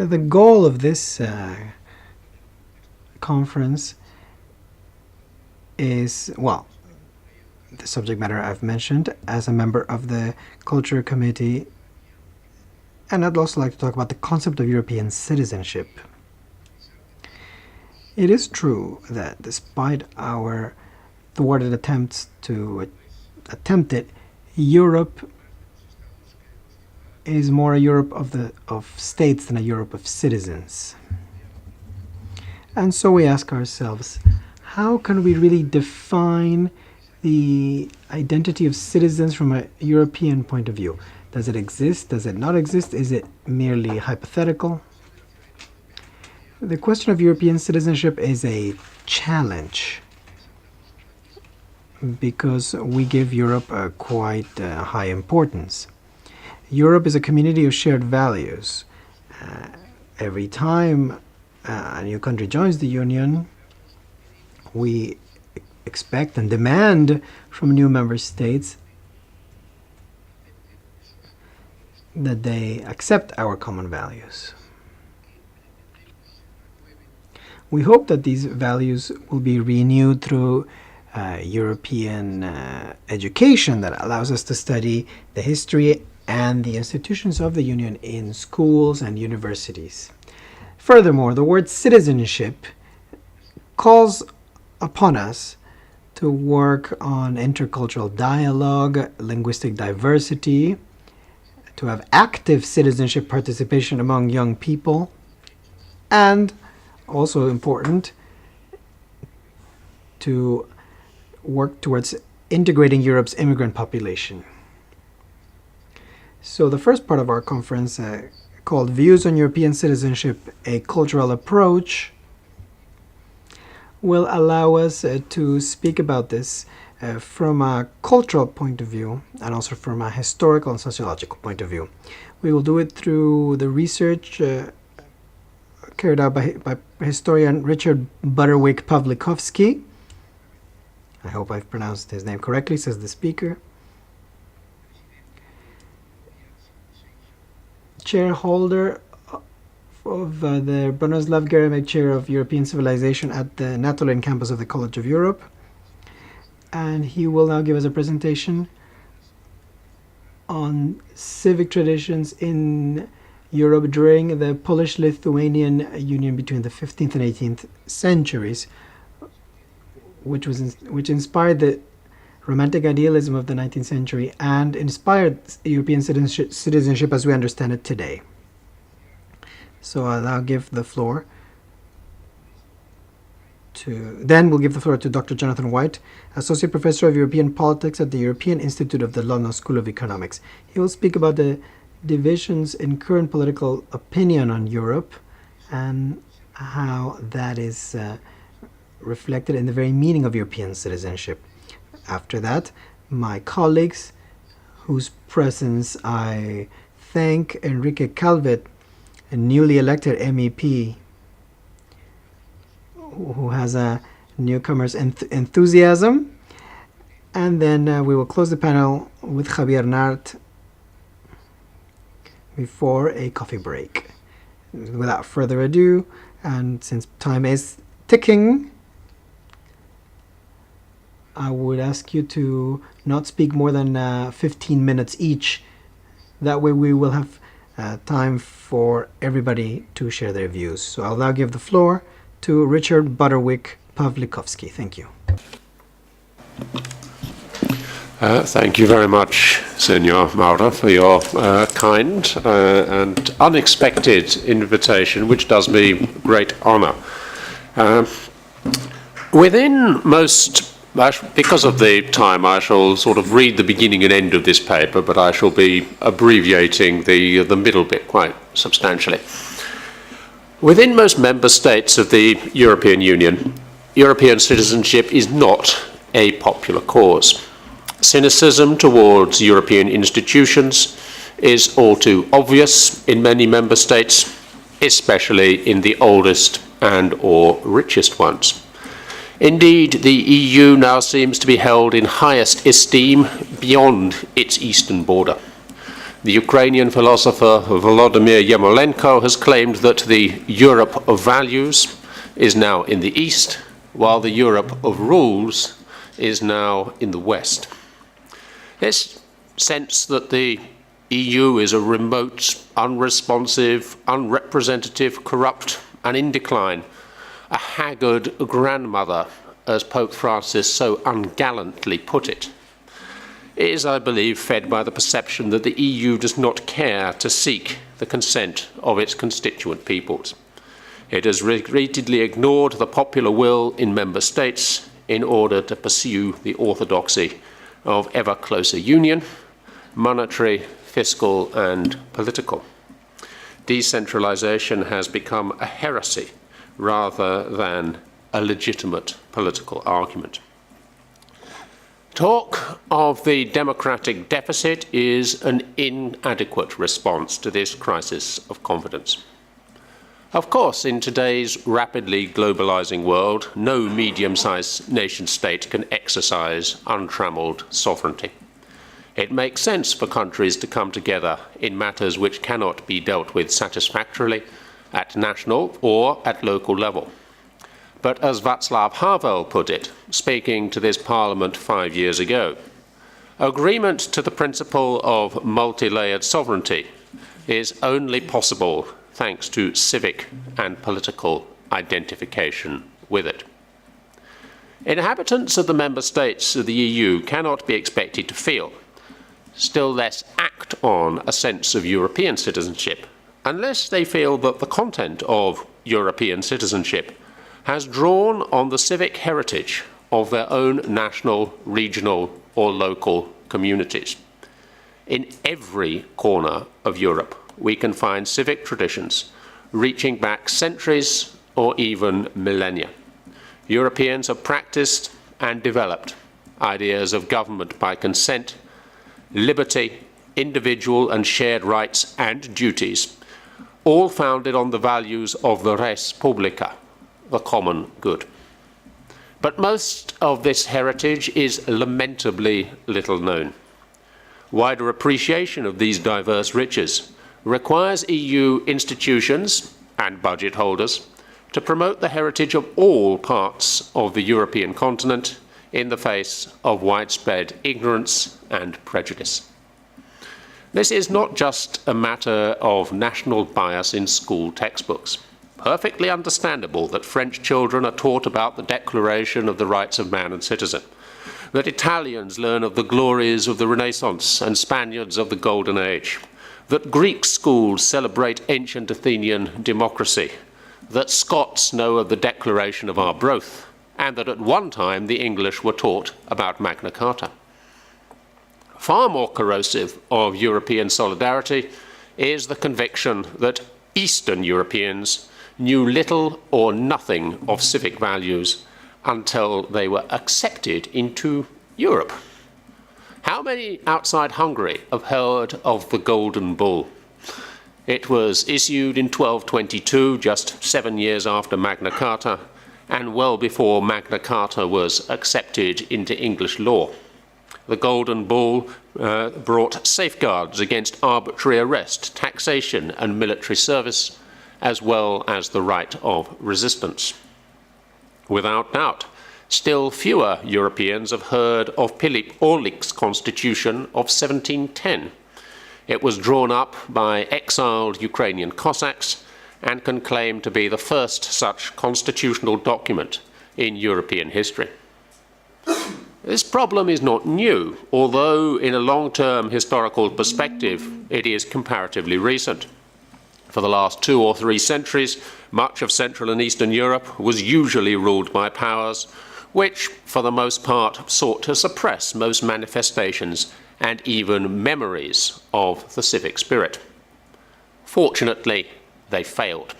The goal of this conference is, well, the subject matter I've mentioned as a member of the Culture Committee, and I'd also like to talk about the concept of European citizenship. It is true that despite our thwarted attempts to attempt it, Europe is more a Europe of states than a Europe of citizens. And so we ask ourselves, how can we really define the identity of citizens from a European point of view? Does it exist? Does it not exist? Is it merely hypothetical? The question of European citizenship is a challenge because we give Europe a quite high importance. Europe is a community of shared values. Every time a new country joins the Union, we expect and demand from new member states that they accept our common values. We hope that these values will be renewed through European education that allows us to study the history and the institutions of the Union in schools and universities. Furthermore, the word citizenship calls upon us to work on intercultural dialogue, linguistic diversity, to have active citizenship participation among young people, and also important, to work towards integrating Europe's immigrant population. So the first part of our conference, called Views on European Citizenship, a Cultural Approach, will allow us to speak about this from a cultural point of view and also from a historical and sociological point of view. We will do it through the research carried out by historian Richard Butterwick Pawlikowski. I hope I've pronounced his name correctly, says the speaker. Chairholder of the Bronislaw Geremek Chair of European Civilization at the Natolin campus of the College of Europe. And he will now give us a presentation on civic traditions in Europe during the Polish-Lithuanian Union between the 15th and 18th centuries, which inspired the Romantic idealism of the 19th century and inspired European citizenship as we understand it today. So I'll now give the floor we'll give the floor to Dr. Jonathan White, Associate Professor of European Politics at the European Institute of the London School of Economics. He will speak about the divisions in current political opinion on Europe and how that is reflected in the very meaning of European citizenship. After that, my colleagues, whose presence I thank, Enrique Calvet, a newly elected MEP, who has a newcomer's enthusiasm. And then we will close the panel with Javier Nart before a coffee break. Without further ado, and since time is ticking, I would ask you to not speak more than 15 minutes each. That way we will have time for everybody to share their views. So I'll now give the floor to Richard Butterwick Pawlikowski. Thank you. Thank you very much, Senor Maura, for your kind and unexpected invitation, which does me great honour. Because of the time, I shall sort of read the beginning and end of this paper, but I shall be abbreviating the middle bit quite substantially. Within most member states of the European Union, European citizenship is not a popular cause. Cynicism towards European institutions is all too obvious in many member states, especially in the oldest and/or richest ones. Indeed, the EU now seems to be held in highest esteem beyond its eastern border. The Ukrainian philosopher Volodymyr Yermolenko has claimed that the Europe of values is now in the East, while the Europe of rules is now in the West. This sense that the EU is a remote, unresponsive, unrepresentative, corrupt, and in decline, a haggard grandmother, as Pope Francis so ungallantly put it, is, I believe, fed by the perception that the EU does not care to seek the consent of its constituent peoples. It has repeatedly ignored the popular will in member states in order to pursue the orthodoxy of ever closer union, monetary, fiscal, and political. Decentralization has become a heresy rather than a legitimate political argument. Talk of the democratic deficit is an inadequate response to this crisis of confidence. Of course, in today's rapidly globalizing world, no medium-sized nation-state can exercise untrammeled sovereignty. It makes sense for countries to come together in matters which cannot be dealt with satisfactorily at national or at local level. But as Václav Havel put it, speaking to this Parliament 5 years ago, agreement to the principle of multi-layered sovereignty is only possible thanks to civic and political identification with it. Inhabitants of the member states of the EU cannot be expected to feel, still less act on, a sense of European citizenship, unless they feel that the content of European citizenship has drawn on the civic heritage of their own national, regional, or local communities. In every corner of Europe, we can find civic traditions reaching back centuries or even millennia. Europeans have practiced and developed ideas of government by consent, liberty, individual and shared rights and duties, all founded on the values of the res publica, the common good. But most of this heritage is lamentably little known. Wider appreciation of these diverse riches requires EU institutions and budget holders to promote the heritage of all parts of the European continent in the face of widespread ignorance and prejudice. This is not just a matter of national bias in school textbooks. Perfectly understandable that French children are taught about the Declaration of the Rights of Man and Citizen, that Italians learn of the glories of the Renaissance and Spaniards of the Golden Age, that Greek schools celebrate ancient Athenian democracy, that Scots know of the Declaration of Arbroath, and that at one time the English were taught about Magna Carta. Far more corrosive of European solidarity is the conviction that Eastern Europeans knew little or nothing of civic values until they were accepted into Europe. How many outside Hungary have heard of the Golden Bull? It was issued in 1222, just 7 years after Magna Carta, and well before Magna Carta was accepted into English law. The Golden Bull brought safeguards against arbitrary arrest, taxation, and military service, as well as the right of resistance. Without doubt, still fewer Europeans have heard of Philip Orlik's constitution of 1710. It was drawn up by exiled Ukrainian Cossacks and can claim to be the first such constitutional document in European history. This problem is not new, although in a long-term historical perspective, it is comparatively recent. For the last 2 or 3 centuries, much of Central and Eastern Europe was usually ruled by powers which, for the most part, sought to suppress most manifestations and even memories of the civic spirit. Fortunately, they failed.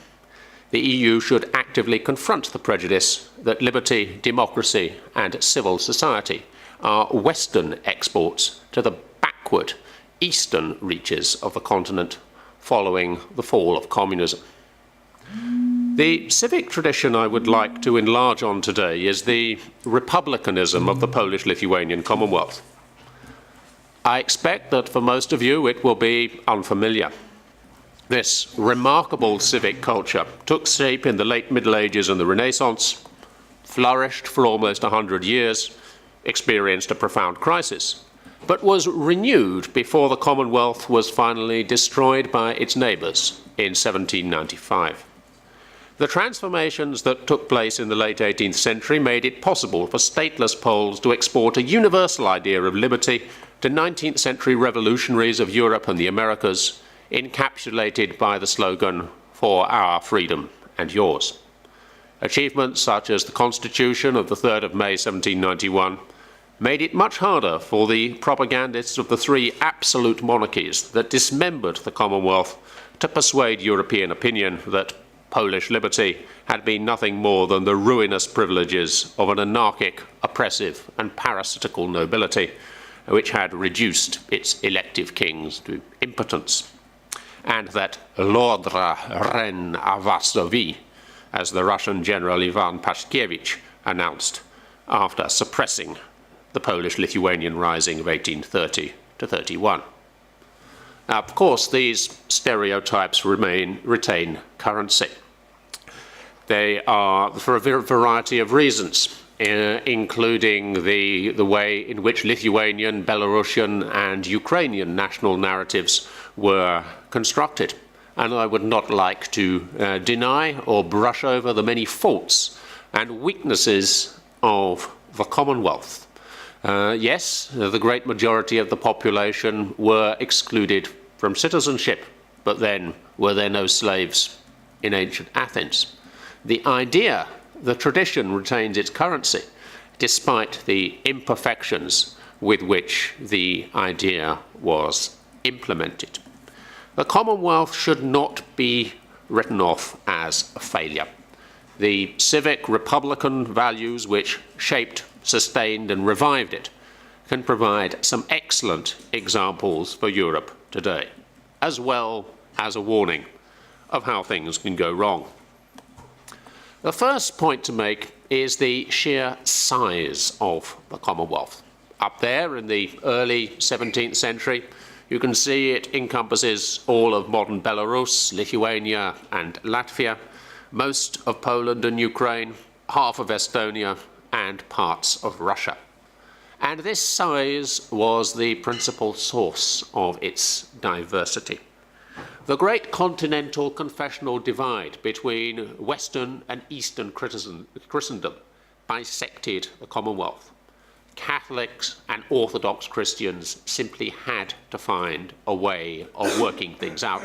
The EU should actively confront the prejudice that liberty, democracy, and civil society are Western exports to the backward eastern reaches of the continent following the fall of communism. The civic tradition I would like to enlarge on today is the republicanism of the Polish-Lithuanian Commonwealth. I expect that for most of you it will be unfamiliar. This remarkable civic culture took shape in the late Middle Ages and the Renaissance, flourished for almost 100 years, experienced a profound crisis, but was renewed before the Commonwealth was finally destroyed by its neighbours in 1795. The transformations that took place in the late 18th century made it possible for stateless Poles to export a universal idea of liberty to 19th century revolutionaries of Europe and the Americas, encapsulated by the slogan, "For our freedom and yours." Achievements such as the Constitution of the 3rd of May 1791 made it much harder for the propagandists of the three absolute monarchies that dismembered the Commonwealth to persuade European opinion that Polish liberty had been nothing more than the ruinous privileges of an anarchic, oppressive and parasitical nobility which had reduced its elective kings to impotence, and that Lordra Ren Avasovi, as the Russian General Ivan Pashkievich announced after suppressing the Polish-Lithuanian Rising of 1830 to 31. Now, of course, these stereotypes retain currency. They are for a variety of reasons, including the way in which Lithuanian, Belarusian and Ukrainian national narratives were constructed. And I would not like to deny or brush over the many faults and weaknesses of the Commonwealth. Yes, the great majority of the population were excluded from citizenship, but then were there no slaves in ancient Athens? The idea, the tradition retains its currency, despite the imperfections with which the idea was implemented. The Commonwealth should not be written off as a failure. The civic republican values which shaped, sustained and revived it can provide some excellent examples for Europe today, as well as a warning of how things can go wrong. The first point to make is the sheer size of the Commonwealth. Up there in the early 17th century, you can see it encompasses all of modern Belarus, Lithuania and Latvia, most of Poland and Ukraine, half of Estonia and parts of Russia. And this size was the principal source of its diversity. The great continental confessional divide between Western and Eastern Christendom bisected the Commonwealth. Catholics and Orthodox Christians simply had to find a way of working things out,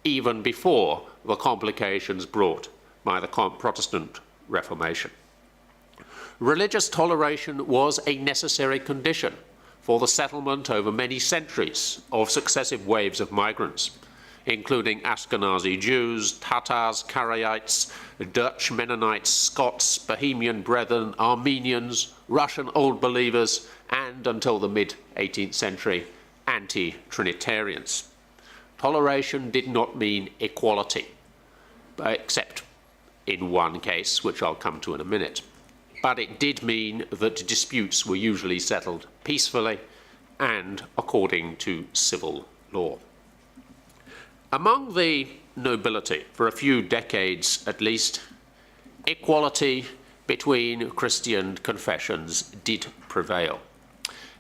even before the complications brought by the Protestant Reformation. Religious toleration was a necessary condition for the settlement over many centuries of successive waves of migrants, including Ashkenazi Jews, Tatars, Karaites, Dutch Mennonites, Scots, Bohemian Brethren, Armenians, Russian Old Believers, and, until the mid-18th century, anti-Trinitarians. Toleration did not mean equality, except in one case, which I'll come to in a minute. But it did mean that disputes were usually settled peacefully and according to civil law. Among the nobility, for a few decades at least, equality between Christian confessions did prevail.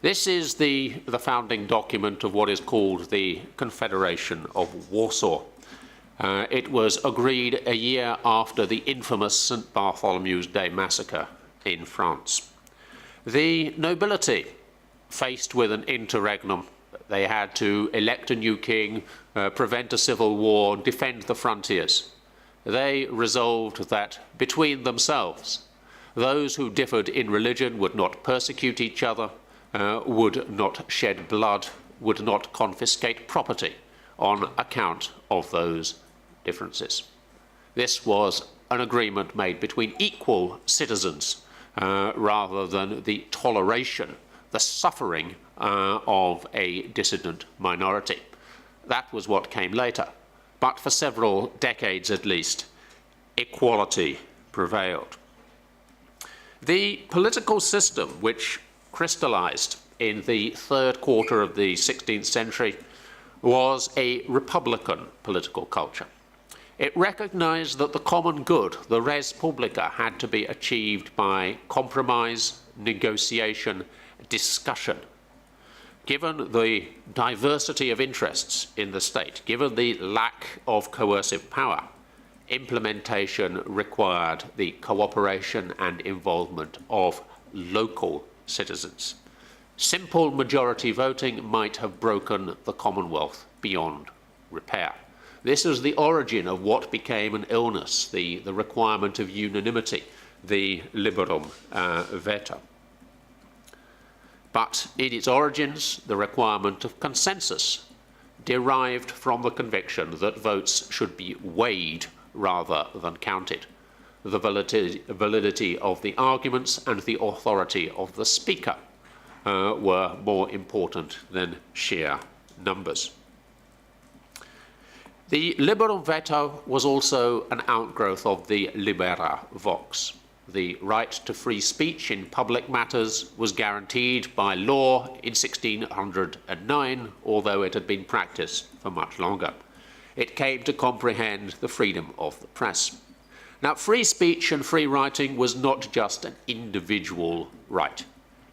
This is the founding document of what is called the Confederation of Warsaw. It was agreed a year after the infamous St. Bartholomew's Day massacre in France. The nobility, faced with an interregnum, they had to elect a new king, prevent a civil war, defend the frontiers. They resolved that between themselves, those who differed in religion would not persecute each other, would not shed blood, would not confiscate property on account of those differences. This was an agreement made between equal citizens rather than the toleration, the suffering of a dissident minority. That was what came later. But for several decades at least, equality prevailed. The political system which crystallized in the third quarter of the 16th century was a republican political culture. It recognized that the common good, the res publica, had to be achieved by compromise, negotiation, discussion. Given the diversity of interests in the state, given the lack of coercive power, implementation required the cooperation and involvement of local citizens. Simple majority voting might have broken the Commonwealth beyond repair. This is the origin of what became an illness, the requirement of unanimity, the liberum veto. But in its origins, the requirement of consensus derived from the conviction that votes should be weighed rather than counted. The validity of the arguments and the authority of the speaker were more important than sheer numbers. The liberum veto was also an outgrowth of the libera vox. The right to free speech in public matters was guaranteed by law in 1609, although it had been practiced for much longer. It came to comprehend the freedom of the press. Now, free speech and free writing was not just an individual right.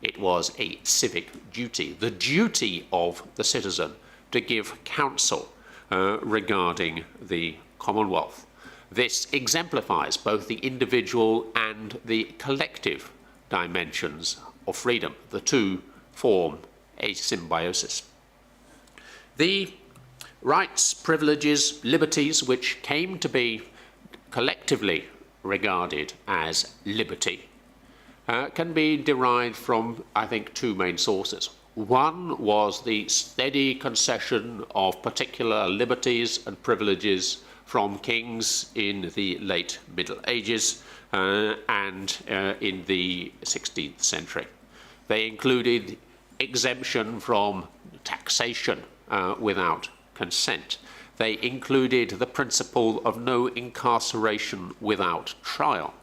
It was a civic duty, the duty of the citizen to give counsel regarding the Commonwealth. This exemplifies both the individual and the collective dimensions of freedom. The two form a symbiosis. The rights, privileges, liberties which came to be collectively regarded as liberty can be derived from, I think, two main sources. One was the steady concession of particular liberties and privileges from kings in the late Middle Ages and in the 16th century. They included exemption from taxation without consent. They included the principle of no incarceration without trial.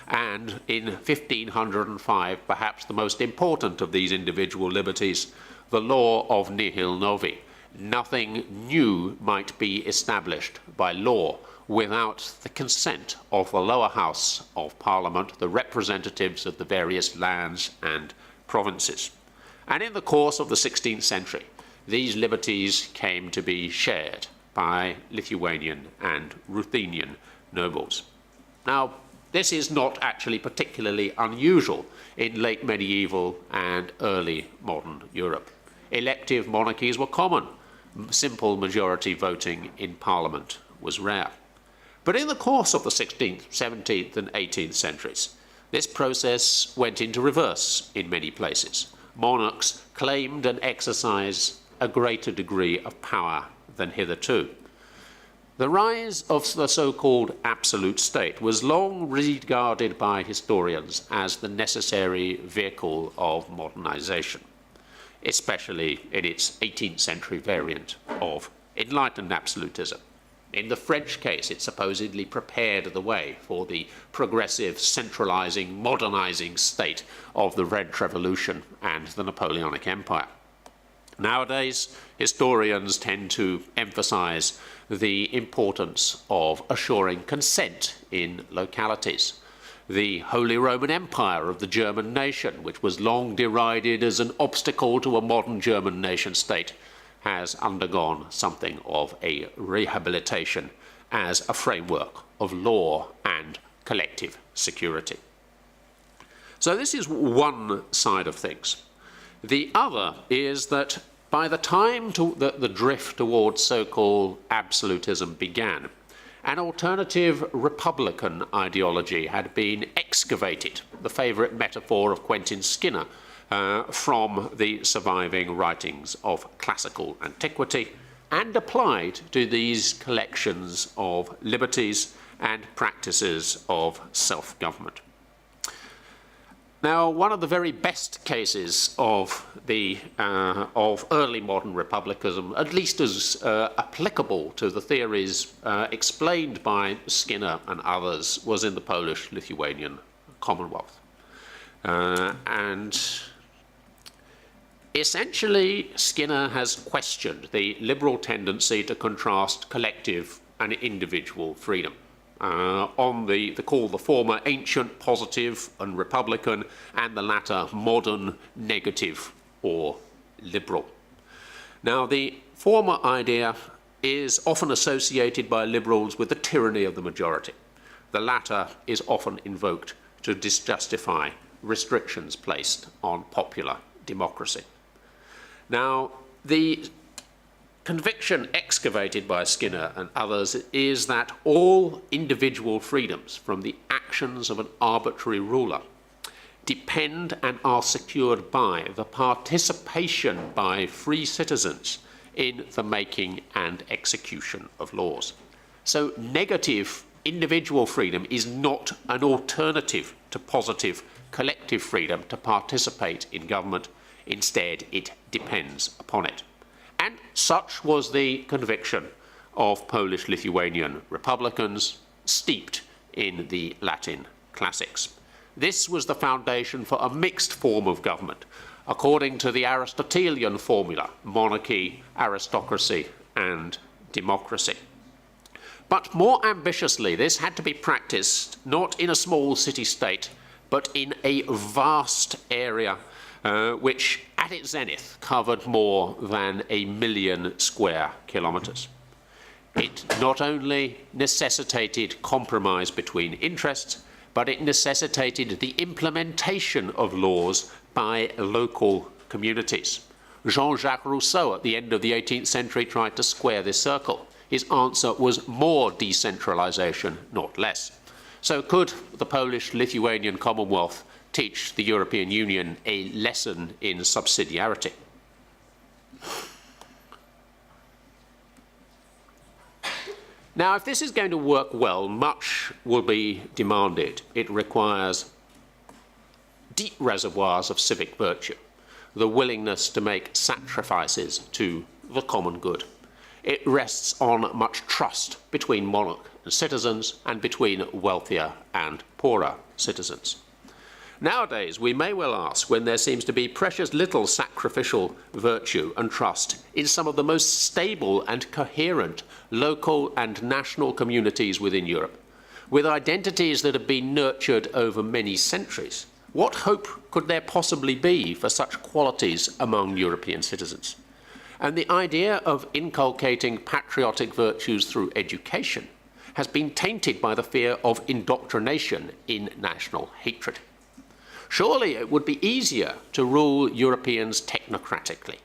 And in 1505, perhaps the most important of these individual liberties, the law of nihil novi. Nothing new might be established by law without the consent of the lower house of Parliament, the representatives of the various lands and provinces. And in the course of the 16th century, these liberties came to be shared by Lithuanian and Ruthenian nobles. Now, this is not actually particularly unusual in late medieval and early modern Europe. Elective monarchies were common. Simple majority voting in Parliament was rare. But in the course of the 16th, 17th and 18th centuries, this process went into reverse in many places. Monarchs claimed and exercised a greater degree of power than hitherto. The rise of the so-called absolute state was long regarded by historians as the necessary vehicle of modernization, especially in its 18th century variant of enlightened absolutism. In the French case, it supposedly prepared the way for the progressive, centralizing, modernizing state of the French Revolution and the Napoleonic Empire. Nowadays, historians tend to emphasize the importance of assuring consent in localities. The Holy Roman Empire of the German nation, which was long derided as an obstacle to a modern German nation state, has undergone something of a rehabilitation as a framework of law and collective security. So this is one side of things. The other is that by the time the drift towards so-called absolutism began, an alternative republican ideology had been excavated, the favorite metaphor of Quentin Skinner, from the surviving writings of classical antiquity, and applied to these collections of liberties and practices of self-government. Now, one of the very best cases of early modern republicanism, at least as applicable to the theories explained by Skinner and others, was in the Polish-Lithuanian Commonwealth. And Essentially, Skinner has questioned the liberal tendency to contrast collective and individual freedom. On the former ancient, positive and republican, and the latter modern, negative or liberal. Now, the former idea is often associated by liberals with the tyranny of the majority. The latter is often invoked to justify restrictions placed on popular democracy. Now, the conviction excavated by Skinner and others is that all individual freedoms from the actions of an arbitrary ruler depend and are secured by the participation by free citizens in the making and execution of laws. So negative individual freedom is not an alternative to positive collective freedom to participate in government. Instead, it depends upon it. And such was the conviction of Polish-Lithuanian republicans steeped in the Latin classics. This was the foundation for a mixed form of government, according to the Aristotelian formula: monarchy, aristocracy, and democracy. But more ambitiously, this had to be practiced not in a small city-state, but in a vast area which at its zenith covered more than 1 million square kilometres. It not only necessitated compromise between interests, but it necessitated the implementation of laws by local communities. Jean-Jacques Rousseau at the end of the 18th century tried to square this circle. His answer was more decentralisation, not less. So could the Polish-Lithuanian Commonwealth teach the European Union a lesson in subsidiarity? Now, if this is going to work well, much will be demanded. It requires deep reservoirs of civic virtue, the willingness to make sacrifices to the common good. It rests on much trust between monarch and citizens, and between wealthier and poorer citizens. Nowadays, we may well ask, when there seems to be precious little sacrificial virtue and trust in some of the most stable and coherent local and national communities within Europe, with identities that have been nurtured over many centuries, what hope could there possibly be for such qualities among European citizens? And the idea of inculcating patriotic virtues through education has been tainted by the fear of indoctrination in national hatred. Surely it would be easier to rule Europeans technocratically,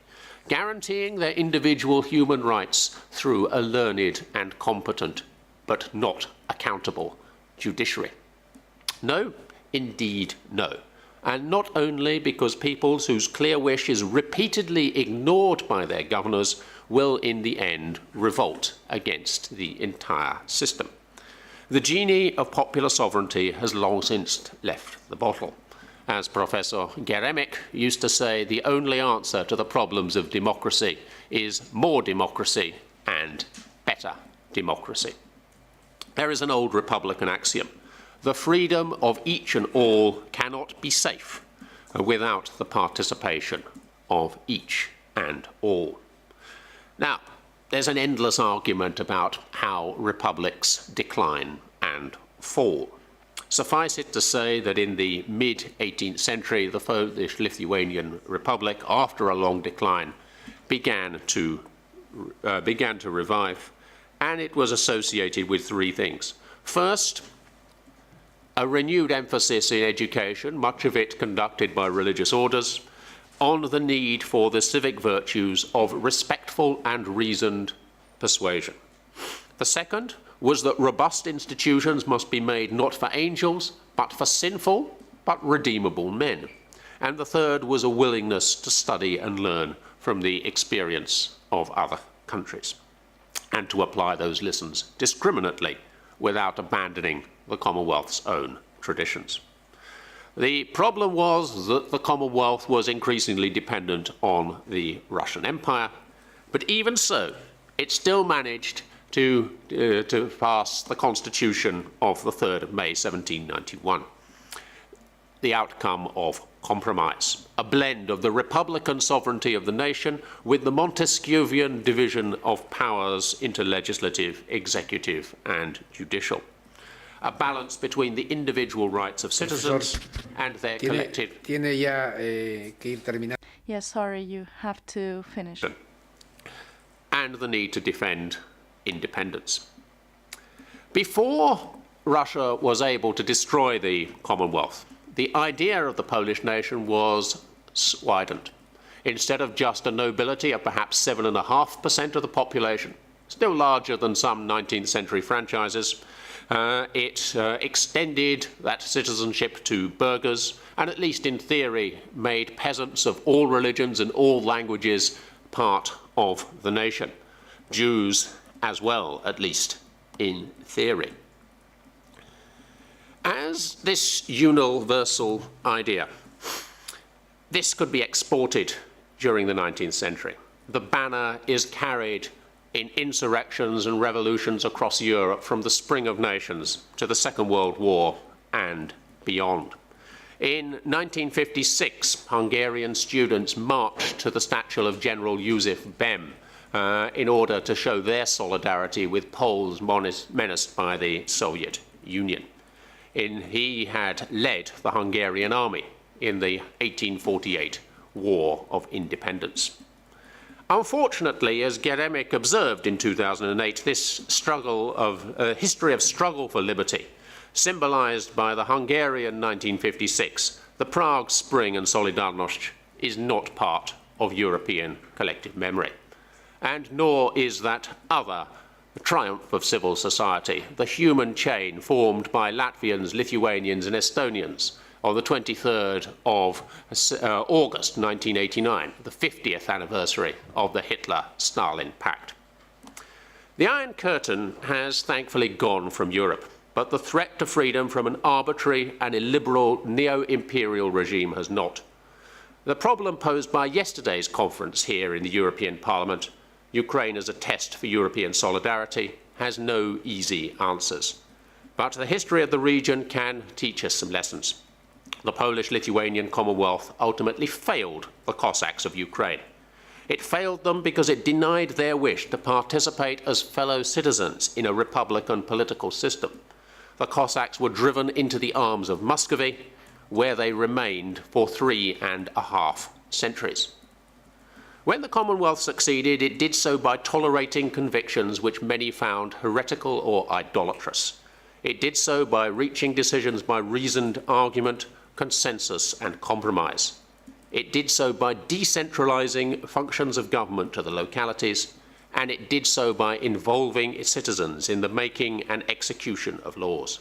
guaranteeing their individual human rights through a learned and competent, but not accountable, judiciary. No, indeed no. And not only because peoples whose clear wish is repeatedly ignored by their governors will in the end revolt against the entire system. The genie of popular sovereignty has long since left the bottle. As Professor Geremik used to say, the only answer to the problems of democracy is more democracy and better democracy. There is an old Republican axiom: the freedom of each and all cannot be safe without the participation of each and all. Now, there's an endless argument about how republics decline and fall. Suffice it to say that in the mid-18th century, the Polish-Lithuanian Republic, after a long decline, began to revive, and it was associated with three things. First, a renewed emphasis in education, much of it conducted by religious orders, on the need for the civic virtues of respectful and reasoned persuasion. The second was that robust institutions must be made not for angels, but for sinful, but redeemable men. And the third was a willingness to study and learn from the experience of other countries, and to apply those lessons discriminately without abandoning the Commonwealth's own traditions. The problem was that the Commonwealth was increasingly dependent on the Russian Empire, but even so, it still managed to pass the Constitution of the 3rd of May 1791, the outcome of compromise. a blend of the republican sovereignty of the nation with the Montesquieuian division of powers into legislative, executive, and judicial. A balance between the individual rights of citizens and their collective... Yes, sorry, you have to finish. ...and the need to defend independence. Before Russia was able to destroy the Commonwealth, the idea of the Polish nation was widened. Instead of just a nobility of perhaps 7.5% of the population, still larger than some 19th century franchises, it extended that citizenship to burghers and, at least in theory, made peasants of all religions and all languages part of the nation. Jews as well, at least in theory. As this universal idea, this could be exported during the 19th century. The banner is carried in insurrections and revolutions across Europe from the Spring of Nations to the Second World War and beyond. In 1956, Hungarian students marched to the statue of General Józef Bem in order to show their solidarity with Poles menaced by the Soviet Union. He had led the Hungarian army in the 1848 War of Independence. Unfortunately, as Geremik observed in 2008, this history of struggle for liberty, symbolized by the Hungarian 1956, the Prague Spring and Solidarność, is not part of European collective memory. And nor is that other triumph of civil society, the human chain formed by Latvians, Lithuanians, and Estonians on the 23rd of August 1989, the 50th anniversary of the Hitler-Stalin Pact. The Iron Curtain has thankfully gone from Europe, but the threat to freedom from an arbitrary and illiberal neo-imperial regime has not. The problem posed by yesterday's conference here in the European Parliament, Ukraine as a test for European solidarity, has no easy answers. But the history of the region can teach us some lessons. The Polish-Lithuanian Commonwealth ultimately failed the Cossacks of Ukraine. It failed them because it denied their wish to participate as fellow citizens in a republican political system. The Cossacks were driven into the arms of Muscovy, where they remained for 3.5 centuries. When the Commonwealth succeeded, it did so by tolerating convictions which many found heretical or idolatrous. It did so by reaching decisions by reasoned argument, consensus, and compromise. It did so by decentralizing functions of government to the localities, and it did so by involving its citizens in the making and execution of laws.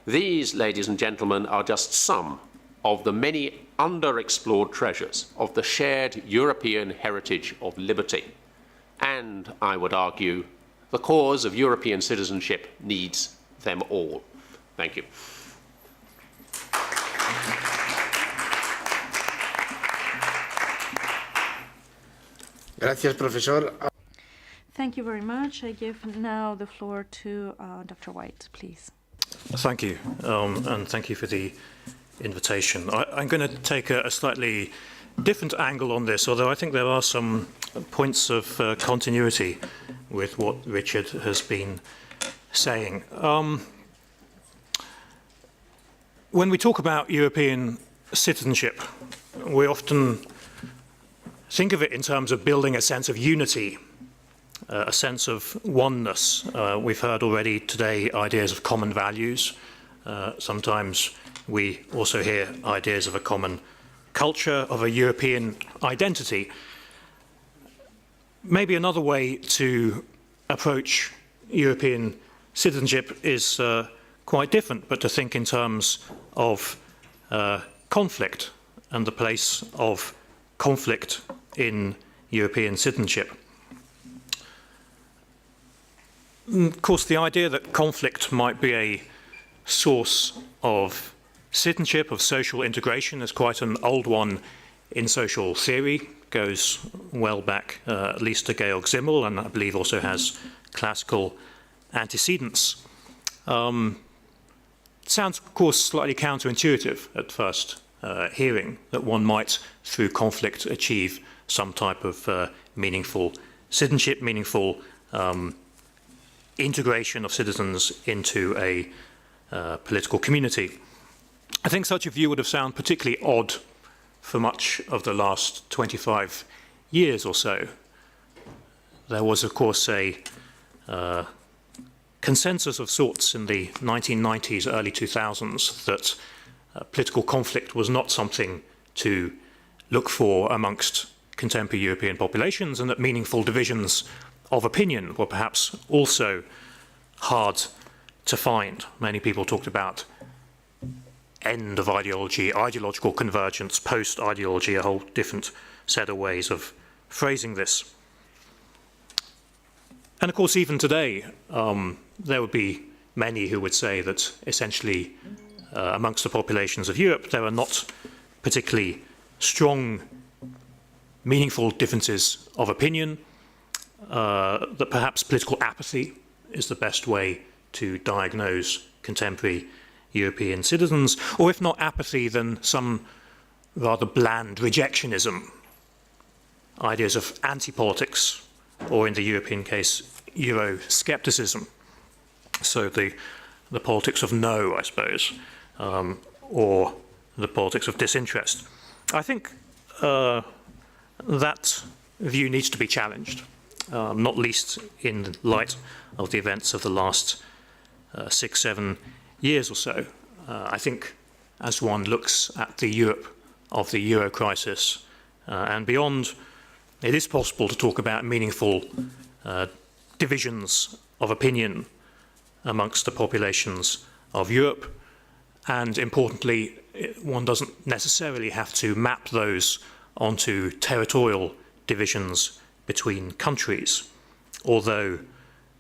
These, ladies and gentlemen, are just some of the many underexplored treasures of the shared European heritage of liberty. And, I would argue, the cause of European citizenship needs them all. Thank you. Gracias, profesor. Thank you very much. I give now the floor to Dr. White, please. Thank you, and thank you for the invitation. I'm going to take a slightly different angle on this, although I think there are some points of continuity with what Richard has been saying. When we talk about European citizenship, we often think of it in terms of building a sense of unity, a sense of oneness. We've heard already today ideas of common values. Sometimes we also hear ideas of a common culture, of a European identity. Maybe another way to approach European citizenship is quite different, but to think in terms of conflict and the place of conflict in European citizenship. Of course, the idea that conflict might be a source of citizenship, of social integration, is quite an old one in social theory, goes well back at least to Georg Simmel, and I believe also has classical antecedents. Sounds, of course, slightly counterintuitive at first hearing, that one might, through conflict, achieve some type of meaningful citizenship, meaningful integration of citizens into a political community. I think such a view would have sounded particularly odd for much of the last 25 years or so. There was, of course, a consensus of sorts in the 1990s, early 2000s, that political conflict was not something to look for amongst contemporary European populations, and that meaningful divisions of opinion were perhaps also hard to find. Many people talked about end of ideology, ideological convergence, post-ideology, a whole different set of ways of phrasing this. And of course, even today, there would be many who would say that essentially amongst the populations of Europe, there are not particularly strong, meaningful differences of opinion, that perhaps political apathy is the best way to diagnose contemporary European citizens, or if not apathy, then some rather bland rejectionism, ideas of anti-politics, or in the European case, Euroscepticism. So the politics of no, I suppose, or the politics of disinterest. I think that view needs to be challenged, not least in light of the events of the last 6-7 years or so. I think as one looks at the Europe of the Euro crisis and beyond, it is possible to talk about meaningful divisions of opinion amongst the populations of Europe, and importantly, one doesn't necessarily have to map those onto territorial divisions between countries, although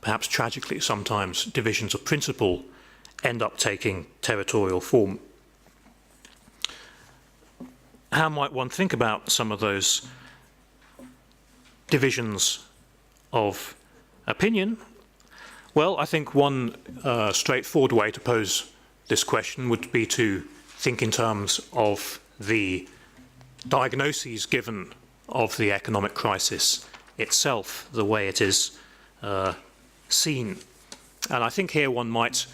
perhaps tragically sometimes divisions of principle end up taking territorial form. How might one think about some of those divisions of opinion? Well, I think one straightforward way to pose this question would be to think in terms of the diagnoses given of the economic crisis itself, the way it is seen. And I think here one might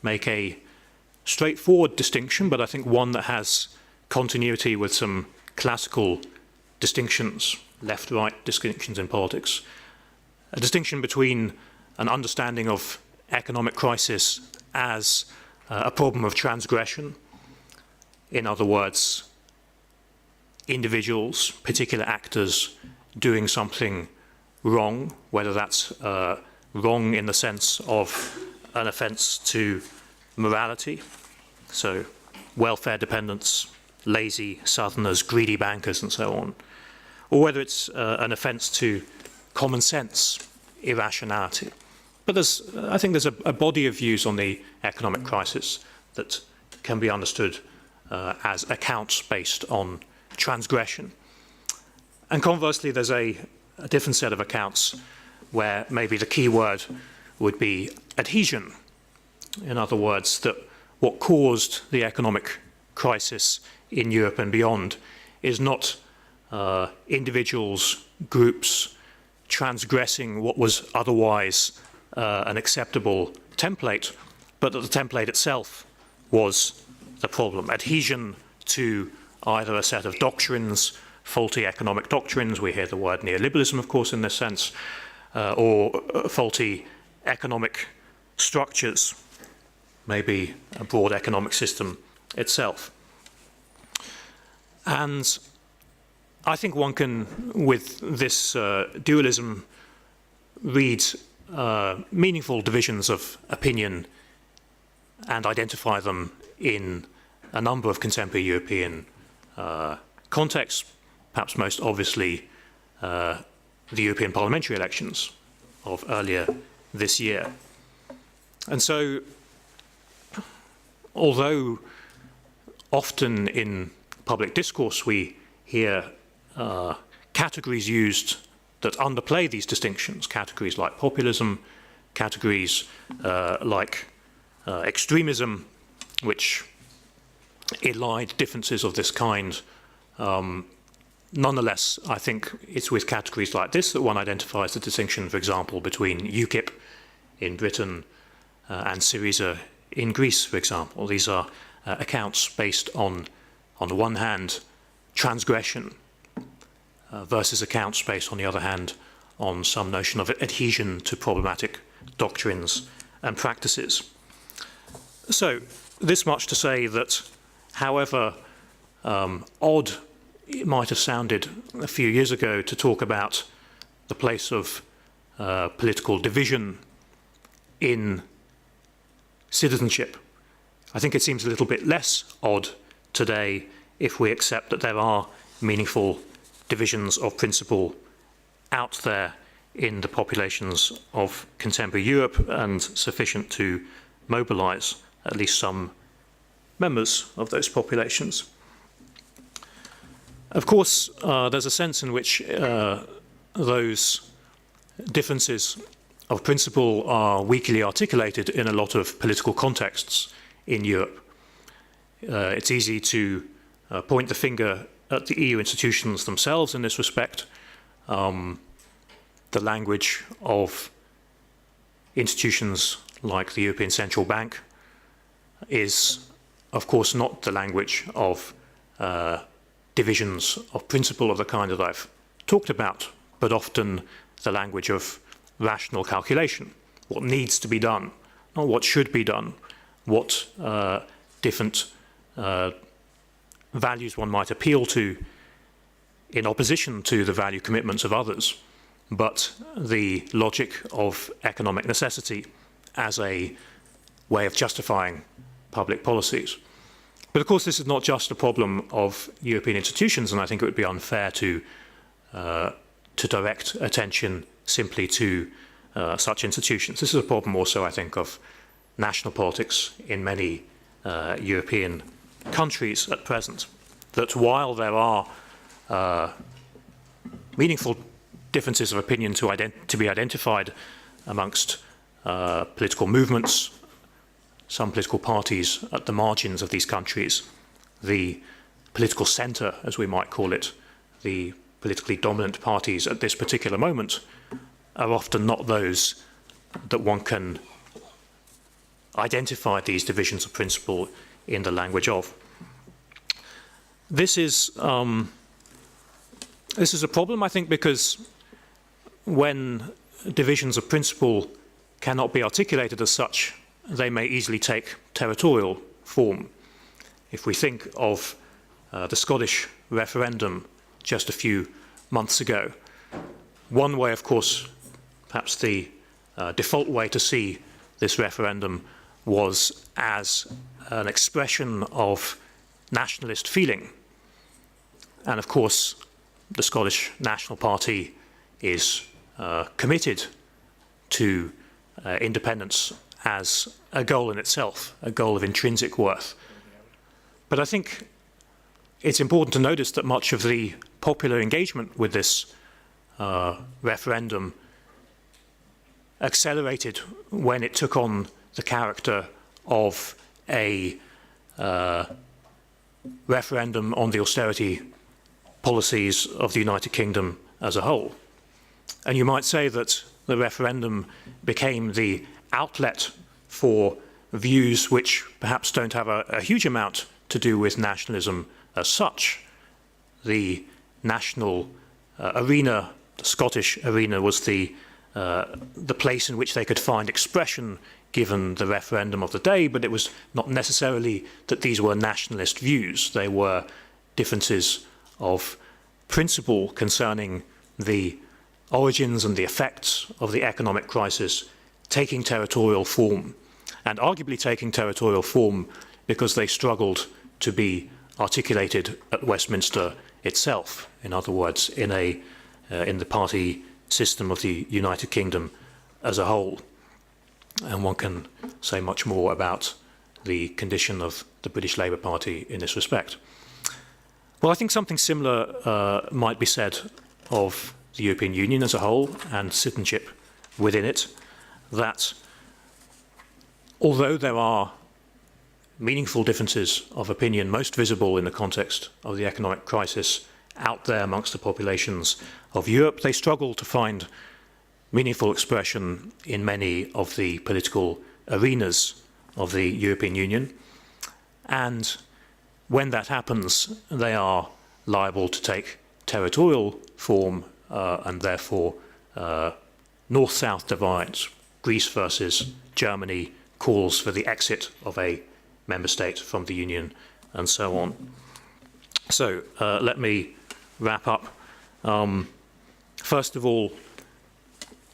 make a straightforward distinction, but I think one that has continuity with some classical distinctions, left-right distinctions in politics. A distinction between an understanding of economic crisis as a problem of transgression. In other words, individuals, particular actors doing something wrong, whether that's wrong in the sense of an offence to morality, so welfare dependents, lazy southerners, greedy bankers and so on, or whether it's an offence to common sense, irrationality. But I think there's a body of views on the economic crisis that can be understood as accounts based on transgression. And conversely, there's a different set of accounts where maybe the key word would be adhesion. In other words, that what caused the economic crisis in Europe and beyond is not individuals, groups transgressing what was otherwise an acceptable template, but that the template itself was the problem. Adhesion to either a set of doctrines, faulty economic doctrines, we hear the word neoliberalism, of course, in this sense, or faulty economic structures, maybe a broad economic system itself. And I think one can, with this dualism, read meaningful divisions of opinion and identify them in a number of contemporary European contexts, perhaps most obviously the European parliamentary elections of earlier this year. And so, although often in public discourse we hear categories used that underplay these distinctions, categories like populism, categories like extremism, which elide differences of this kind. Nonetheless, I think it's with categories like this that one identifies the distinction, for example, between UKIP in Britain and Syriza in Greece, for example. These are accounts based on the one hand, transgression versus accounts based, on the other hand, on some notion of adhesion to problematic doctrines and practices. So, this much to say that, however odd it might have sounded a few years ago to talk about the place of political division in citizenship, I think it seems a little bit less odd today if we accept that there are meaningful divisions of principle out there in the populations of contemporary Europe and sufficient to mobilize at least some members of those populations. Of course, there's a sense in which those differences of principle are weakly articulated in a lot of political contexts in Europe. It's easy to point the finger at the EU institutions themselves in this respect. The language of institutions like the European Central Bank is, of course, not the language of divisions of principle of the kind that I've talked about, but often the language of rational calculation, what needs to be done, not what should be done, what different values one might appeal to in opposition to the value commitments of others, but the logic of economic necessity as a way of justifying public policies. But of course, this is not just a problem of European institutions, and I think it would be unfair to direct attention simply to such institutions. This is a problem also, I think, of national politics in many European countries at present, that while there are meaningful differences of opinion to be identified amongst political movements, some political parties at the margins of these countries, the political centre, as we might call it, the politically dominant parties at this particular moment, are often not those that one can identify these divisions of principle in the language of. This is a problem, I think, because when divisions of principle cannot be articulated as such, they may easily take territorial form. If we think of the Scottish referendum just a few months ago, one way, of course, perhaps the default way to see this referendum was as an expression of nationalist feeling. And of course, the Scottish National Party is committed to independence as a goal in itself, a goal of intrinsic worth. But I think it's important to notice that much of the popular engagement with this referendum accelerated when it took on the character of a referendum on the austerity policies of the United Kingdom as a whole. And you might say that the referendum became the outlet for views which perhaps don't have a huge amount to do with nationalism as such. The national arena, the Scottish arena, was the place in which they could find expression given the referendum of the day, but it was not necessarily that these were nationalist views. They were differences of principle concerning the origins and the effects of the economic crisis taking territorial form, and arguably taking territorial form because they struggled to be articulated at Westminster itself. In other words, in the party system of the United Kingdom as a whole. And one can say much more about the condition of the British Labour Party in this respect. Well, I think something similar might be said of the European Union as a whole and citizenship within it, that although there are meaningful differences of opinion, most visible in the context of the economic crisis out there amongst the populations of Europe, they struggle to find meaningful expression in many of the political arenas of the European Union. And when that happens, they are liable to take territorial form and therefore north-south divides, Greece versus Germany, calls for the exit of a member state from the Union, and so on. So let me wrap up. First of all,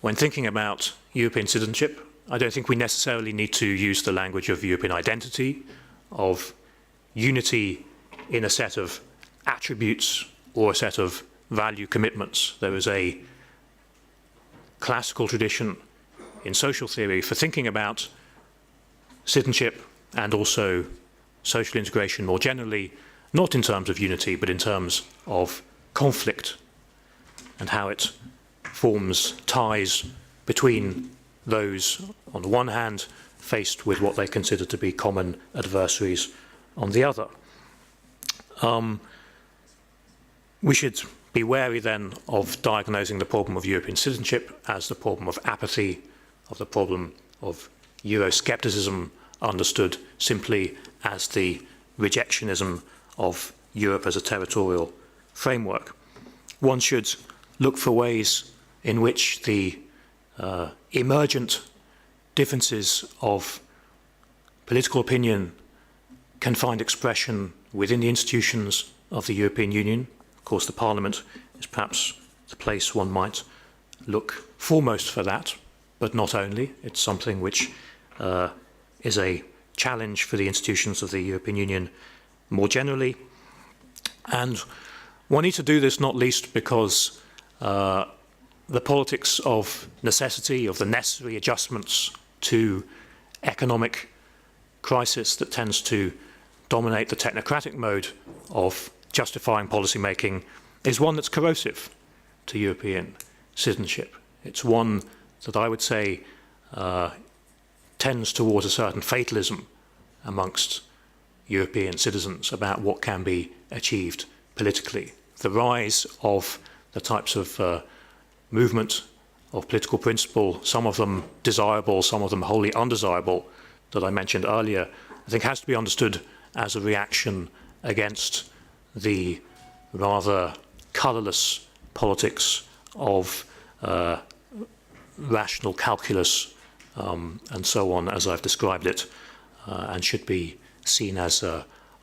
when thinking about European citizenship, I don't think we necessarily need to use the language of European identity, of unity in a set of attributes or a set of value commitments. There is a classical tradition in social theory for thinking about citizenship and also social integration more generally, not in terms of unity, but in terms of conflict and how it forms ties between those, on the one hand, faced with what they consider to be common adversaries on the other. We should be wary then of diagnosing the problem of European citizenship as the problem of apathy, of the problem of Euroscepticism, understood simply as the rejectionism of Europe as a territorial framework. One should look for ways in which the emergent differences of political opinion can find expression within the institutions of the European Union. Of course, the Parliament is perhaps the place one might look foremost for that, but not only. It's something which is a challenge for the institutions of the European Union more generally. And one needs to do this not least because the politics of necessity, of the necessary adjustments to economic crisis that tends to dominate the technocratic mode of justifying policy making is one that's corrosive to European citizenship. It's one that I would say tends towards a certain fatalism amongst European citizens about what can be achieved politically. The rise of the types of movement of political principle, some of them desirable, some of them wholly undesirable, that I mentioned earlier, I think has to be understood as a reaction against the rather colourless politics of rational calculus and so on, as I've described it, and should be seen as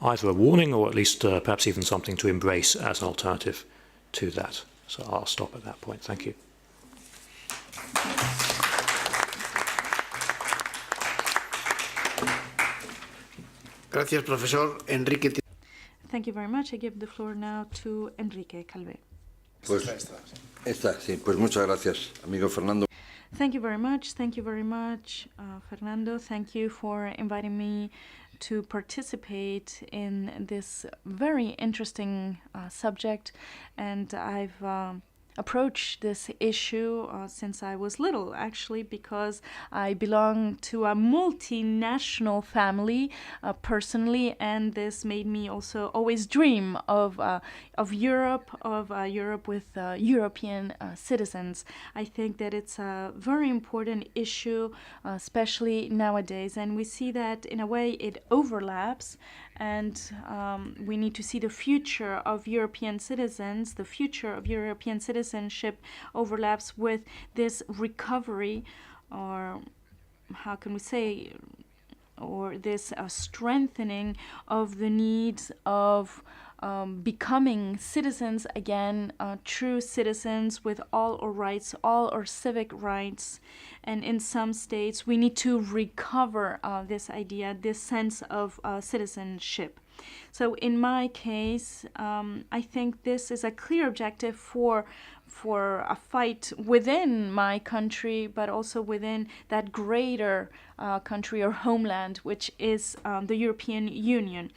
either a warning or at least perhaps even something to embrace as an alternative to that. So I'll stop at that point. Thank you. Gracias, profesor. Enrique. Thank you very much. I give the floor now to Enrique Calvet. Pues, sí, pues muchas gracias, amigo Fernando. Thank you very much. Thank you very much, Fernando. Thank you for inviting me to participate in this very interesting subject. And I've approached this issue since I was little, actually, because I belong to a multinational family personally, and this made me also always dream of Europe, Europe with European citizens. I think that it's a very important issue, especially nowadays, and we see that in a way it overlaps. And we need to see the future of European citizens, the future of European citizenship overlaps with this recovery, or how can we say, or this strengthening of the needs of becoming citizens again, true citizens with all our rights, all our civic rights. And in some states, we need to recover this idea, this sense of citizenship. So in my case, I think this is a clear objective for for a fight within my country, but also within that greater country or homeland, which is the European Union.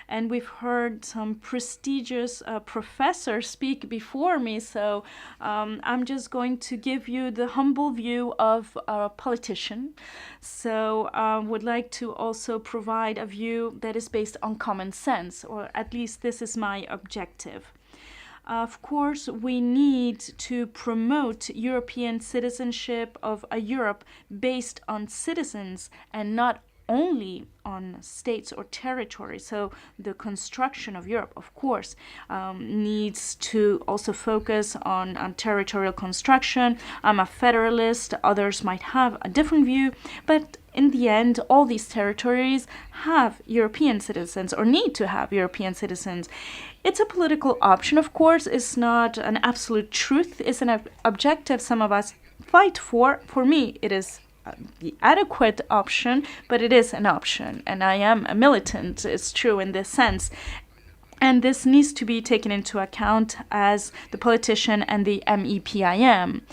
And we've heard some prestigious professors speak before me, so I'm just going to give you the humble view of a politician. So would like to also provide a view that is based on common sense, or at least this is my objective. Of course, we need to promote European citizenship of a Europe based on citizens and not only on states or territories. So the construction of Europe, of course, needs to also focus on territorial construction. I'm a federalist, others might have a different view, but in the end, all these territories have European citizens or need to have European citizens. It's a political option, of course. It's not an absolute truth. It's an objective some of us fight for. For me, it is the adequate option, but it is an option. And I am a militant, it's true in this sense. And this needs to be taken into account as the politician and the MEP I am.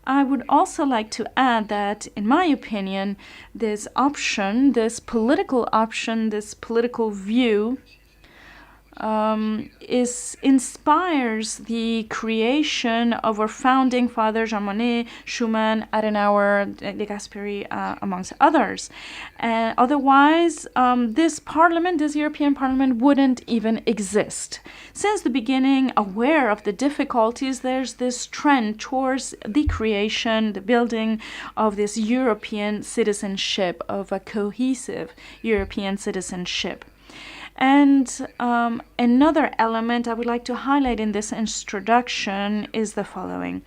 I would also like to add that, in my opinion, this option, this political option, this political view, inspires the creation of our founding fathers, Jean Monnet, Schuman, Adenauer, De Gasperi, amongst others. Otherwise, this parliament, this European Parliament, wouldn't even exist. Since the beginning, aware of the difficulties, there's this trend towards the creation, the building of this European citizenship, of a cohesive European citizenship. And another element I would like to highlight in this introduction is the following.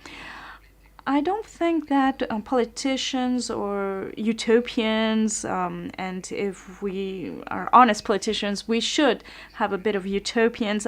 I don't think that politicians or utopians, and if we are honest politicians, we should have a bit of utopians.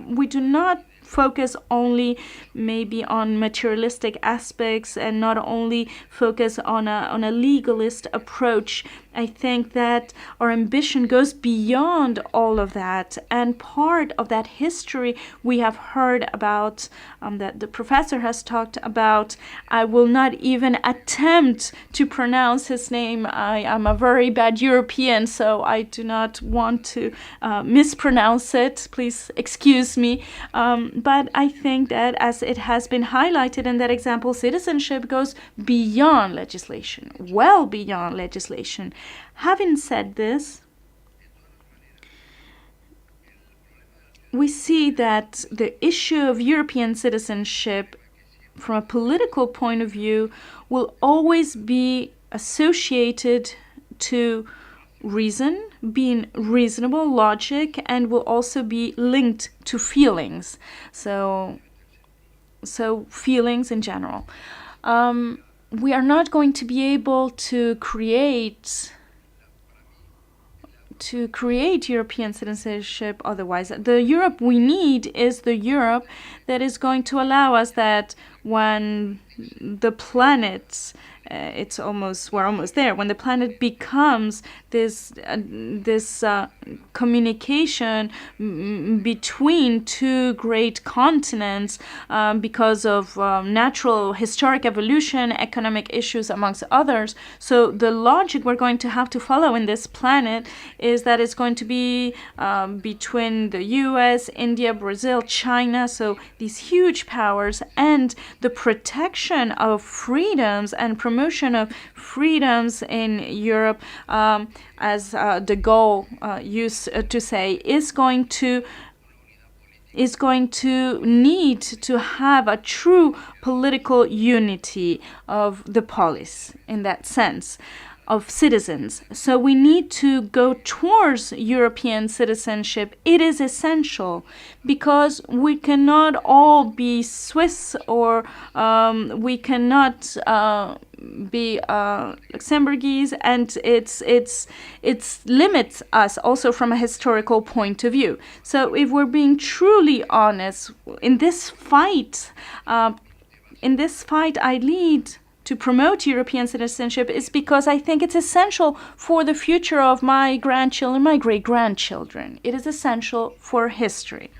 We do not focus only maybe on materialistic aspects and not only focus on a legalist approach. I think that our ambition goes beyond all of that, and part of that history we have heard about, that the professor has talked about. I will not even attempt to pronounce his name. I am a very bad European, so I do not want to mispronounce it. Please excuse me. But I think that, as it has been highlighted in that example, citizenship goes beyond legislation, well beyond legislation. Having said this, we see that the issue of European citizenship from a political point of view will always be associated to reason, being reasonable, logic, and will also be linked to feelings. So feelings in general. We are not going to be able to create European citizenship otherwise. The Europe we need is the Europe that is going to allow us that when the planet, we're almost there, when the planet becomes this communication between two great continents because of natural historic evolution, economic issues amongst others. So the logic we're going to have to follow in this planet is that it's going to be between the US, India, Brazil, China, so these huge powers, and the protection of freedoms and promotion of freedoms in Europe, as de Gaulle used to say, is going to need to have a true political unity of the polis in that sense, of citizens. So we need to go towards European citizenship. It is essential because we cannot all be Swiss, or we cannot be Luxembourgese, and it limits us also from a historical point of view. So if we're being truly honest in this fight, I lead to promote European citizenship is because I think it's essential for the future of my grandchildren, my great-grandchildren. It is essential for history.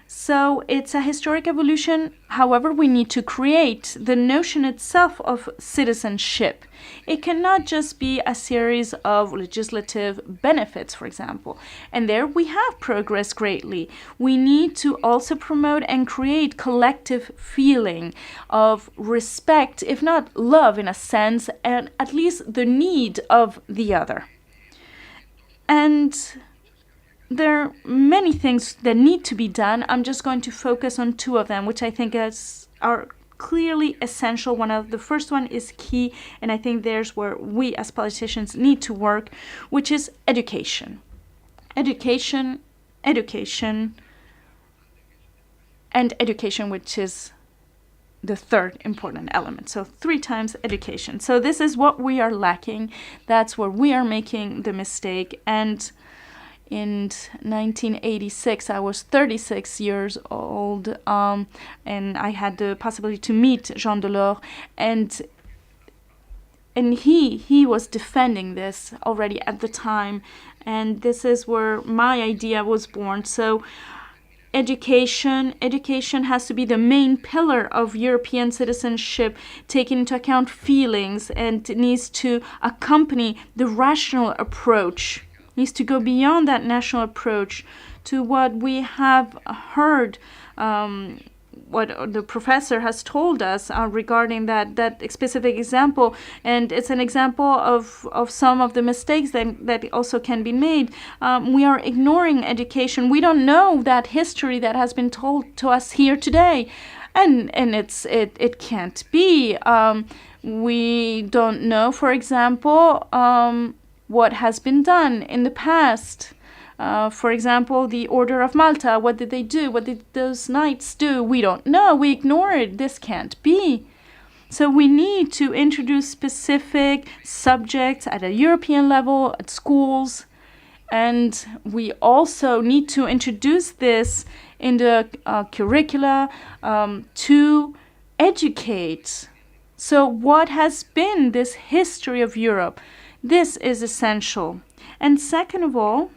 So it's a historic evolution. However, we need to create the notion itself of citizenship. It cannot just be a series of legislative benefits, for example. And there we have progressed greatly. We need to also promote and create collective feeling of respect, if not love in a sense, and at least the need of the other. And there are many things that need to be done. I'm just going to focus on two of them, which I think are clearly essential. The first one is key, and I think there's where we as politicians need to work, which is education. Education, and education, which is the third important element. So 3 times education. So this is what we are lacking. That's where we are making the mistake. And in 1986, I was 36 years old, and I had the possibility to meet Jean Delors, and he was defending this already at the time, and this is where my idea was born. So education has to be the main pillar of European citizenship, taking into account feelings, and it needs to accompany the rational approach. Needs to go beyond that national approach to what we have heard, what the professor has told us regarding that specific example. And it's an example of some of the mistakes that also can be made. We are ignoring education. We don't know that history that has been told to us here today. And it can't be. We don't know, for example, what has been done in the past. For example, the Order of Malta, what did they do? What did those knights do? We don't know. We ignore it. This can't be. So we need to introduce specific subjects at a European level, at schools, and we also need to introduce this in the curricula to educate. So what has been this history of Europe? This is essential. And second of all,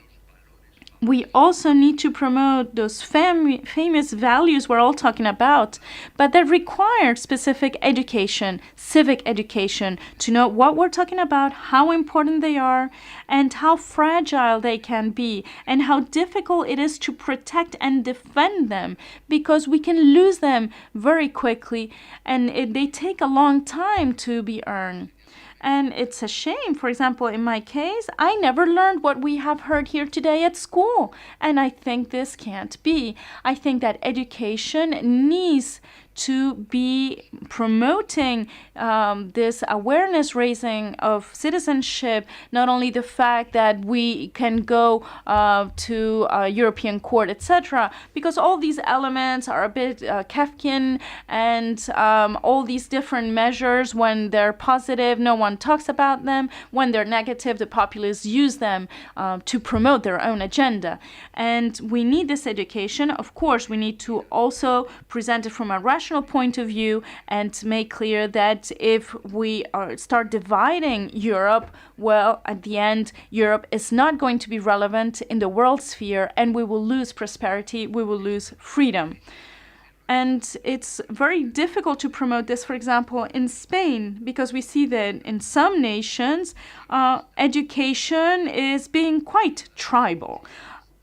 we also need to promote those famous values we're all talking about, but that require specific education, civic education, to know what we're talking about, how important they are, and how fragile they can be, and how difficult it is to protect and defend them, because we can lose them very quickly, and they take a long time to be earned. And it's a shame. For example, in my case, I never learned what we have heard here today at school. And I think this can't be. I think that education needs to be promoting this awareness raising of citizenship, not only the fact that we can go to a European court, etc., because all these elements are a bit Kafkian, and all these different measures, when they're positive, no one talks about them. When they're negative, the populists use them to promote their own agenda. And we need this education. Of course, we need to also present it from a rational point of view and make clear that if we start dividing Europe, well, at the end, Europe is not going to be relevant in the world sphere, and we will lose prosperity, we will lose freedom. And it's very difficult to promote this, for example, in Spain, because we see that in some nations, education is being quite tribal.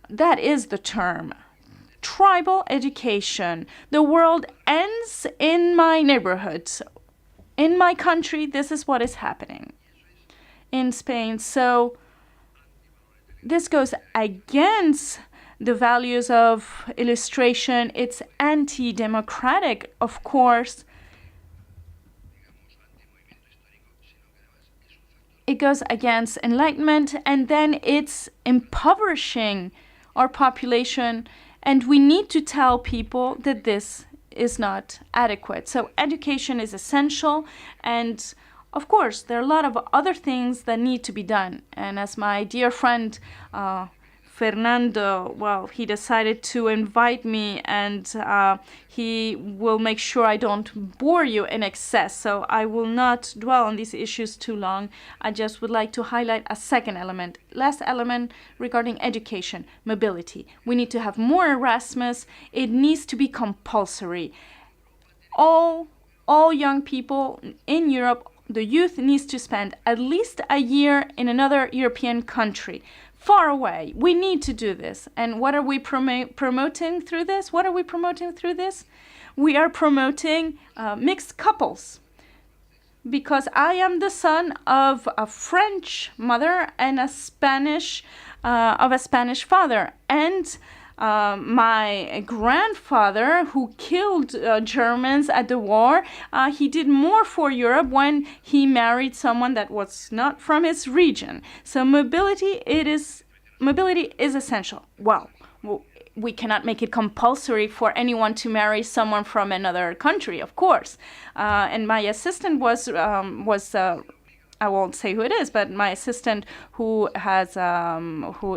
That is the term. Tribal education. The world ends in my neighborhood. In my country, this is what is happening in Spain. So this goes against the values of illustration. It's anti-democratic, of course. It goes against enlightenment, and then it's impoverishing our population. And we need to tell people that this is not adequate. So education is essential. And of course, there are a lot of other things that need to be done. And as my dear friend Fernando, well, he decided to invite me, and he will make sure I don't bore you in excess. So I will not dwell on these issues too long. I just would like to highlight a second element. Last element regarding education, mobility. We need to have more Erasmus. It needs to be compulsory. All young people in Europe, the youth needs to spend at least a year in another European country, far away. We need to do this. And what are we promoting through this? We are promoting mixed couples. Because I am the son of a French mother and a Spanish father, and my grandfather, who killed Germans at the war, he did more for Europe when he married someone that was not from his region. So mobility is essential. Well, we cannot make it compulsory for anyone to marry someone from another country, of course. And my assistant was I won't say who it is, but my assistant who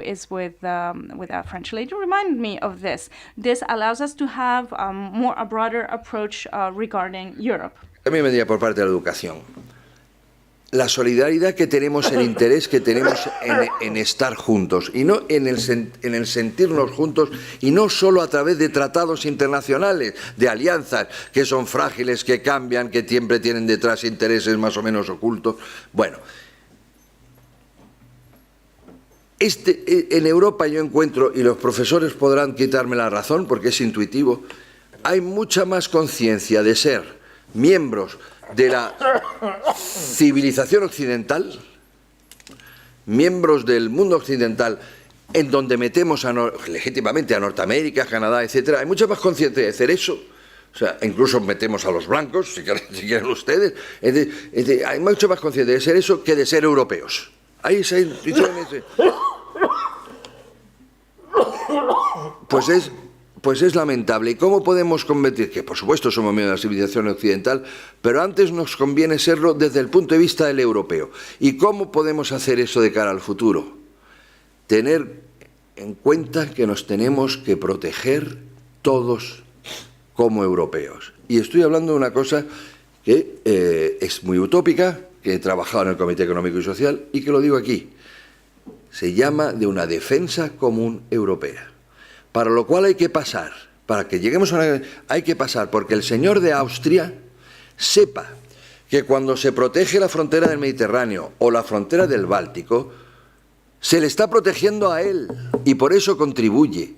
is with a French lady reminded me of this. This allows us to have a broader approach regarding Europe. También vendría por parte de la educación. La solidaridad que tenemos, el interés que tenemos en estar juntos, y no en el sentirnos juntos, y no solo a través de tratados internacionales, de alianzas que son frágiles, que cambian, que siempre tienen detrás intereses más o menos ocultos. Bueno, en Europa yo encuentro, y los profesores podrán quitarme la razón porque es intuitivo, hay mucha más conciencia de ser miembros de la civilización occidental, miembros del mundo occidental, en donde metemos legítimamente a Norteamérica, Canadá, etcétera. Hay mucha más conciencia de hacer eso. O sea, incluso metemos a los blancos, si quieren ustedes. Hay mucha más conciencia de ser eso que de ser europeos. Hay esa intuición. Pues es lamentable. ¿Y cómo podemos convertir? Que por supuesto somos miembros de la civilización occidental, pero antes nos conviene serlo desde el punto de vista del europeo. ¿Y cómo podemos hacer eso de cara al futuro? Tener en cuenta que nos tenemos que proteger todos como europeos. Y estoy hablando de una cosa que es muy utópica, que he trabajado en el Comité Económico y Social y que lo digo aquí. Se llama de una defensa común europea. Para lo cual hay que pasar, para que lleguemos hay que pasar porque el señor de Austria sepa que cuando se protege la frontera del Mediterráneo o la frontera del Báltico, se le está protegiendo a él y por eso contribuye.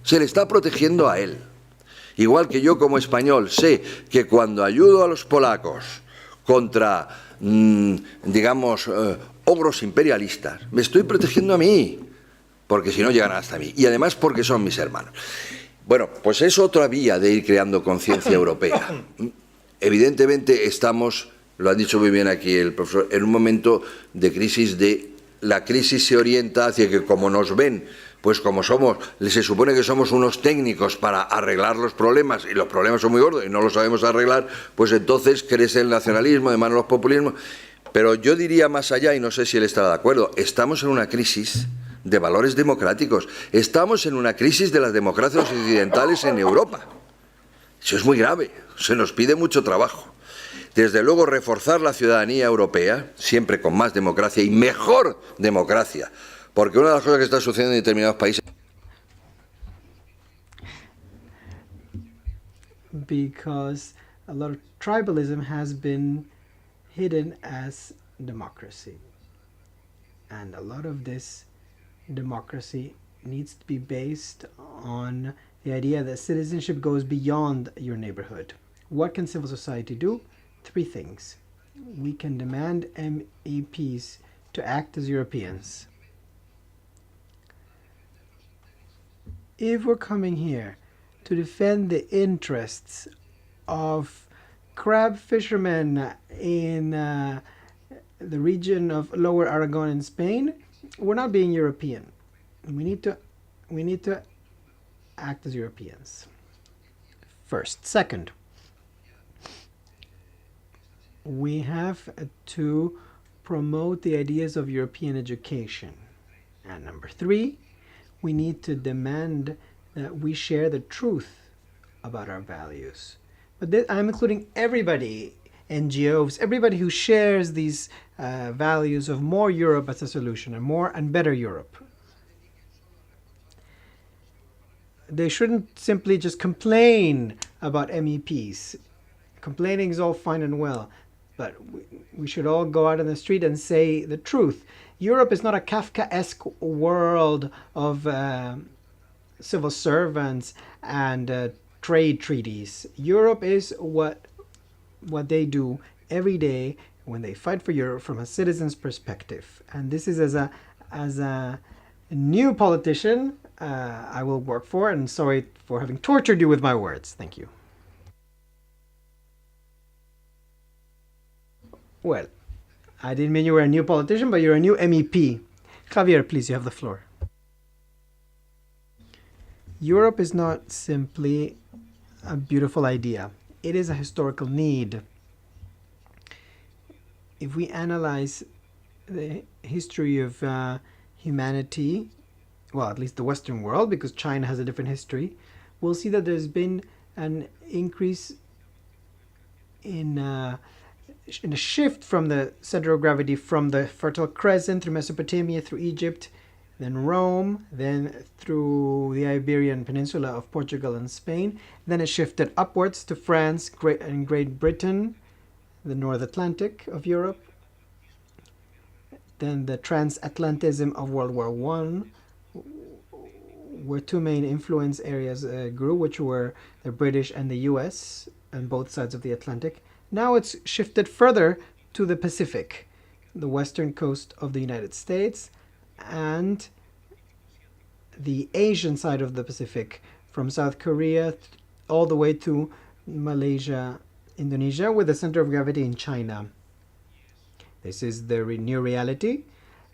Se le está protegiendo a él. Igual que yo como español sé que cuando ayudo a los polacos contra, digamos, ogros imperialistas, me estoy protegiendo a mí. Porque si no llegan hasta mí, y además porque son mis hermanos. Bueno, pues es otra vía de ir creando conciencia europea. Evidentemente estamos, lo ha dicho muy bien aquí el profesor, en un momento de crisis, la crisis se orienta hacia que como nos ven, pues como se supone que somos unos técnicos para arreglar los problemas, y los problemas son muy gordos y no los sabemos arreglar, pues entonces crece el nacionalismo, de mano los populismos. Pero yo diría más allá, y no sé si él estará de acuerdo, estamos en una crisis de valores democráticos. Estamos en una crisis de las democracias occidentales en Europa. Eso es muy grave, se nos pide mucho trabajo. Desde luego, reforzar la ciudadanía europea, siempre con más democracia y mejor democracia, porque una de las cosas que está sucediendo en determinados países... Because a lot of tribalism has been hidden as democracy. And a lot of this democracy needs to be based on the idea that citizenship goes beyond your neighborhood. What can civil society do? 3 things. We can demand MEPs to act as Europeans. If we're coming here to defend the interests of crab fishermen in the region of Lower Aragon in Spain, we're not being European. We need to act as Europeans first. Second, we have to promote the ideas of European education. And number 3, we need to demand that we share the truth about our values. But I'm including everybody, NGOs, everybody who shares these values of more Europe as a solution, and more and better Europe. They shouldn't simply just complain about MEPs. Complaining is all fine and well, but we should all go out in the street and say the truth. Europe is not a Kafkaesque world of civil servants and trade treaties. Europe is what they do every day when they fight for Europe from a citizen's perspective. And this is as a new politician I will work for, and sorry for having tortured you with my words. Thank you. Well, I didn't mean you were a new politician, but you're a new MEP. Javier, please, you have the floor. Europe is not simply a beautiful idea. It is a historical need. If we analyze the history of humanity, well, at least the Western world, because China has a different history, we'll see that there's been an increase in a shift from the center of gravity from the Fertile Crescent through Mesopotamia, through Egypt, then Rome, then through the Iberian Peninsula of Portugal and Spain. Then it shifted upwards to France and Great Britain, the North Atlantic of Europe. Then the transatlantism of World War I, where two main influence areas grew, which were the British and the US, on both sides of the Atlantic. Now it's shifted further to the Pacific, the western coast of the United States, and the Asian side of the Pacific, from South Korea all the way to Malaysia, Indonesia, with the center of gravity in China. This is the new reality,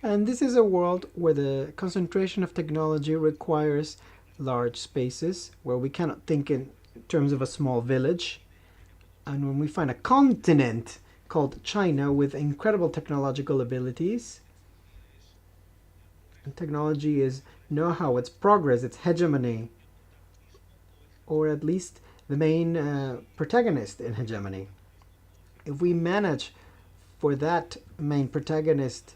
and this is a world where the concentration of technology requires large spaces, where we cannot think in terms of a small village. And when we find a continent called China with incredible technological abilities, and technology is know-how, its progress, its hegemony, or at least the main protagonist in hegemony. If we manage for that main protagonist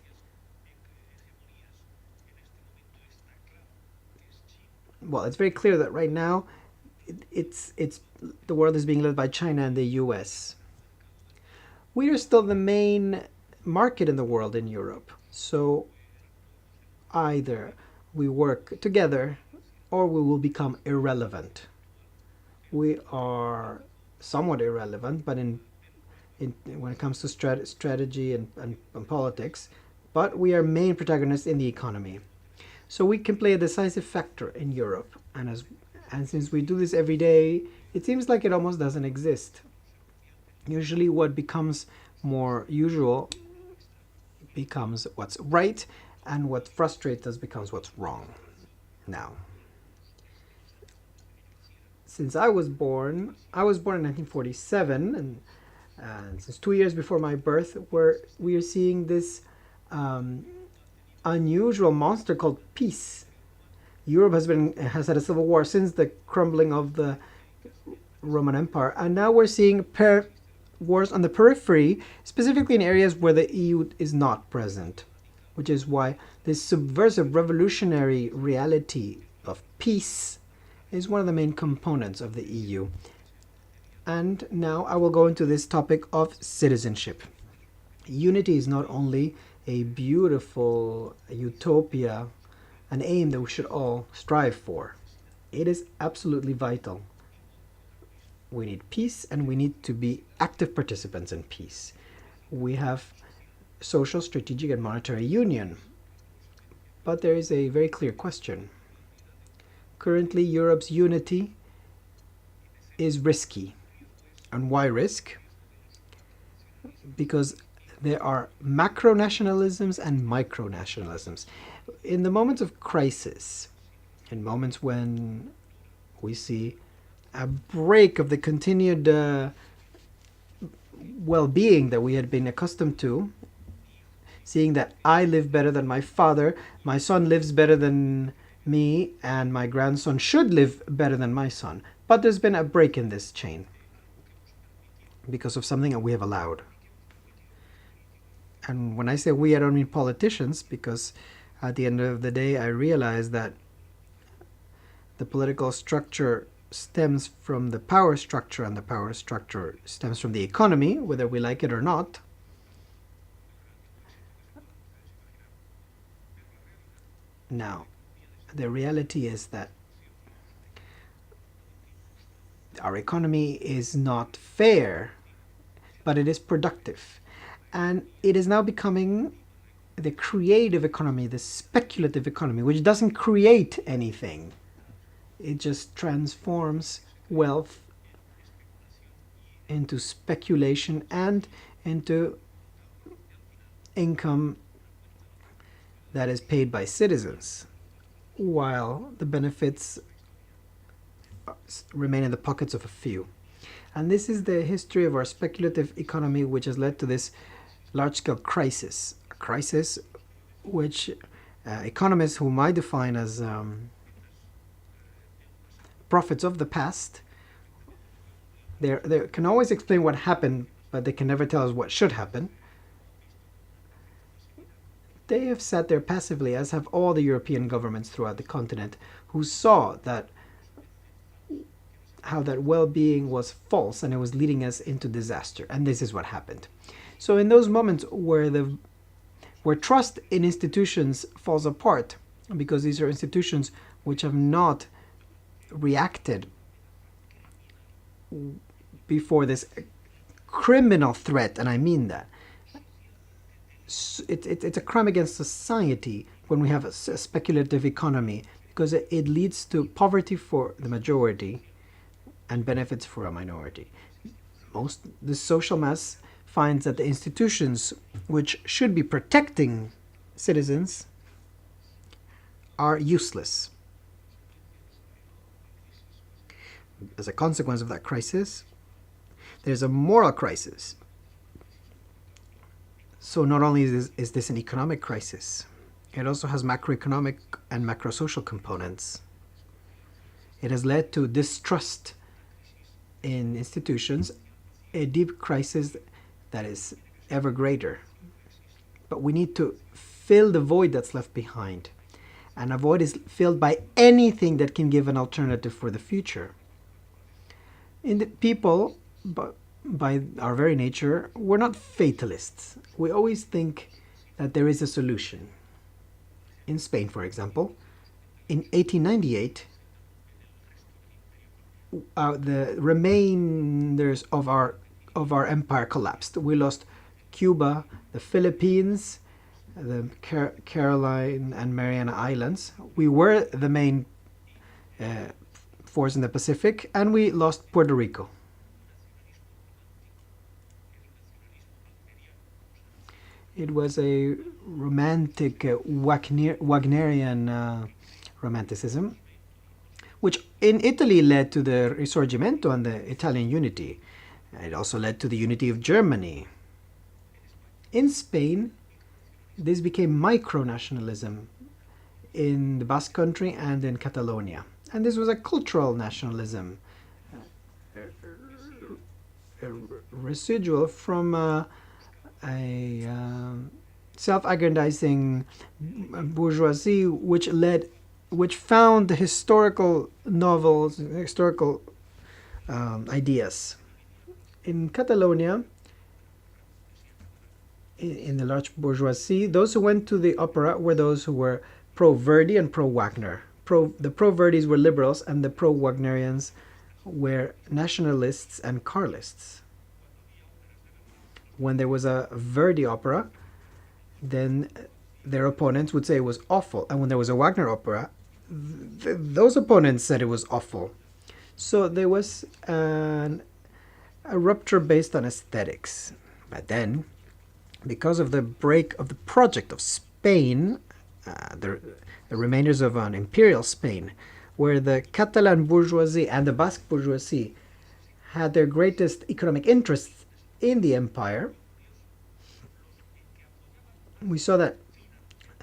well, it's very clear that right now it's the world is being led by China and the US. We are still the main market in the world in Europe. So either we work together or we will become irrelevant. We are somewhat irrelevant, but when it comes to strategy and politics, but we are main protagonists in the economy. So we can play a decisive factor in Europe. And since we do this every day, it seems like it almost doesn't exist. Usually what becomes more usual becomes what's right, and what frustrates us becomes what's wrong. Now, since I was born in 1947, and since 2 years before my birth, we are seeing this unusual monster called peace. Europe has had a civil war since the crumbling of the Roman Empire, and now we're seeing wars on the periphery, specifically in areas where the EU is not present, which is why this subversive revolutionary reality of peace is one of the main components of the EU. And now I will go into this topic of citizenship. Unity is not only a beautiful utopia, an aim that we should all strive for. It is absolutely vital. We need peace, and we need to be active participants in peace. We have social, strategic, and monetary union. But there is a very clear question. Currently, Europe's unity is risky. And why risk? Because there are macro-nationalisms and micro-nationalisms. In the moments of crisis, in moments when we see a break of the continued well-being that we had been accustomed to, seeing that I live better than my father, my son lives better than me and my grandson should live better than my son. But there's been a break in this chain because of something that we have allowed. And when I say we, I don't mean politicians, because at the end of the day, I realize that the political structure stems from the power structure, and the power structure stems from the economy, whether we like it or not. Now, the reality is that our economy is not fair, but it is productive. And it is now becoming the creative economy, the speculative economy, which doesn't create anything. It just transforms wealth into speculation and into income that is paid by citizens, while the benefits remain in the pockets of a few. And this is the history of our speculative economy, which has led to this large-scale crisis, a crisis which economists, whom I define as prophets of the past, they can always explain what happened, but they can never tell us what should happen. They have sat there passively, as have all the European governments throughout the continent, who saw that how that well-being was false and it was leading us into disaster. And this is what happened. So in those moments where trust in institutions falls apart, because these are institutions which have not reacted before this criminal threat, and I mean that, it's a crime against society when we have a speculative economy, because it leads to poverty for the majority and benefits for a minority. The social mass finds that the institutions which should be protecting citizens are useless. As a consequence of that crisis, there's a moral crisis. So not only is this an economic crisis, it also has macroeconomic and macrosocial components. It has led to distrust in institutions, a deep crisis that is ever greater. But we need to fill the void that's left behind. And a void is filled by anything that can give an alternative for the future. In the people, by our very nature, we're not fatalists. We always think that there is a solution. In Spain, for example, in 1898, the remainders of our empire collapsed. We lost Cuba, the Philippines, the Caroline and Mariana Islands. We were the main force in the Pacific, and we lost Puerto Rico. It was a romantic, Wagnerian romanticism, which in Italy led to the Risorgimento and the Italian unity. It also led to the unity of Germany. In Spain, this became micro-nationalism in the Basque Country and in Catalonia. And this was a cultural nationalism, residual from a self-aggrandizing bourgeoisie, which found the historical novels, historical ideas. In Catalonia, in the large bourgeoisie, those who went to the opera were those who were pro-Verdi and pro-Wagner. The pro-Verdis were liberals, and the pro-Wagnerians were nationalists and Carlists. When there was a Verdi opera, then their opponents would say it was awful. And when there was a Wagner opera, those opponents said it was awful. So there was a rupture based on aesthetics. But then, because of the break of the project of Spain, the remainders of an imperial Spain, where the Catalan bourgeoisie and the Basque bourgeoisie had their greatest economic interests in the empire, we saw that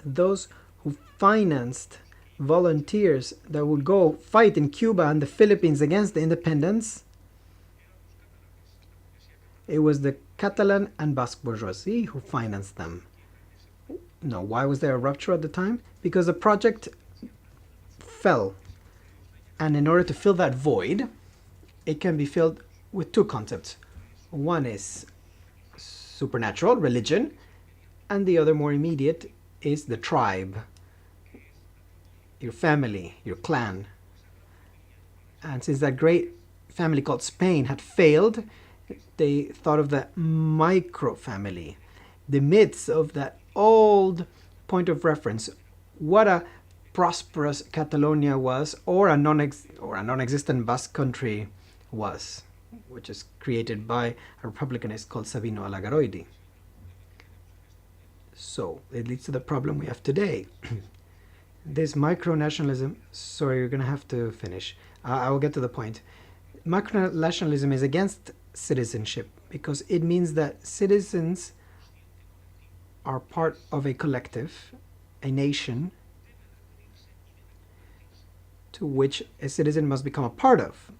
those who financed volunteers that would go fight in Cuba and the Philippines against the independence, it was the Catalan and Basque bourgeoisie who financed them. No, why was there a rupture at the time? Because the project fell. And in order to fill that void, it can be filled with two concepts. One is supernatural, religion, and the other, more immediate, is the tribe, your family, your clan. And since that great family called Spain had failed, they thought of the micro-family, the myths of that old point of reference, what a prosperous Catalonia was, or a non-existent Basque country was, which is created by a republicanist called Sabino Alagaroidi. So it leads to the problem we have today. This micro-nationalism, sorry, you're going to have to finish. I will get to the point. Micro-nationalism is against citizenship because it means that citizens are part of a collective, a nation, to which a citizen must become a part of.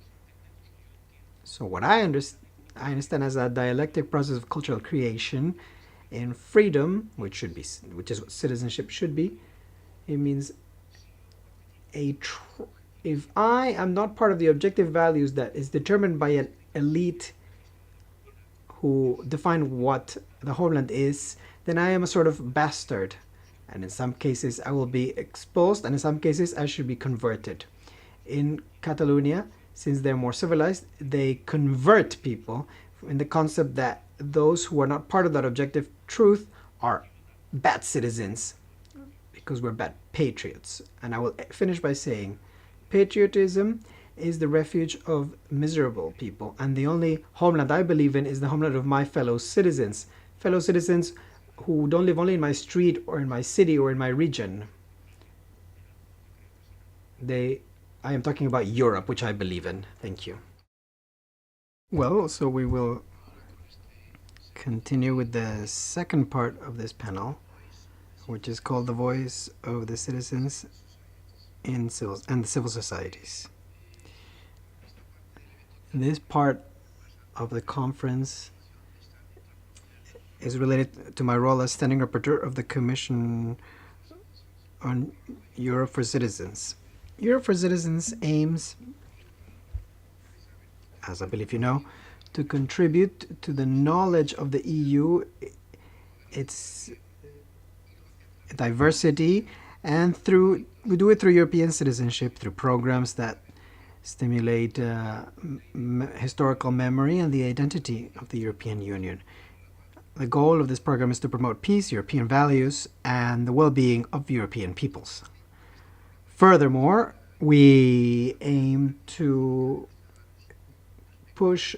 So what I understand as a dialectic process of cultural creation in freedom, which is what citizenship should be. It means if I am not part of the objective values that is determined by an elite who define what the homeland is, then I am a sort of bastard. And in some cases I will be exposed, and in some cases I should be converted. In Catalonia, since they're more civilized, they convert people in the concept that those who are not part of that objective truth are bad citizens because we're bad patriots. And I will finish by saying patriotism is the refuge of miserable people, and the only homeland I believe in is the homeland of my fellow citizens who don't live only in my street or in my city or in my region. I am talking about Europe, which I believe in. Thank you. Well, so we will continue with the second part of this panel, which is called The Voice of the Citizens and the Civil Societies. This part of the conference is related to my role as standing rapporteur of the Commission on Europe for Citizens. Europe for Citizens aims, as I believe you know, to contribute to the knowledge of the EU, its diversity, and we do it through European citizenship, through programs that stimulate historical memory and the identity of the European Union. The goal of this program is to promote peace, European values, and the well-being of European peoples. Furthermore, we aim to push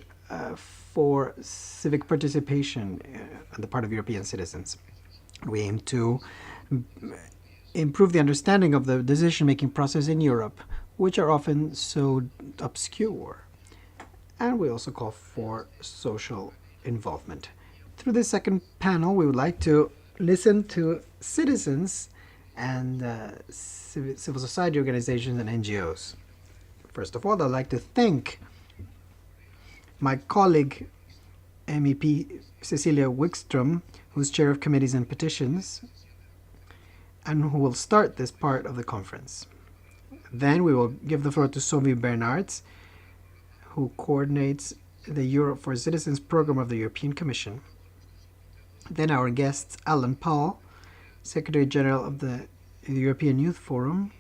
for civic participation on the part of European citizens. We aim to improve the understanding of the decision-making process in Europe, which are often so obscure. And we also call for social involvement. Through this second panel, we would like to listen to citizens and civil society organizations and NGOs. First of all, I'd like to thank my colleague, MEP Cecilia Wikström, who's chair of committees and petitions, and who will start this part of the conference. Then we will give the floor to Sophie Bernards, who coordinates the Europe for Citizens program of the European Commission. Then our guests, Alan Paul, Secretary General of the European Youth Forum,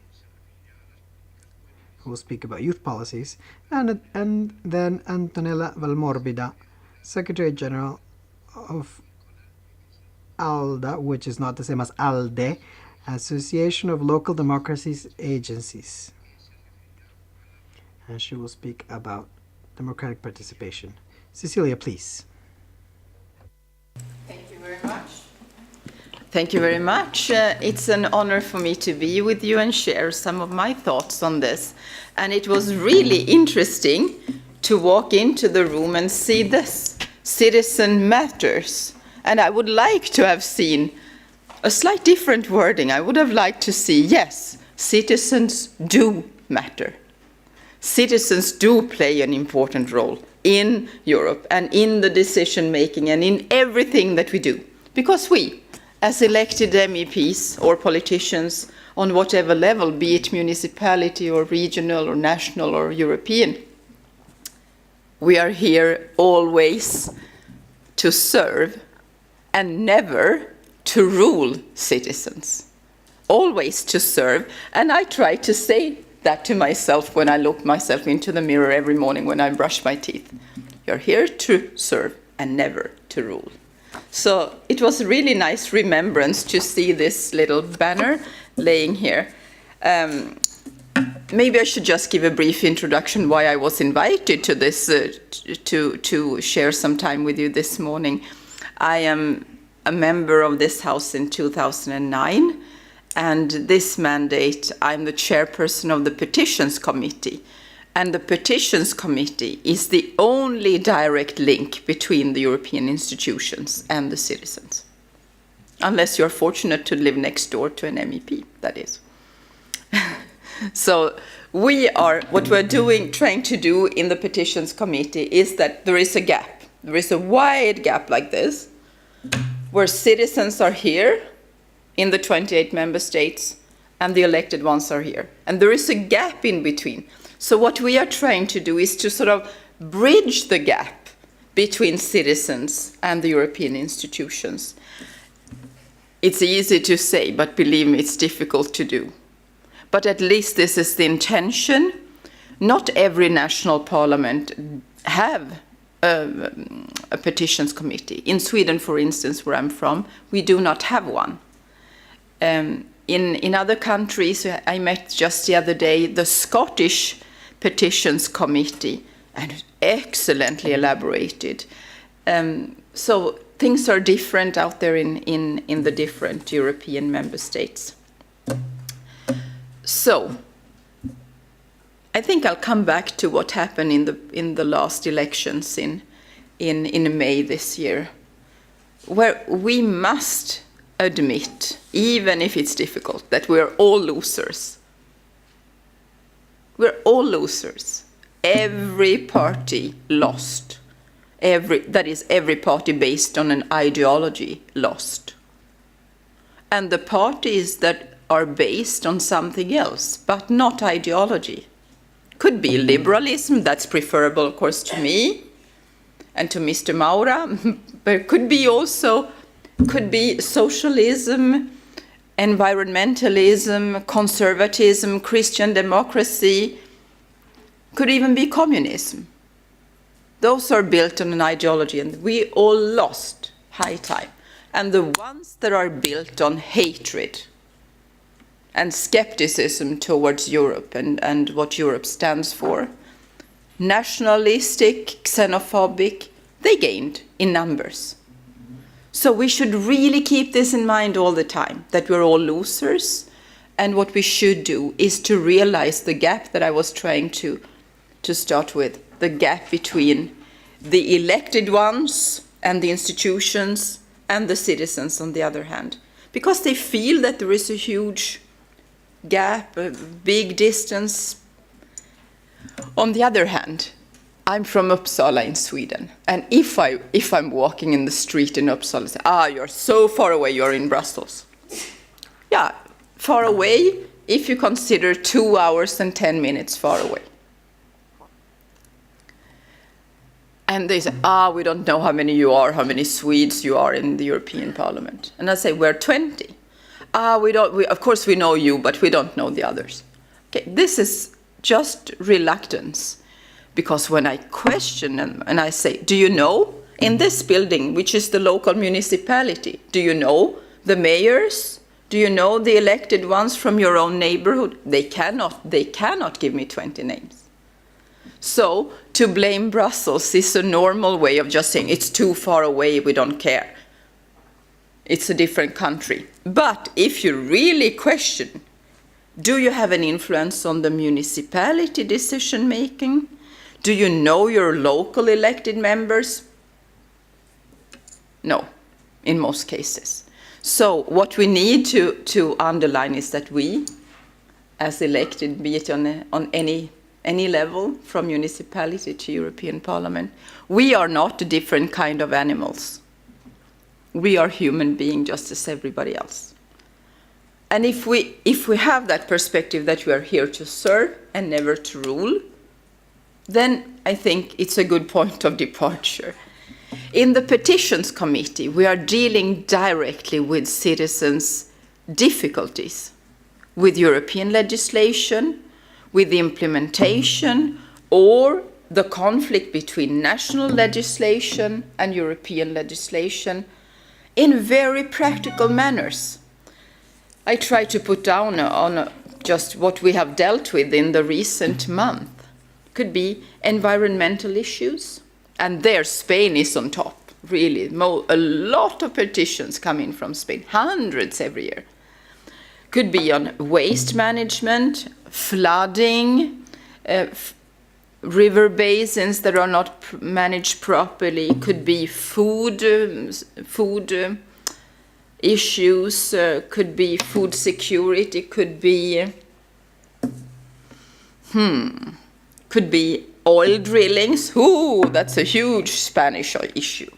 who will speak about youth policies, and then Antonella Valmorbida, Secretary General of ALDE, which is not the same as ALDE, Association of Local Democracies Agencies. And she will speak about democratic participation. Cecilia, please. Thank you very much. Thank you very much. It's an honor for me to be with you and share some of my thoughts on this. And it was really interesting to walk into the room and see this, Citizen Matters. And I would like to have seen a slight different wording. I would have liked to see, yes, citizens do matter. Citizens do play an important role in Europe and in the decision making and in everything that we do. Because we, as elected MEPs or politicians on whatever level, be it municipality or regional or national or European, we are here always to serve and never to rule citizens. Always to serve, and I try to say that to myself when I look myself into the mirror every morning when I brush my teeth. You're here to serve and never to rule. So it was a really nice remembrance to see this little banner laying here. Maybe I should just give a brief introduction why I was invited to this, to share some time with you this morning. I am a member of this house in 2009. And this mandate, I'm the chairperson of the Petitions Committee. And the Petitions Committee is the only direct link between the European institutions and the citizens. Unless you're fortunate to live next door to an MEP, that is. So what we're trying to do in the Petitions Committee is that there is a gap. There is a wide gap like this, where citizens are here, in the 28 member states, and the elected ones are here. And there is a gap in between. So what we are trying to do is to sort of bridge the gap between citizens and the European institutions. It's easy to say, but believe me, it's difficult to do. But at least this is the intention. Not every national parliament have a petitions committee. In Sweden, for instance, where I'm from, we do not have one. In other countries, I met just the other day the Scottish Petitions Committee, and excellently elaborated. So things are different out there in the different European member states. So I think I'll come back to what happened in the last elections in May this year, where we must admit, even if it's difficult, that we're all losers. We're all losers. Every party lost. That is, every party based on an ideology lost. And the parties that are based on something else, but not ideology. Could be liberalism, that's preferable, of course, to me and to Mr. Maura, but it could be also socialism, environmentalism, conservatism, Christian democracy, could even be communism. Those are built on an ideology, and we all lost high time. And the ones that are built on hatred and skepticism towards Europe and what Europe stands for, nationalistic, xenophobic, they gained in numbers. So we should really keep this in mind all the time, that we're all losers, and what we should do is to realize the gap that I was trying to start with, the gap between the elected ones and the institutions and the citizens on the other hand, because they feel that there is a huge gap, a big distance. On the other hand, I'm from Uppsala in Sweden, and if I'm walking in the street in Uppsala, I say, you're so far away, you're in Brussels. Yeah, far away if you consider 2 hours and 10 minutes far away. And they say, we don't know how many you are, how many Swedes you are in the European Parliament. And I say, we're 20. Of course we know you, but we don't know the others. Okay, this is just reluctance. Because when I question them and I say, do you know, in this building, which is the local municipality, do you know the mayors? Do you know the elected ones from your own neighborhood? They cannot give me 20 names. So to blame Brussels is a normal way of just saying it's too far away, we don't care. It's a different country. But if you really question, do you have an influence on the municipality decision making? Do you know your local elected members? No, in most cases. So what we need to underline is that we, as elected, be it on any level, from municipality to European Parliament, we are not a different kind of animals. We are human beings just as everybody else. And if we have that perspective that we are here to serve and never to rule, then I think it's a good point of departure. In the Petitions Committee, we are dealing directly with citizens' difficulties, with European legislation, with the implementation, or the conflict between national legislation and European legislation in very practical manners. I try to put down on just what we have dealt with in the recent month. Could be environmental issues, and there Spain is on top, really. A lot of petitions come in from Spain, hundreds every year. Could be on waste management, flooding, river basins that are not managed properly. Could be food issues, could be food security, could be oil drillings. Ooh, that's a huge Spanish issue.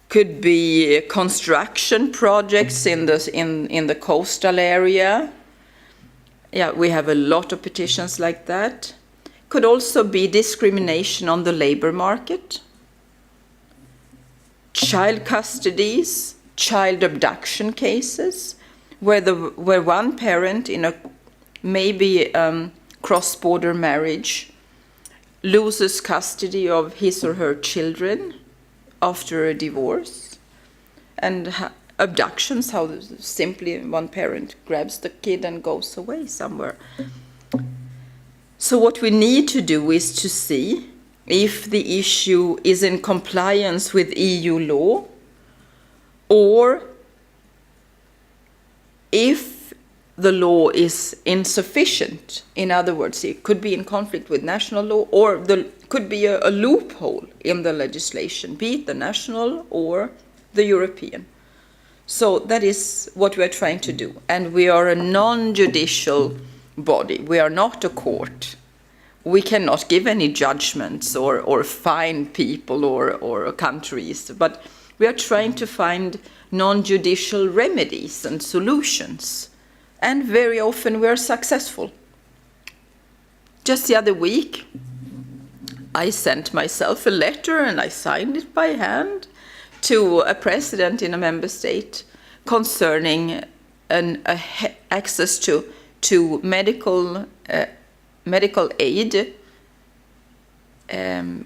Could be construction projects in the coastal area. Yeah, we have a lot of petitions like that. Could also be discrimination on the labor market, child custodies, child abduction cases, where one parent in a maybe cross-border marriage loses custody of his or her children after a divorce, and abductions, how simply one parent grabs the kid and goes away somewhere. So what we need to do is to see if the issue is in compliance with EU law, or if the law is insufficient. In other words, it could be in conflict with national law, or there could be a loophole in the legislation, be it the national or the European. So that is what we are trying to do. And we are a non-judicial body. We are not a court. We cannot give any judgments or fine people or countries, but we are trying to find non-judicial remedies and solutions. And very often we are successful. Just the other week, I sent myself a letter and I signed it by hand to a president in a member state concerning access to medical aid,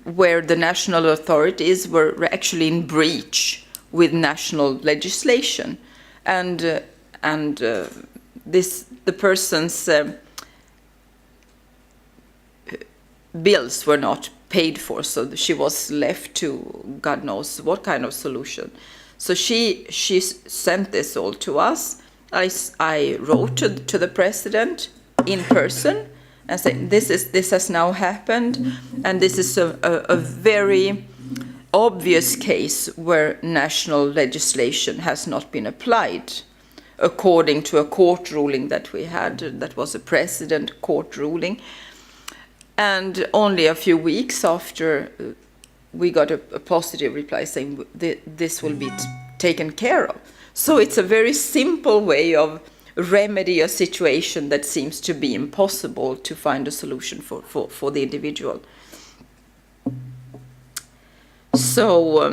where the national authorities were actually in breach with national legislation, and the person's bills were not paid for, so she was left to God knows what kind of solution. So she sent this all to us. I wrote to the president in person and said, this has now happened, and this is a very obvious case where national legislation has not been applied according to a court ruling that we had, that was a precedent court ruling. And only a few weeks after, we got a positive reply saying this will be taken care of. So it's a very simple way of remedy a situation that seems to be impossible to find a solution for the individual. So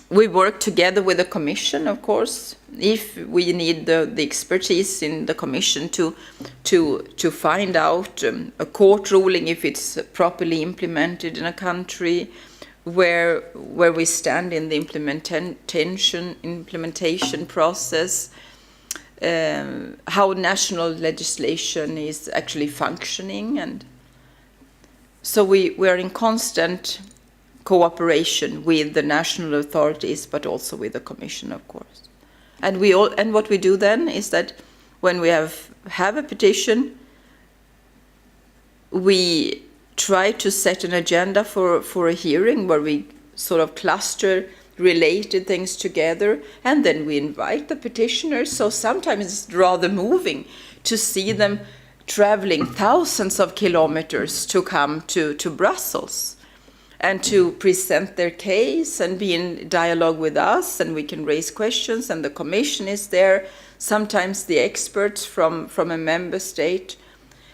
we work together with the Commission, of course. If we need the expertise in the Commission to find out a court ruling, if it's properly implemented in a country, where we stand in the implementation process, how national legislation is actually functioning, and so we are in constant cooperation with the national authorities, but also with the Commission, of course. And what we do then is that when we have a petition, we try to set an agenda for a hearing where we sort of cluster related things together, and then we invite the petitioners. So sometimes it's rather moving to see them traveling thousands of kilometers to come to Brussels and to present their case and be in dialogue with us, and we can raise questions, and the Commission is there, sometimes the experts from a member state.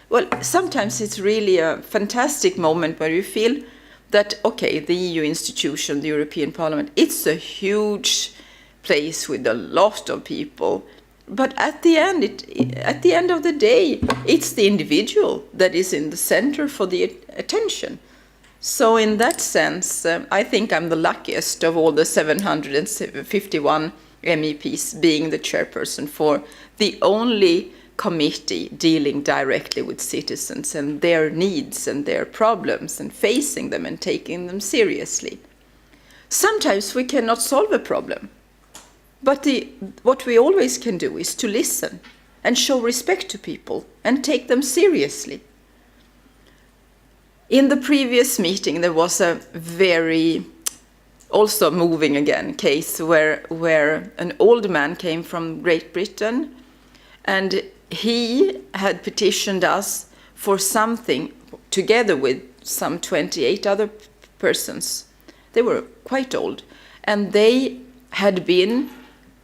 Well, sometimes it's really a fantastic moment where you feel that, okay, the EU institution, the European Parliament, it's a huge place with a lot of people. But at the end of the day, it's the individual that is in the center for the attention. So in that sense, I think I'm the luckiest of all the 751 MEPs being the chairperson for the only committee dealing directly with citizens and their needs and their problems and facing them and taking them seriously. Sometimes we cannot solve a problem, but what we always can do is to listen and show respect to people and take them seriously. In the previous meeting, there was a very, also moving again, case where an old man came from Great Britain, and he had petitioned us for something together with some 28 other persons. They were quite old, and they had been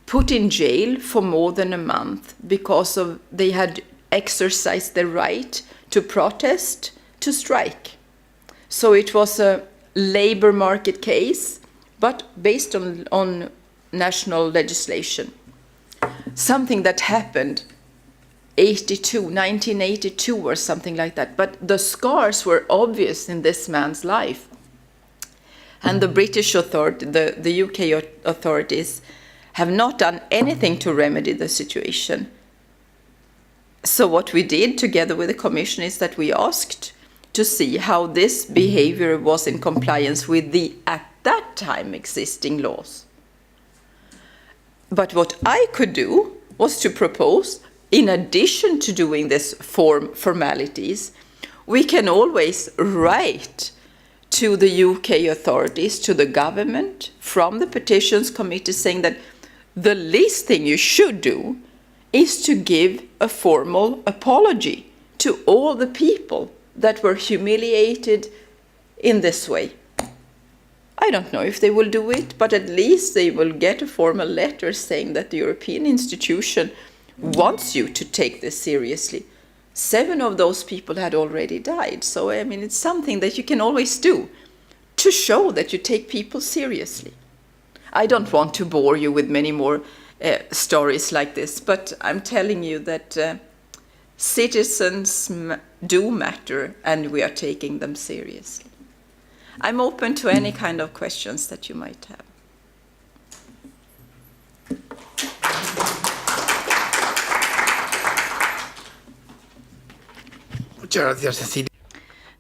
put in jail for more than a month because they had exercised their right to protest, to strike. So it was a labor market case, but based on national legislation. Something that happened 1982 or something like that. But the scars were obvious in this man's life. And the British authority, the UK authorities, have not done anything to remedy the situation. So what we did together with the Commission is that we asked to see how this behavior was in compliance with the, at that time, existing laws. But what I could do was to propose, in addition to doing this formalities, we can always write to the UK authorities, to the government, from the Petitions Committee, saying that the least thing you should do is to give a formal apology to all the people that were humiliated in this way. I don't know if they will do it, but at least they will get a formal letter saying that the European institution wants you to take this seriously. 7 of those people had already died, so I mean, it's something that you can always do to show that you take people seriously. I don't want to bore you with many more stories like this, but I'm telling you that citizens do matter, and we are taking them seriously. I'm open to any kind of questions that you might have. Muchas gracias, Cecilia.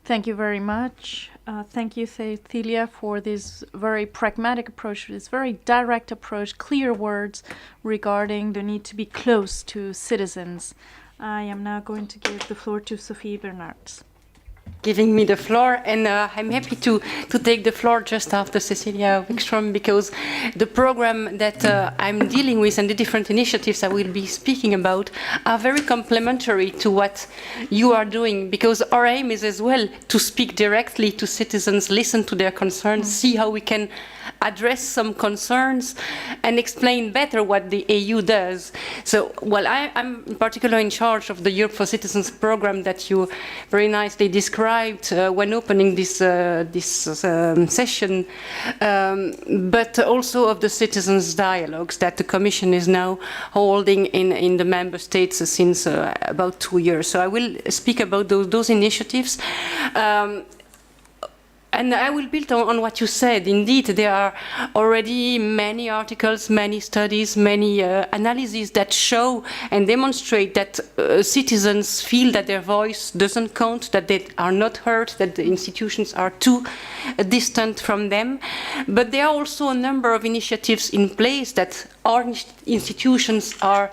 Thank you very much. Thank you, Cecilia, for this very pragmatic approach, this very direct approach, clear words regarding the need to be close to citizens. I am now going to give the floor to Sophie Bernards. Giving me the floor, and I'm happy to take the floor just after Cecilia Wikström, because the program that I'm dealing with and the different initiatives I will be speaking about are very complementary to what you are doing, because our aim is as well to speak directly to citizens, listen to their concerns, see how we can address some concerns and explain better what the EU does. So, well, I'm in particular in charge of the Europe for Citizens program that you very nicely described when opening this session, but also of the citizens' dialogues that the Commission is now holding in the Member States since about 2 years. So I will speak about those initiatives. And I will build on what you said. Indeed, there are already many articles, many studies, many analyses that show and demonstrate that citizens feel that their voice doesn't count, that they are not heard, that the institutions are too distant from them. But there are also a number of initiatives in place that our institutions are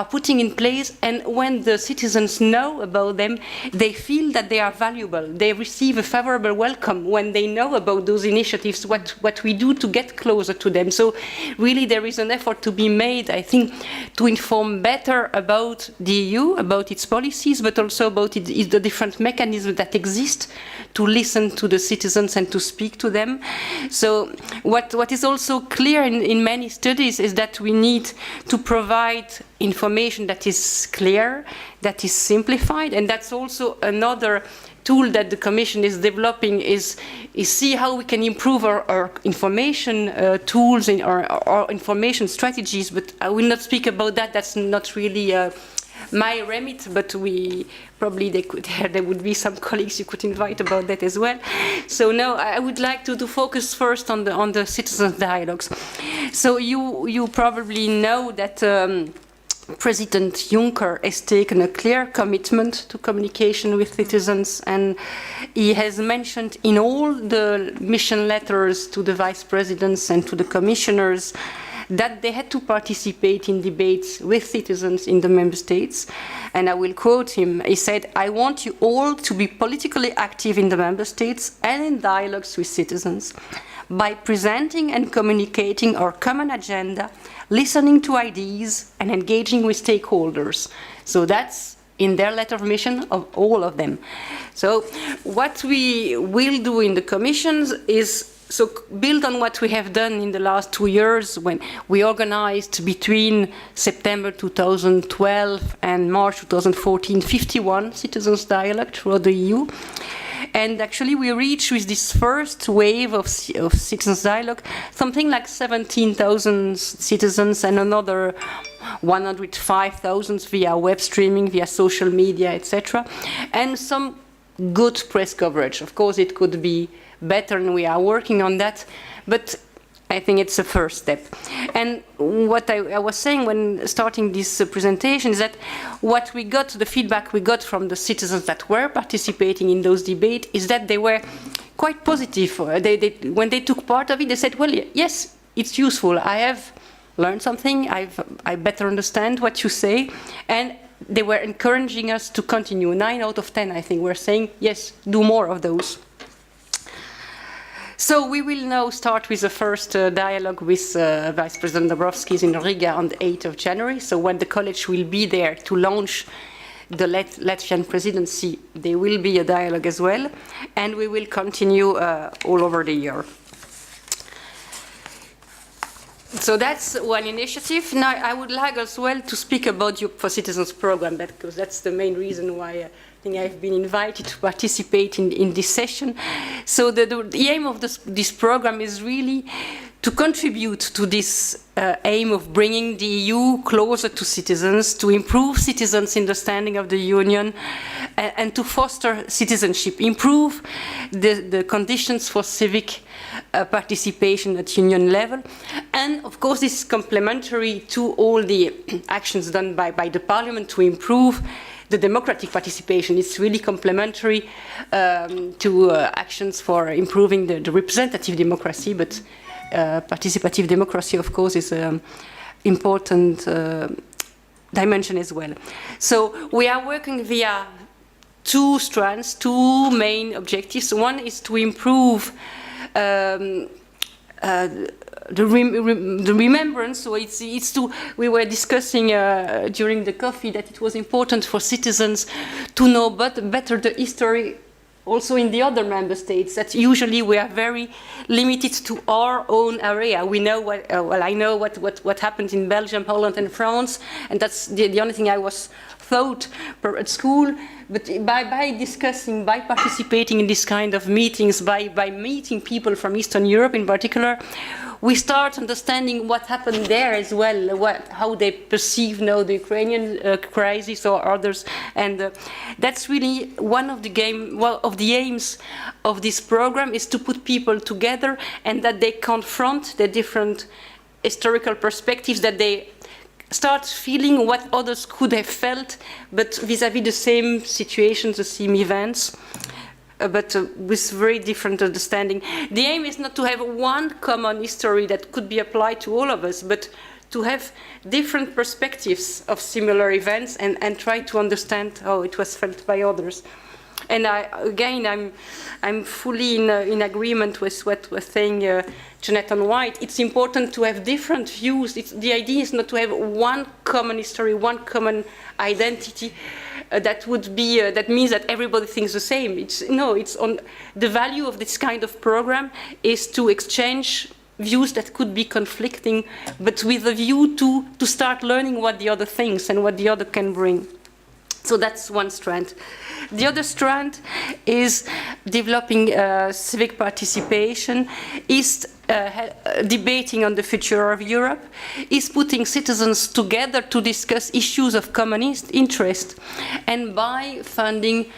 putting in place, and when the citizens know about them, they feel that they are valuable. They receive a favorable welcome when they know about those initiatives, what we do to get closer to them. So really there is an effort to be made, I think, to inform better about the EU, about its policies, but also about the different mechanisms that exist to listen to the citizens and to speak to them. So what is also clear in many studies is that we need to provide information that is clear, that is simplified, and that's also another tool that the Commission is developing is see how we can improve our information tools and our information strategies, but I will not speak about that. That's not really my remit, but we probably there would be some colleagues you could invite about that as well. So no, I would like to focus first on the citizens' dialogues. So you probably know that President Juncker has taken a clear commitment to communication with citizens, and he has mentioned in all the mission letters to the vice presidents and to the commissioners that they had to participate in debates with citizens in the member states. And I will quote him. He said, "I want you all to be politically active in the member states and in dialogues with citizens by presenting and communicating our common agenda, listening to ideas and engaging with stakeholders." So that's in their letter of mission of all of them. So what we will do in the commissions is build on what we have done in the last 2 years when we organized between September 2012 and March 2014 51 citizens' dialogue throughout the EU. And actually we reached with this first wave of citizens' dialogue something like 17,000 citizens and another 105,000 via web streaming, via social media, etc. And some good press coverage. Of course, it could be better, and we are working on that, but I think it's a first step. And what I was saying when starting this presentation is that what we got, the feedback we got from the citizens that were participating in those debates is that they were quite positive. When they took part of it, they said, well, yes, it's useful. I have learned something. I better understand what you say. And they were encouraging us to continue. 9 out of 10, I think, were saying, yes, do more of those. So we will now start with the first dialogue with Vice President Dombrovskis in Riga on the 8th of January. So when the college will be there to launch the Latvian presidency, there will be a dialogue as well. And we will continue all over the year. So that's one initiative. Now I would like as well to speak about Youth for Citizens program, because that's the main reason why I think I've been invited to participate in this session. So the aim of this program is really to contribute to this aim of bringing the EU closer to citizens, to improve citizens' understanding of the Union, and to foster citizenship, improve the conditions for civic participation at Union level. And of course, this is complementary to all the actions done by the Parliament to improve the democratic participation. It's really complementary to actions for improving the representative democracy, but participative democracy, of course, is an important dimension as well. So we are working via 2 strands, 2 main objectives. One is to improve the remembrance. So it's to, we were discussing during the coffee that it was important for citizens to know better the history also in the other member states, that usually we are very limited to our own area. We know what, well, I know what happened in Belgium, Holland and France, and that's the only thing I was taught at school. But by discussing, by participating in this kind of meetings, by meeting people from Eastern Europe in particular, we start understanding what happened there as well, how they perceive now the Ukrainian crisis or others, and that's really one of the aims of this program, is to put people together and that they confront the different historical perspectives, that they start feeling what others could have felt, but vis-à-vis the same situations, the same events, but with very different understanding. The aim is not to have one common history that could be applied to all of us, but to have different perspectives of similar events and try to understand how it was felt by others. And I'm fully in agreement with what was saying Jonathan White. It's important to have different views. The idea is not to have one common history, one common identity. That would be that means that everybody thinks the same. It's on the value of this kind of program is to exchange views that could be conflicting, but with a view to start learning what the other thinks and what the other can bring. So that's one strand. The other strand is developing civic participation, is debating on the future of Europe, is putting citizens together to discuss issues of common interest, and by funding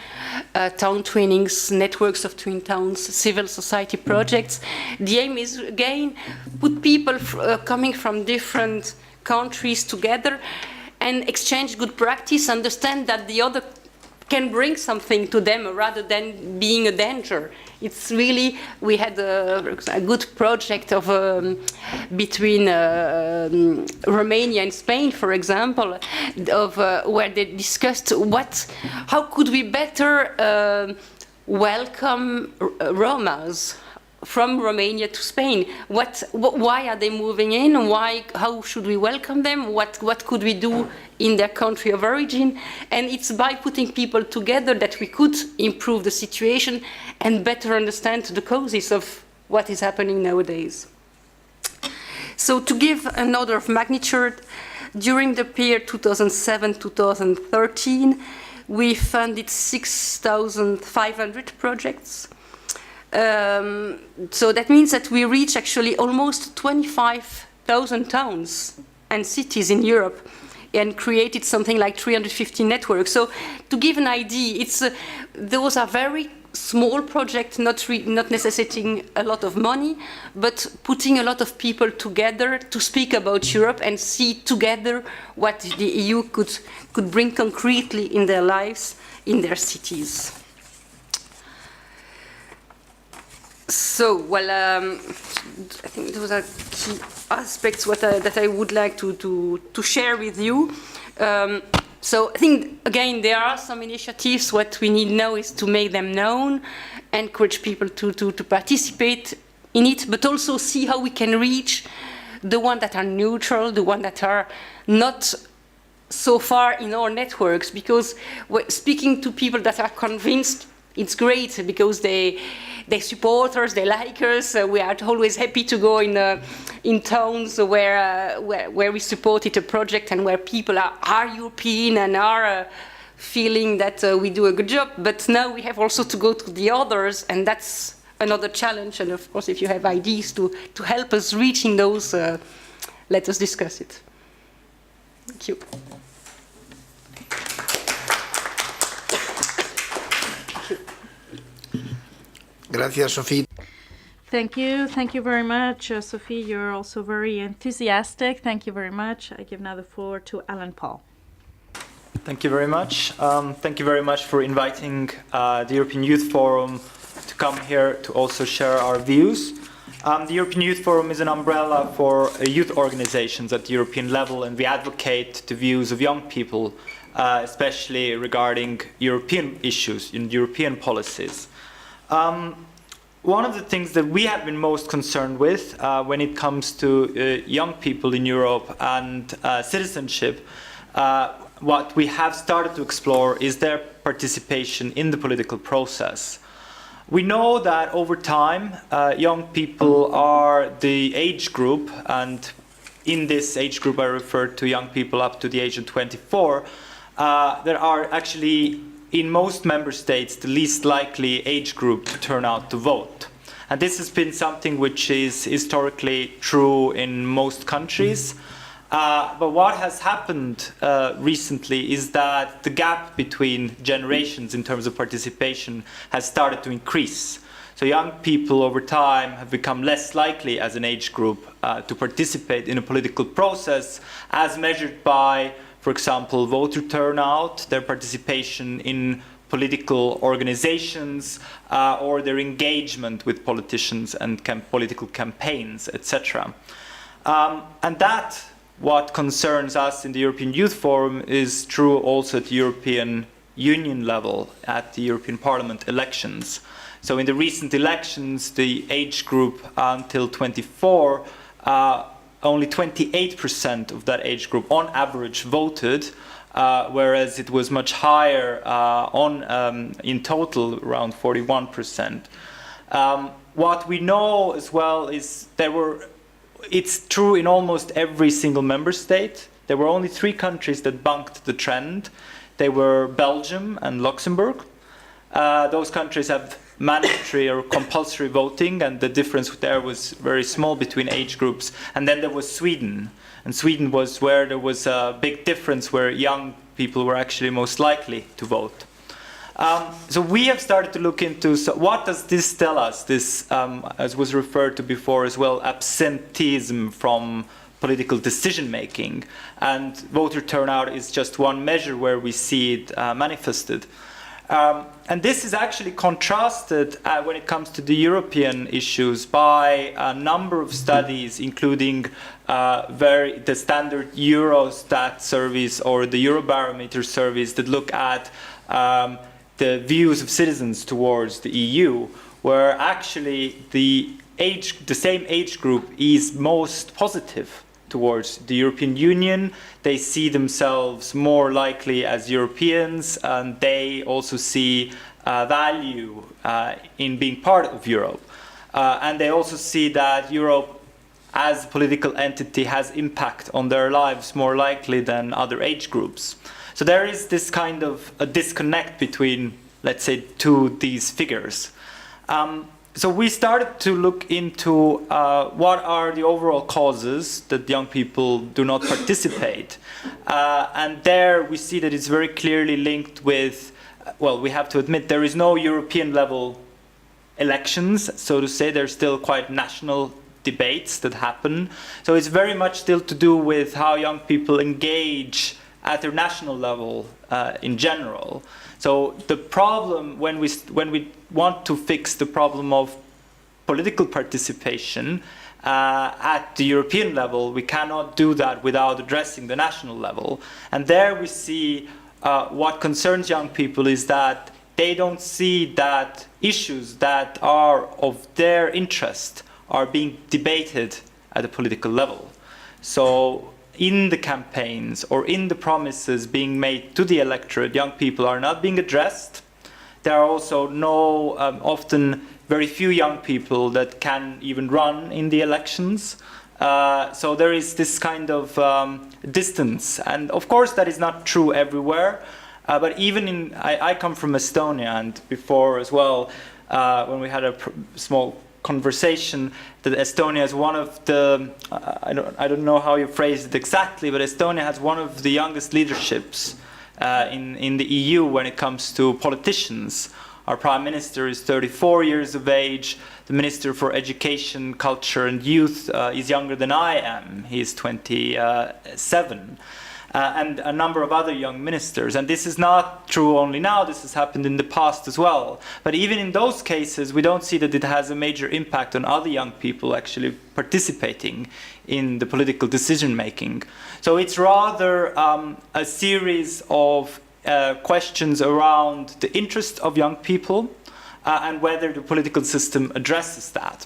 town trainings, networks of twin towns, civil society projects, the aim is, again, put people coming from different countries together and exchange good practice, understand that the other can bring something to them rather than being a danger. It's really, we had a good project of between Romania and Spain, for example, of where they discussed how could we better welcome Romas from Romania to Spain. Why are they moving in? How should we welcome them? What could we do in their country of origin? And it's by putting people together that we could improve the situation and better understand the causes of what is happening nowadays. So to give an order of magnitude, during the period 2007-2013, we funded 6,500 projects. So that means that we reach actually almost 25,000 towns and cities in Europe and created something like 350 networks. So to give an idea, those are very small projects, not necessitating a lot of money, but putting a lot of people together to speak about Europe and see together what the EU could bring concretely in their lives, in their cities. So, I think those are key aspects that I would like to share with you. So I think, again, there are some initiatives. What we need now is to make them known, encourage people to participate in it, but also see how we can reach the ones that are neutral, the ones that are not so far in our networks, because speaking to people that are convinced, it's great because they support us, they like us. We are always happy to go in towns where we supported a project and where people are European and are feeling that we do a good job. But now we have also to go to the others, and that's another challenge. And of course, if you have ideas to help us reaching those, let us discuss it. Thank you. Gracias, Sophie. Thank you very much, Sophie. You're also very enthusiastic. Thank you very much. I give now the floor to Alan Paul. Thank you very much. Thank you very much for inviting the European Youth Forum to come here to also share our views. The European Youth Forum is an umbrella for youth organizations at the European level, and we advocate the views of young people, especially regarding European issues and European policies. One of the things that we have been most concerned with when it comes to young people in Europe and citizenship, what we have started to explore is their participation in the political process. We know that over time, young people are the age group, and in this age group I refer to young people up to the age of 24, there are actually in most member states the least likely age group to turn out to vote. And this has been something which is historically true in most countries. But what has happened recently is that the gap between generations in terms of participation has started to increase. So young people over time have become less likely as an age group to participate in a political process as measured by, for example, voter turnout, their participation in political organizations, or their engagement with politicians and political campaigns, etc. And that what concerns us in the European Youth Forum is true also at the European Union level, at the European Parliament elections. So in the recent elections, the age group until 24, only 28% of that age group on average voted, whereas it was much higher in total, around 41%. What we know as well is it's true in almost every single member state. There were only 3 countries that bucked the trend. They were Belgium and Luxembourg. Those countries have mandatory or compulsory voting, and the difference there was very small between age groups. And then there was Sweden. And Sweden was where there was a big difference, where young people were actually most likely to vote. So we have started to look into, so what does this tell us, this, as was referred to before as well, absenteeism from political decision-making. And voter turnout is just one measure where we see it manifested. And this is actually contrasted when it comes to the European issues by a number of studies, including the standard Eurostat surveys or the Eurobarometer surveys that look at the views of citizens towards the EU, where actually the same age group is most positive towards the European Union. They see themselves more likely as Europeans, and they also see value in being part of Europe. And they also see that Europe as a political entity has impact on their lives more likely than other age groups. So there is this kind of a disconnect between, let's say, these figures. So we started to look into what are the overall causes that young people do not participate. And there we see that it's very clearly linked with, well, we have to admit there is no European level elections, so to say. There's still quite national debates that happen. So it's very much still to do with how young people engage at their national level in general. So the problem when we want to fix the problem of political participation at the European level, we cannot do that without addressing the national level. And there we see what concerns young people is that they don't see that issues that are of their interest are being debated at the political level. So in the campaigns or in the promises being made to the electorate, young people are not being addressed. There are also often very few young people that can even run in the elections. So there is this kind of distance. And of course that is not true everywhere. But even I come from Estonia, and before as well, when we had a small conversation, that Estonia is one of the, I don't know how you phrase it exactly, but Estonia has one of the youngest leaderships in the EU when it comes to politicians. Our Prime Minister is 34 years of age. The Minister for Education, Culture and Youth is younger than I am. He is 27. And a number of other young ministers. And this is not true only now, this has happened in the past as well. But even in those cases, we don't see that it has a major impact on other young people actually participating in the political decision-making. So it's rather a series of questions around the interest of young people and whether the political system addresses that.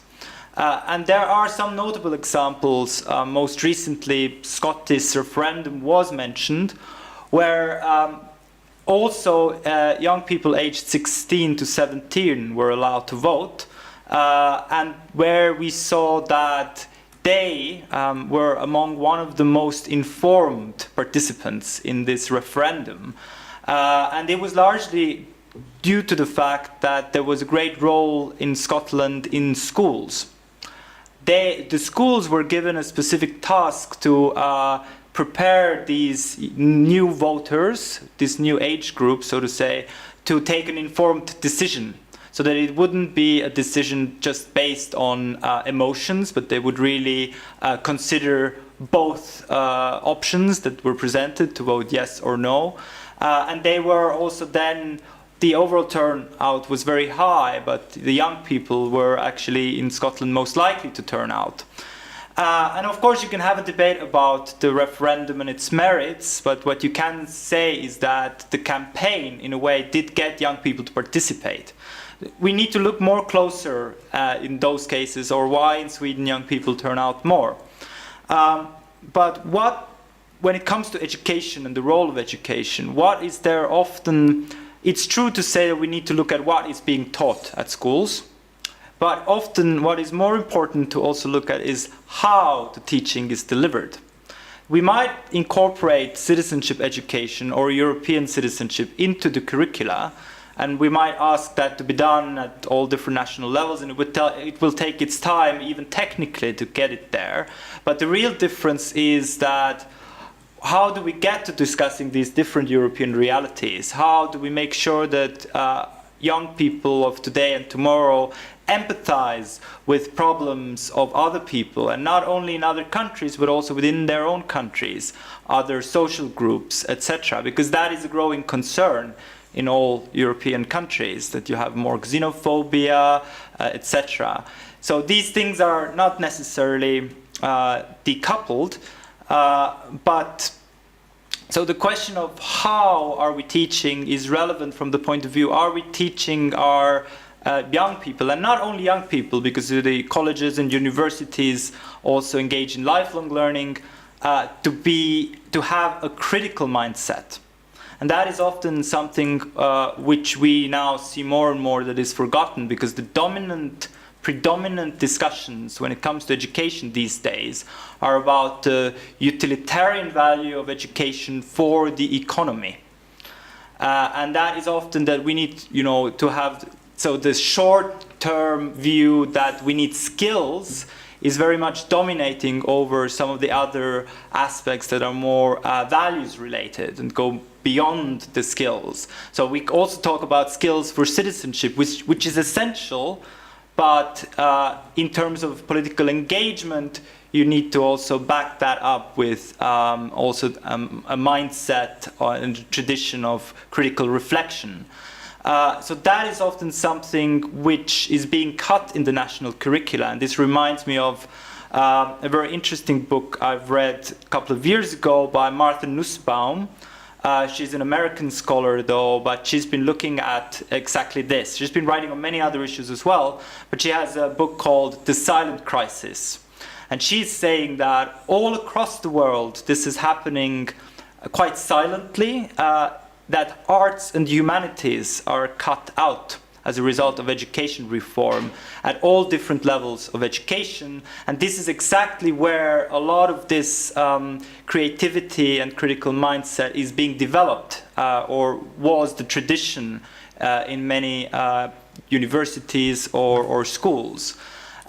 And there are some notable examples. Most recently, Scottish referendum was mentioned, where also young people aged 16 to 17 were allowed to vote, and where we saw that they were among one of the most informed participants in this referendum. And it was largely due to the fact that there was a great role in Scotland in schools. The schools were given a specific task to prepare these new voters, this new age group, so to say, to take an informed decision, so that it wouldn't be a decision just based on emotions, but they would really consider both options that were presented to vote yes or no. And they were also then, the overall turnout was very high, but the young people were actually in Scotland most likely to turn out. And of course, you can have a debate about the referendum and its merits, but what you can say is that the campaign, in a way, did get young people to participate. We need to look more closer in those cases, or why in Sweden young people turn out more. But when it comes to education and the role of education, what is there often? It's true to say that we need to look at what is being taught at schools, but often what is more important to also look at is how the teaching is delivered. We might incorporate citizenship education or European citizenship into the curricula, and we might ask that to be done at all different national levels, and it will take its time, even technically, to get it there. But the real difference is that how do we get to discussing these different European realities? How do we make sure that young people of today and tomorrow empathize with problems of other people, and not only in other countries, but also within their own countries, other social groups, etc. Because that is a growing concern in all European countries, that you have more xenophobia, etc. So these things are not necessarily decoupled, but so the question of how are we teaching is relevant from the point of view, are we teaching our young people, and not only young people, because the colleges and universities also engage in lifelong learning, to have a critical mindset. And that is often something which we now see more and more that is forgotten, because the predominant discussions when it comes to education these days are about the utilitarian value of education for the economy. And that is often that we need, to have, so the short-term view that we need skills is very much dominating over some of the other aspects that are more values related and go beyond the skills. So we also talk about skills for citizenship, which is essential, but in terms of political engagement, you need to also back that up with also a mindset and a tradition of critical reflection. So that is often something which is being cut in the national curricula. And this reminds me of a very interesting book I've read a couple of years ago by Martha Nussbaum. She's an American scholar, though, but she's been looking at exactly this. She's been writing on many other issues as well, but she has a book called The Silent Crisis. And she's saying that all across the world, this is happening quite silently, that arts and humanities are cut out as a result of education reform at all different levels of education. And this is exactly where a lot of this creativity and critical mindset is being developed, or was the tradition in many universities or schools.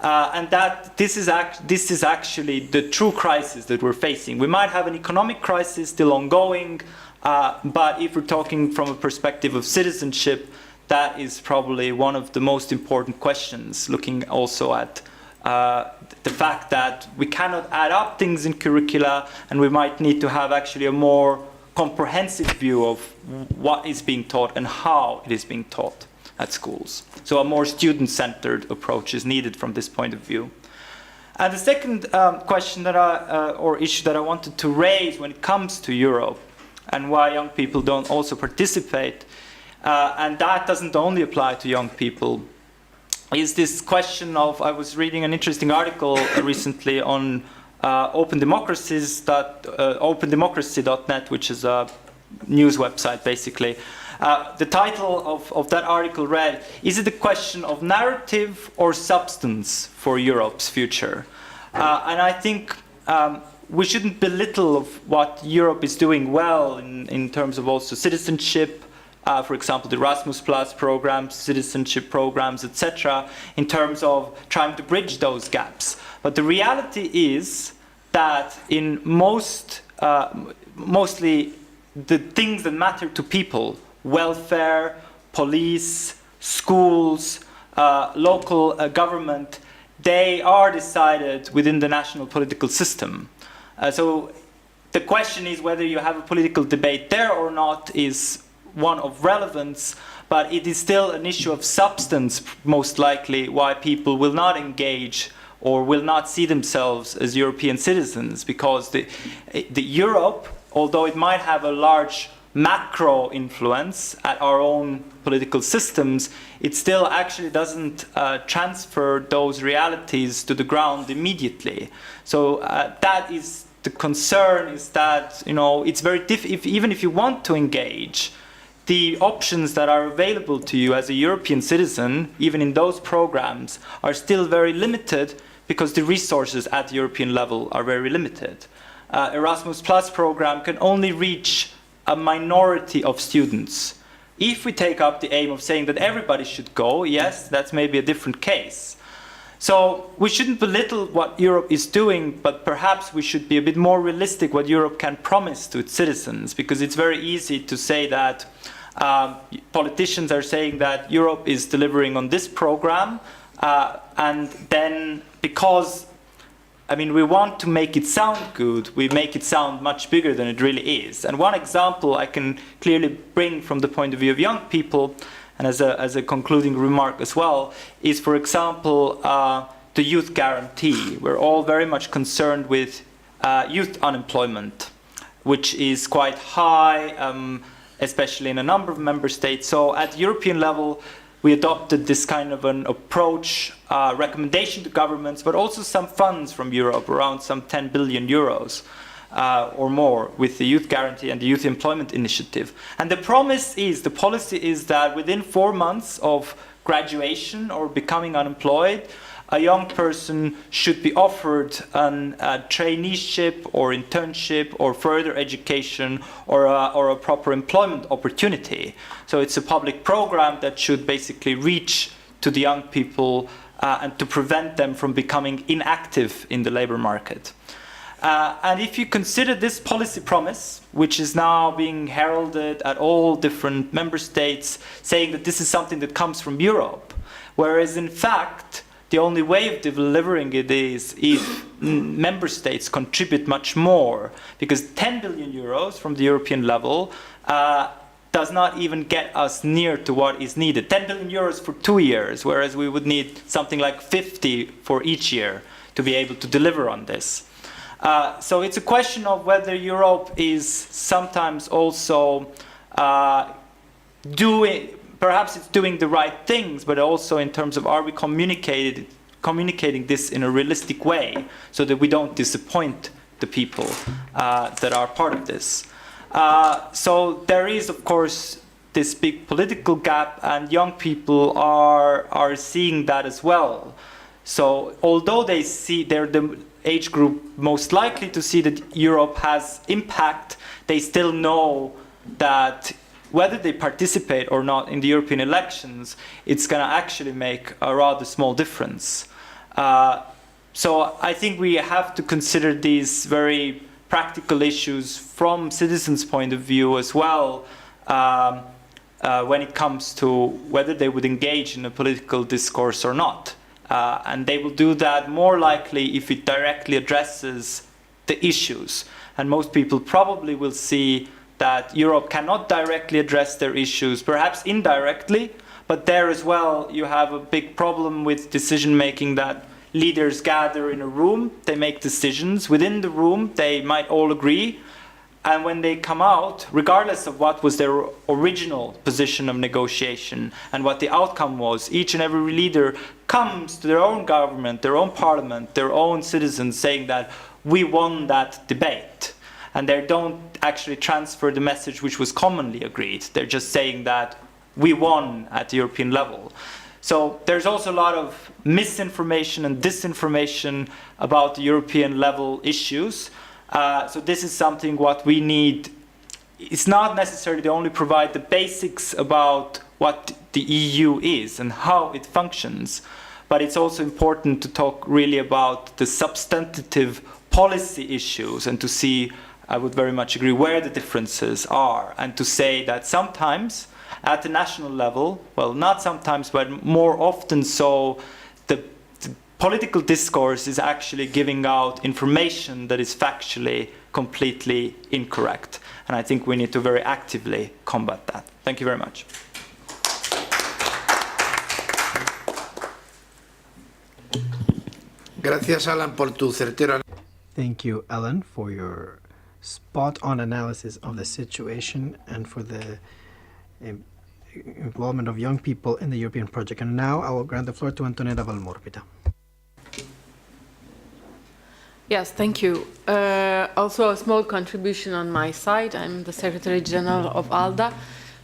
And that this is actually the true crisis that we're facing. We might have an economic crisis still ongoing, but if we're talking from a perspective of citizenship, that is probably one of the most important questions, looking also at the fact that we cannot add up things in curricula, and we might need to have actually a more comprehensive view of what is being taught and how it is being taught at schools. So a more student-centered approach is needed from this point of view. And the second question that or issue that I wanted to raise when it comes to Europe and why young people don't also participate, and that doesn't only apply to young people, is this question of, I was reading an interesting article recently on opendemocracy.net, which is a news website basically. The title of that article read, "Is it a question of narrative or substance for Europe's future?" And I think we shouldn't belittle of what Europe is doing well in terms of also citizenship, for example, the Erasmus Plus programs, citizenship programs, etc., in terms of trying to bridge those gaps. But the reality is that in mostly the things that matter to people, welfare, police, schools, local government, they are decided within the national political system. So the question is whether you have a political debate there or not is one of relevance, but it is still an issue of substance, most likely, why people will not engage or will not see themselves as European citizens, because the Europe, although it might have a large macro influence at our own political systems, it still actually doesn't transfer those realities to the ground immediately. So that is the concern, is that, you know, it's very even if you want to engage, the options that are available to you as a European citizen, even in those programs, are still very limited, because the resources at the European level are very limited. Erasmus Plus program can only reach a minority of students. If we take up the aim of saying that everybody should go, yes, that's maybe a different case. So we shouldn't belittle what Europe is doing, but perhaps we should be a bit more realistic what Europe can promise to its citizens, because it's very easy to say that politicians are saying that Europe is delivering on this program, and then because, I mean, we want to make it sound good, we make it sound much bigger than it really is. And one example I can clearly bring from the point of view of young people, and as a concluding remark as well, is, for example, the youth guarantee. We're all very much concerned with youth unemployment, which is quite high, especially in a number of member states. So at European level, we adopted this kind of an approach, recommendation to governments, but also some funds from Europe, around some 10 billion euros or more, with the Youth Guarantee and the Youth Employment Initiative. And the promise is, the policy is that within 4 months of graduation or becoming unemployed, a young person should be offered a traineeship or internship or further education or a proper employment opportunity. So it's a public program that should basically reach to the young people and to prevent them from becoming inactive in the labor market. And if you consider this policy promise, which is now being heralded at all different member states, saying that this is something that comes from Europe, whereas in fact, the only way of delivering it is if member states contribute much more, because 10 billion euros from the European level does not even get us near to what is needed. 10 billion euros for 2 years, whereas we would need something like 50 for each year to be able to deliver on this. So it's a question of whether Europe is sometimes also perhaps it's doing the right things, but also in terms of, are we communicating this in a realistic way so that we don't disappoint the people that are part of this. So there is, of course, this big political gap, and young people are seeing that as well. So although they see, they're the age group most likely to see that Europe has impact, they still know that whether they participate or not in the European elections, it's going to actually make a rather small difference. So I think we have to consider these very practical issues from citizens' point of view as well, when it comes to whether they would engage in a political discourse or not. And they will do that more likely if it directly addresses the issues. And most people probably will see that Europe cannot directly address their issues, perhaps indirectly, but there as well you have a big problem with decision making, that leaders gather in a room, they make decisions. Within the room they might all agree, and when they come out, regardless of what was their original position of negotiation and what the outcome was, each and every leader comes to their own government, their own parliament, their own citizens, saying that we won that debate. And they don't actually transfer the message which was commonly agreed. They're just saying that we won at the European level. So there's also a lot of misinformation and disinformation about the European level issues. So this is something what we need. It's not necessarily to only provide the basics about what the EU is and how it functions, but it's also important to talk really about the substantive policy issues and to see, I would very much agree, where the differences are, and to say that sometimes at the national level, well, not sometimes, but more often so, the political discourse is actually giving out information that is factually completely incorrect. And I think we need to very actively combat that. Thank you very much. Gracias, Alan, por tu certero. Thank you, Ellen, for your spot-on analysis of the situation and for the involvement of young people in the European project. And now I will grant the floor to Antonella Valmorbida. Yes, thank you. Also a small contribution on my side. I'm the Secretary General of ALDE,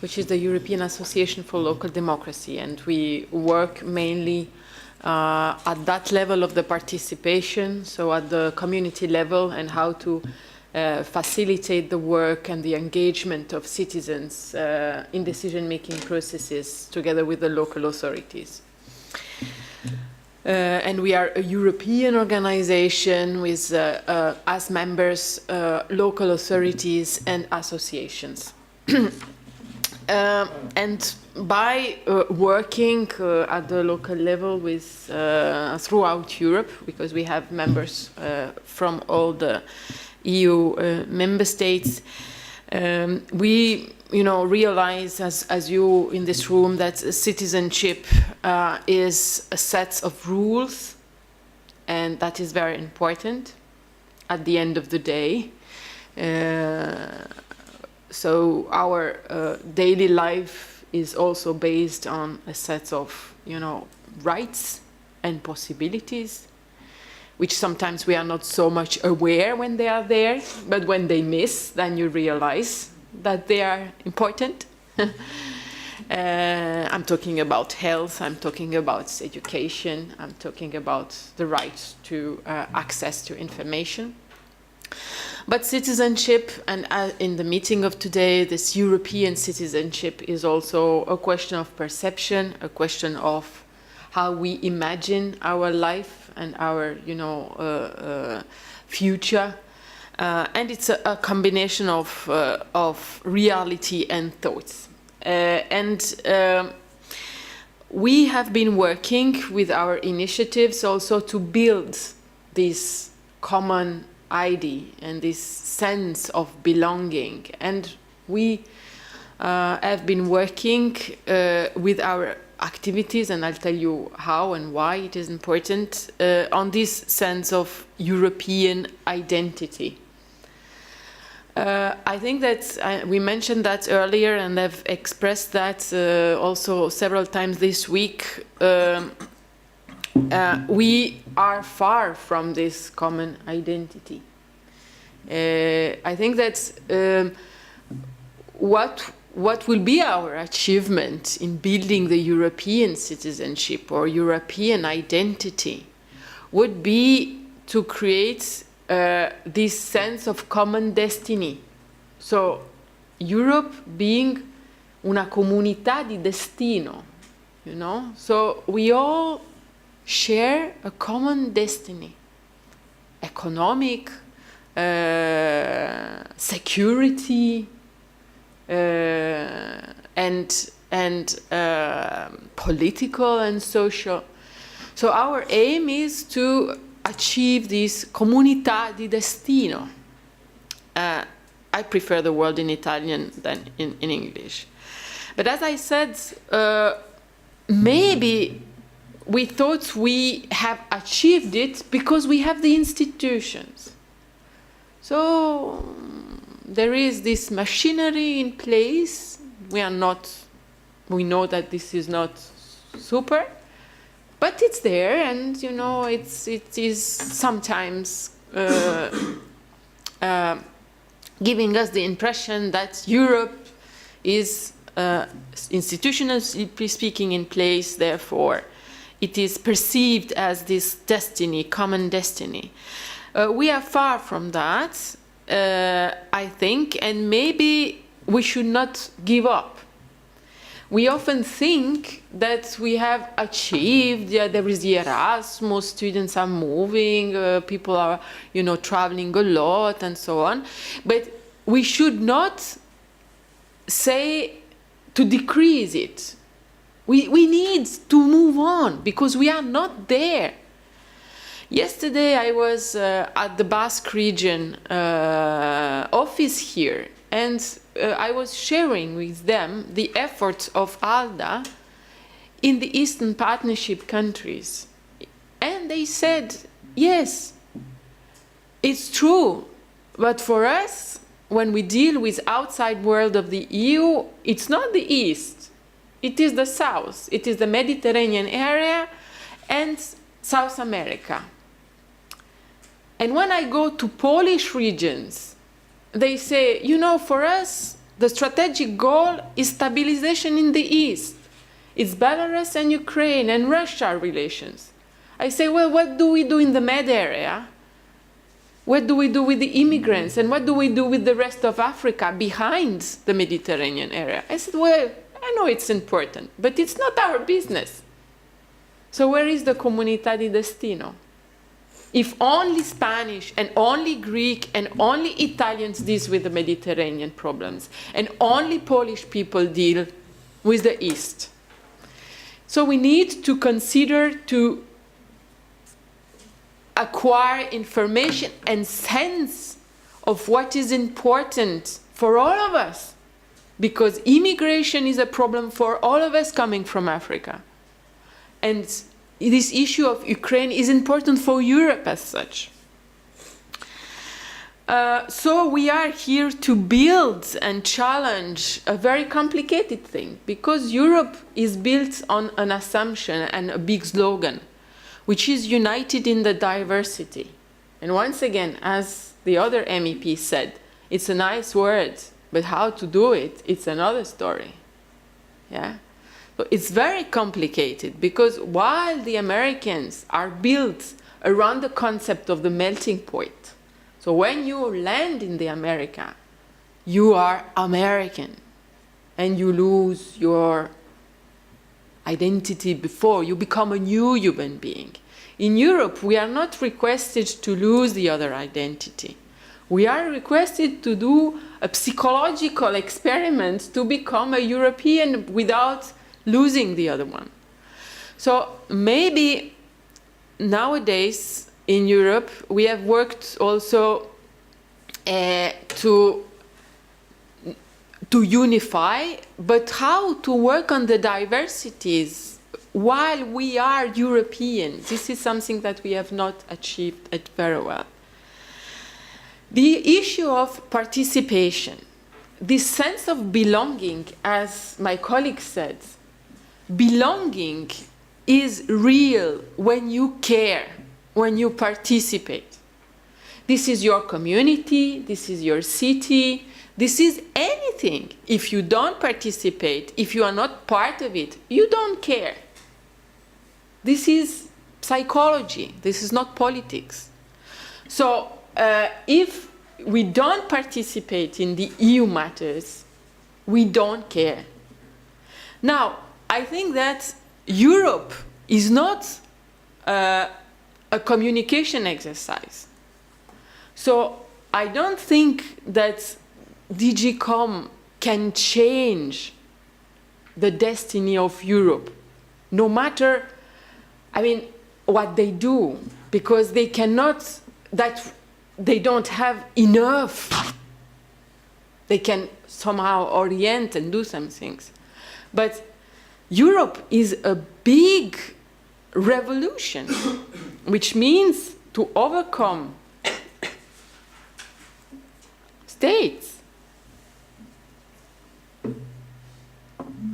which is the European Association for Local Democracy, and we work mainly at that level of the participation, so at the community level, and how to facilitate the work and the engagement of citizens in decision-making processes together with the local authorities. And we are a European organization with, as members, local authorities and associations. And by working at the local level with throughout Europe, because we have members from all the EU member states, we realize, as you in this room, that citizenship is a set of rules, and that is very important at the end of the day. So our daily life is also based on a set of, rights and possibilities, which sometimes we are not so much aware when they are there, but when they miss, then you realize that they are important. I'm talking about health, I'm talking about education, I'm talking about the right to access to information. But citizenship, and in the meeting of today, this European citizenship is also a question of perception, a question of how we imagine our life and our, future. And it's a combination of reality and thoughts. We have been working with our initiatives also to build this common ID and this sense of belonging. And we have been working with our activities, and I'll tell you how and why it is important, on this sense of European identity. I think that we mentioned that earlier, and I've expressed that also several times this week. We are far from this common identity. I think that what will be our achievement in building the European citizenship or European identity would be to create this sense of common destiny. So Europe being una comunità di destino, So we all share a common destiny, economic, security, and political and social. So our aim is to achieve this comunità di destino. I prefer the word in Italian than in English. But as I said, maybe we thought we have achieved it because we have the institutions. So there is this machinery in place. We know that this is not super, but it's there, and it is sometimes giving us the impression that Europe is institutionally speaking in place, therefore it is perceived as this destiny, common destiny. We are far from that, I think, and maybe we should not give up. We often think that we have achieved, there is the Erasmus, students are moving, people are, traveling a lot and so on. But we should not say to decrease it. We need to move on because we are not there. Yesterday I was at the Basque region office here, and I was sharing with them the efforts of ALDE in the Eastern Partnership countries. And they said, Yes, it's true. But for us, when we deal with outside world of the EU, it's not the East. It is the South. It is the Mediterranean area and South America. And when I go to Polish regions, they say, you know, for us, the strategic goal is stabilization in the East. It's Belarus and Ukraine and Russia relations. I say, well, what do we do in the Med area? What do we do with the immigrants? And what do we do with the rest of Africa behind the Mediterranean area? I said, well, I know it's important, but it's not our business. So where is the comunità di destino? If only Spanish and only Greek and only Italians deal with the Mediterranean problems, and only Polish people deal with the East. So we need to consider to acquire information and sense of what is important for all of us, because immigration is a problem for all of us coming from Africa. And this issue of Ukraine is important for Europe as such. So we are here to build and challenge a very complicated thing, because Europe is built on an assumption and a big slogan, which is united in the diversity. And once again, as the other MEP said, it's a nice word, but how to do it, it's another story. Yeah? So it's very complicated, because while the Americans are built around the concept of the melting point, so when you land in the America, you are American, and you lose your identity before you become a new human being. In Europe, we are not requested to lose the other identity. We are requested to do a psychological experiment to become a European without losing the other one. So maybe nowadays in Europe, we have worked also to unify, but how to work on the diversities while we are Europeans. This is something that we have not achieved very well. The issue of participation, this sense of belonging, as my colleague said, belonging is real when you care, when you participate. This is your community, this is your city, this is anything. If you don't participate, if you are not part of it, you don't care. This is psychology, this is not politics. So if we don't participate in the EU matters, we don't care. Now, I think that Europe is not a communication exercise. So I don't think that DG COM can change the destiny of Europe, no matter, I mean, what they do, because they cannot, that they don't have enough. They can somehow orient and do some things. But Europe is a big revolution, which means to overcome states.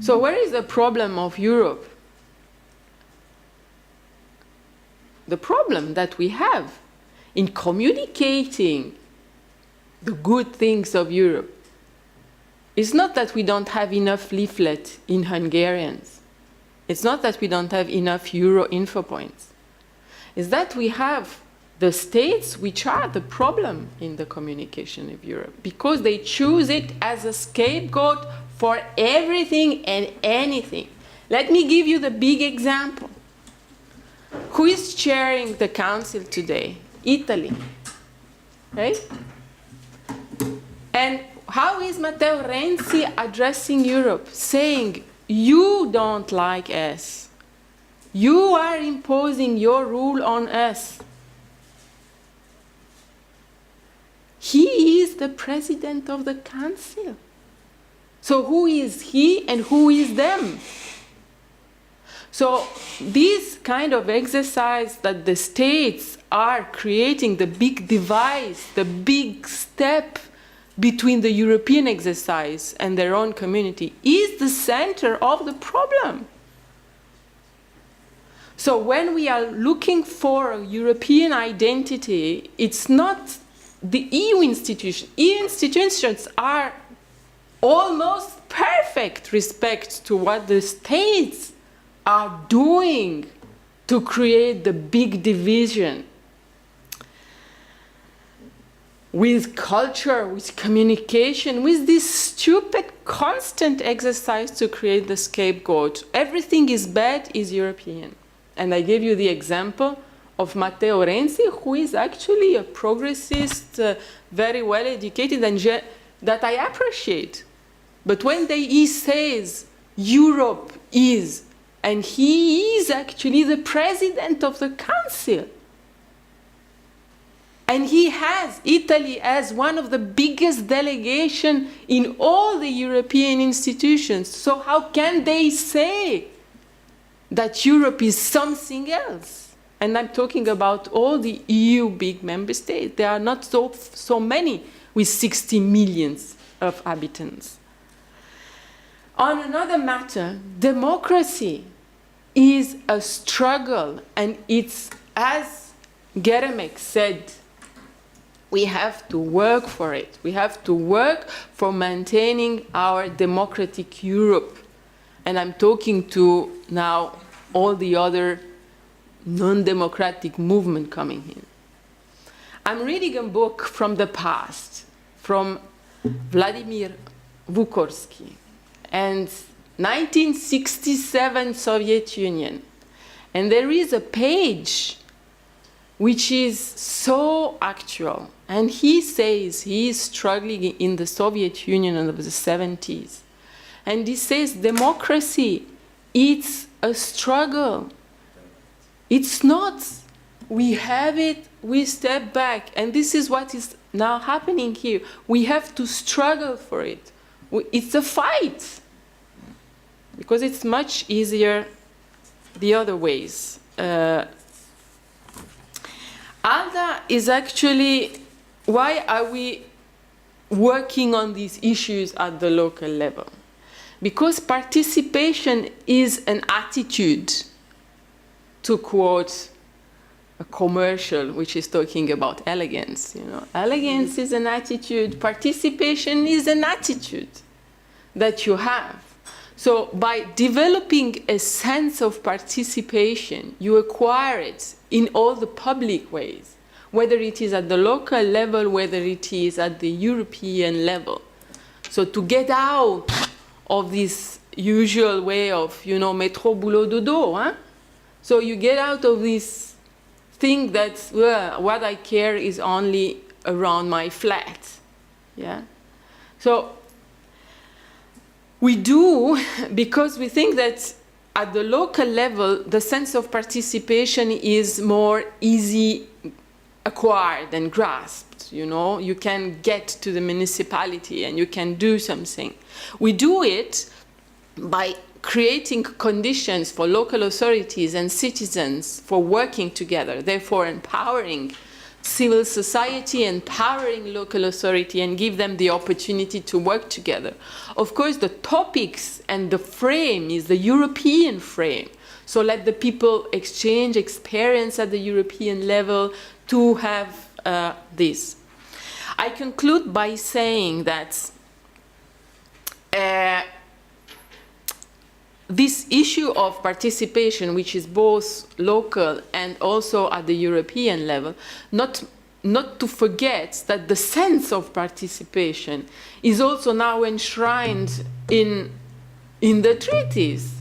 So where is the problem of Europe? The problem that we have in communicating the good things of Europe is not that we don't have enough leaflet in Hungarians. It's not that we don't have enough Euro info points. It's that we have the states which are the problem in the communication of Europe, because they choose it as a scapegoat for everything and anything. Let me give you the big example. Who is chairing the council today? Italy, right? And how is Matteo Renzi addressing Europe, saying, you don't like us. You are imposing your rule on us. He is the president of the council. So who is he and who is them? So this kind of exercise that the states are creating, the big device, the big step between the European exercise and their own community, is the center of the problem. So when we are looking for a European identity, it's not the EU institutions. EU institutions are almost perfect respect to what the states are doing to create the big division with culture, with communication, with this stupid constant exercise to create the scapegoat. Everything is bad is European. And I gave you the example of Matteo Renzi, who is actually a progressist, very well educated, and that I appreciate. But when he says Europe is, and he is actually the president of the council, and he has Italy as one of the biggest delegations in all the European institutions. So how can they say that Europe is something else? And I'm talking about all the EU big member states. There are not so many with 60 million of inhabitants. On another matter, democracy is a struggle, and it's, as Geremek said, we have to work for it. We have to work for maintaining our democratic Europe. And I'm talking to now all the other non-democratic movement coming in. I'm reading a book from the past, from Vladimir Vukorsky, and 1967 Soviet Union. And there is a page which is so actual. And he says he is struggling in the Soviet Union of the 70s. And he says democracy, it's a struggle. It's not. We have it, we step back. And this is what is now happening here. We have to struggle for it. It's a fight. Because it's much easier the other ways. ALDE is actually, why are we working on these issues at the local level? Because participation is an attitude, to quote a commercial which is talking about elegance. You know, elegance is an attitude, participation is an attitude that you have. So by developing a sense of participation, you acquire it in all the public ways, whether it is at the local level, whether it is at the European level. So to get out of this usual way of, you know, métro, boulot, dodo, huh? So you get out of this thing that, well, what I care is only around my flat, yeah? So we do, because we think that at the local level, the sense of participation is more easy acquired and grasped. You know, you can get to the municipality and you can do something. We do it by creating conditions for local authorities and citizens for working together, therefore empowering civil society, empowering local authority, and give them the opportunity to work together. Of course, the topics and the frame is the European frame. So let the people exchange experience at the European level to have this. I conclude by saying that this issue of participation, which is both local and also at the European level, not to forget that the sense of participation is also now enshrined in the treaties.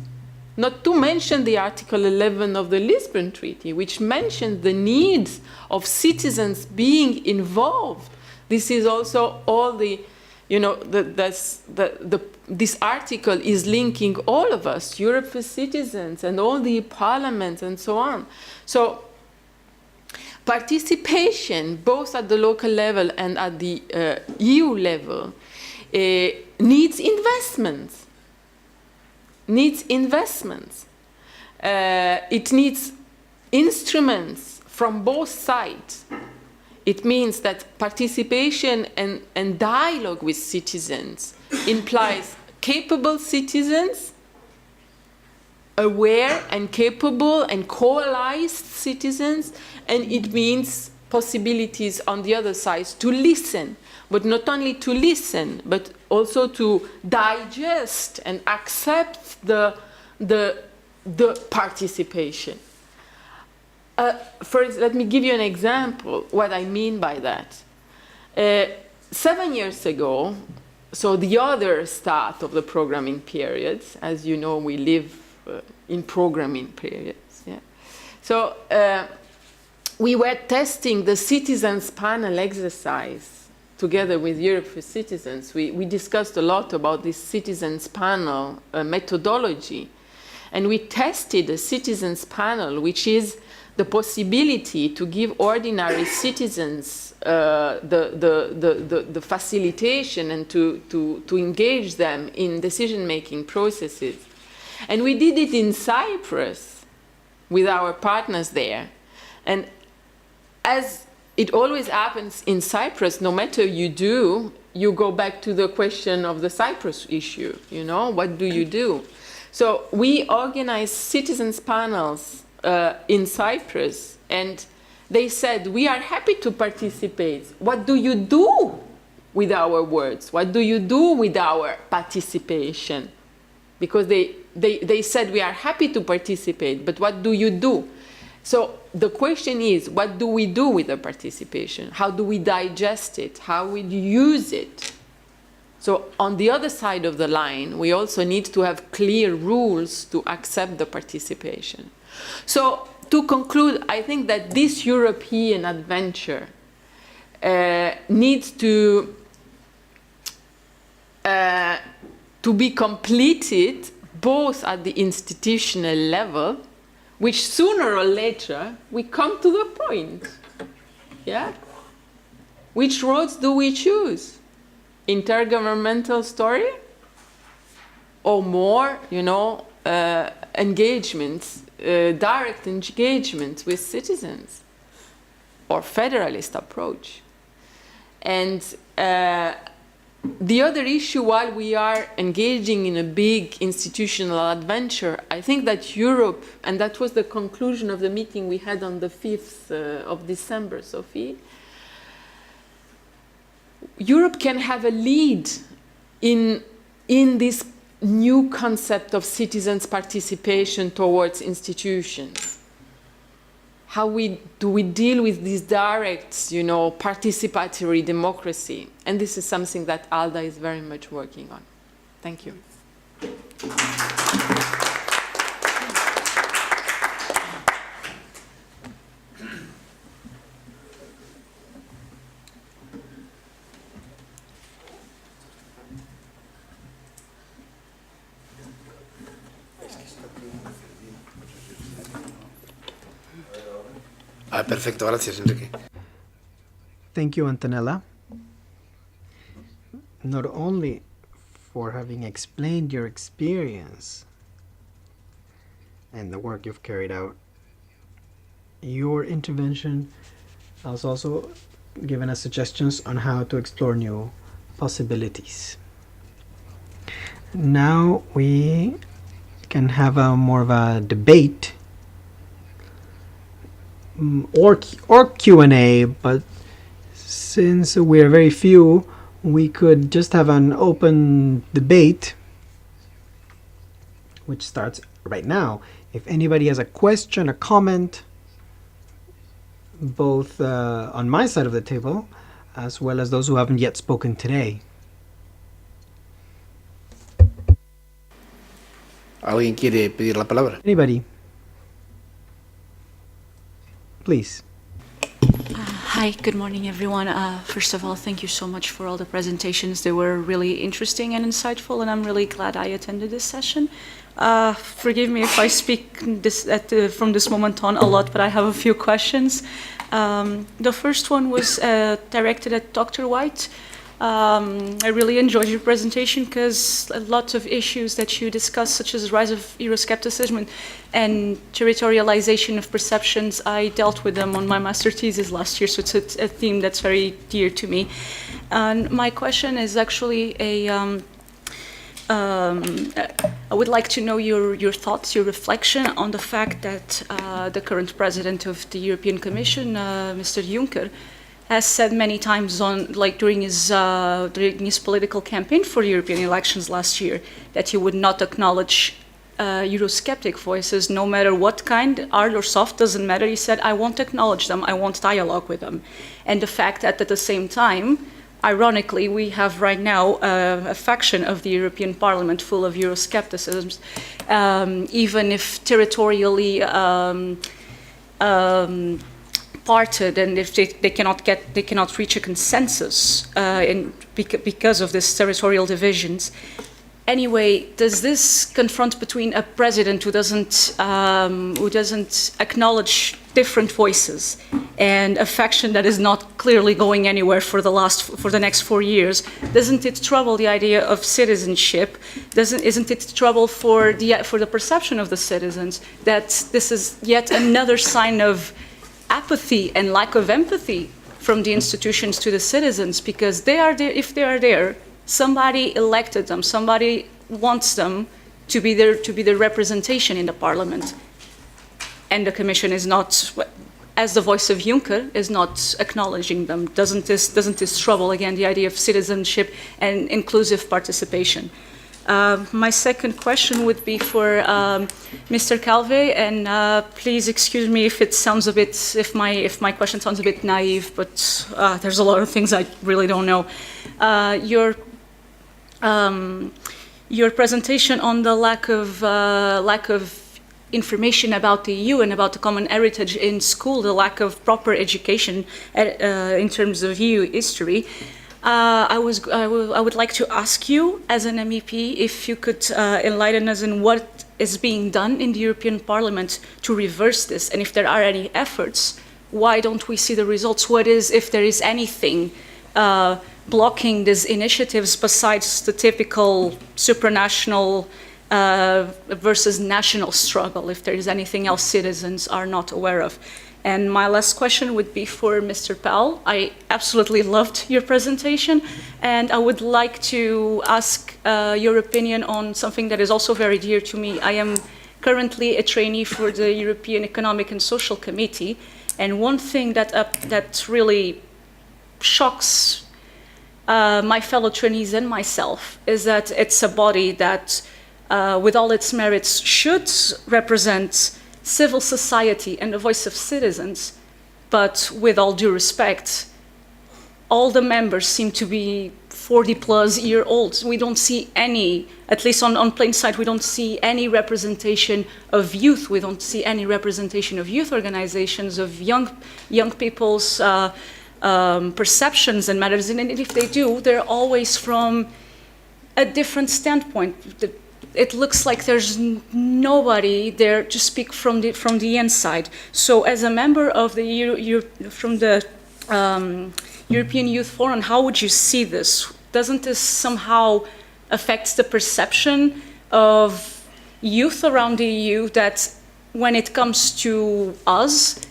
Not to mention the Article 11 of the Lisbon Treaty, which mentions the needs of citizens being involved. This is also all the, you know, this article is linking all of us, Europe for citizens, and all the parliaments and so on. So participation, both at the local level and at the EU level, needs investments. It needs instruments from both sides. It means that participation and dialogue with citizens implies capable citizens, aware and capable and coalized citizens, and it means possibilities on the other side to listen, but not only to listen, but also to digest and accept the participation. First, let me give you an example what I mean by that. 7 years ago, so the other start of the programming periods, as you know, we live in programming periods. Yeah? So we were testing the citizens panel exercise together with Europe for Citizens. We discussed a lot about this citizens panel methodology. And we tested a citizens panel, which is the possibility to give ordinary citizens the facilitation and to engage them in decision-making processes. And we did it in Cyprus with our partners there. And as it always happens in Cyprus, no matter you do, you go back to the question of the Cyprus issue, you know, what do you do? So we organized citizens panels in Cyprus, and they said, we are happy to participate. What do you do with our words? What do you do with our participation? Because they said, we are happy to participate, but what do you do? So the question is, what do we do with the participation? How do we digest it? How we use it? So on the other side of the line, we also need to have clear rules to accept the participation. So to conclude, I think that this European adventure needs to be completed both at the institutional level, which sooner or later we come to the point. Yeah? Which roads do we choose? Intergovernmental story, or more, you know, engagements, direct engagement with citizens, or federalist approach. And the other issue, while we are engaging in a big institutional adventure, I think that Europe, and that was the conclusion of the meeting we had on the 5th of December, Sophie, Europe can have a lead in this new concept of citizens' participation towards institutions. How do we deal with this direct, you know, participatory democracy? And this is something that ALDE is very much working on. Thank you. Perfecto, gracias, Enrique. Thank you, Antonella, not only for having explained your experience and the work you've carried out. Your intervention has also given us suggestions on how to explore new possibilities. Now we can have more of a debate or Q&A, but since we are very few, we could just have an open debate, which starts right now. If anybody has a question, a comment, both on my side of the table, as well as those who haven't yet spoken today. ¿Alguien quiere pedir la palabra? Anybody? Please. Hi, good morning, everyone. First of all, thank you so much for all the presentations. They were really interesting and insightful, and I'm really glad I attended this session. Forgive me if I speak from this moment on a lot, but I have a few questions. The first one was directed at Dr. White. I really enjoyed your presentation because a lot of issues that you discussed, such as the rise of Euroscepticism and territorialization of perceptions, I dealt with them on my master thesis last year, so it's a theme that's very dear to me. And my question is actually I would like to know your thoughts, your reflection on the fact that the current president of the European Commission, Mr. Juncker, has said many times during his political campaign for European elections last year that he would not acknowledge Eurosceptic voices, no matter what kind, hard or soft, doesn't matter. He said, I won't acknowledge them, I won't dialogue with them. And the fact that at the same time, ironically, we have right now a faction of the European Parliament full of Euroscepticism, even if territorially parted, and if they cannot reach a consensus because of this territorial divisions. Anyway, does this confront between a president who doesn't acknowledge different voices and a faction that is not clearly going anywhere for the next 4 years? Doesn't it trouble the idea of citizenship? Isn't it trouble for the perception of the citizens that this is yet another sign of apathy and lack of empathy from the institutions to the citizens, because they are there, if they are there, somebody elected them, somebody wants them to be their representation in the parliament. And the Commission is not, as the voice of Juncker, is not acknowledging them. Doesn't this trouble, again, the idea of citizenship and inclusive participation? My second question would be for Mr. Calvet, and please excuse me if it sounds a bit, if my question sounds a bit naive, but there's a lot of things I really don't know. Your presentation on the lack of information about the EU and about the common heritage in school, the lack of proper education in terms of EU history. I would like to ask you, as an MEP, if you could enlighten us in what is being done in the European Parliament to reverse this, and if there are any efforts, why don't we see the results? If there is anything blocking these initiatives besides the typical supranational versus national struggle, if there is anything else citizens are not aware of. And my last question would be for Mr. Powell. I absolutely loved your presentation, and I would like to ask your opinion on something that is also very dear to me. I am currently a trainee for the European Economic and Social Committee, and one thing that really shocks my fellow trainees and myself is that it's a body that, with all its merits, should represent civil society and the voice of citizens, but with all due respect, all the members seem to be 40-plus-year-olds. We don't see any, at least on plain sight, we don't see any representation of youth. We don't see any representation of youth organizations, of young people's perceptions and matters. And if they do, they're always from a different standpoint. It looks like there's nobody there to speak from the inside. So, as a member of the European Youth Forum, how would you see this? Doesn't this somehow affect the perception of youth around the EU that, when it comes to us,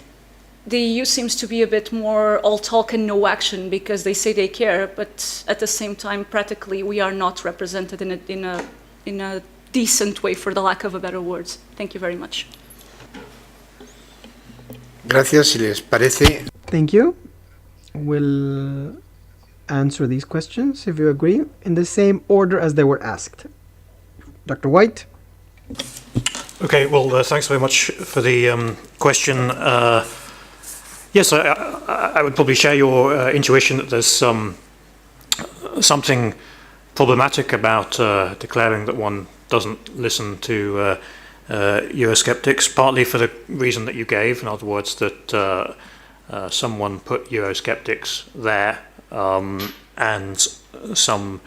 the EU seems to be a bit more all talk and no action, because they say they care, but at the same time, practically, we are not represented in a decent way, for the lack of a better words. Thank you very much. Gracias, si les parece. Thank you. We'll answer these questions, if you agree, in the same order as they were asked. Dr. White? Okay, well, thanks very much for the question. Yes, I would probably share your intuition that there's something problematic about declaring that one doesn't listen to Eurosceptics, partly for the reason that you gave, in other words, that someone put Eurosceptics there, and some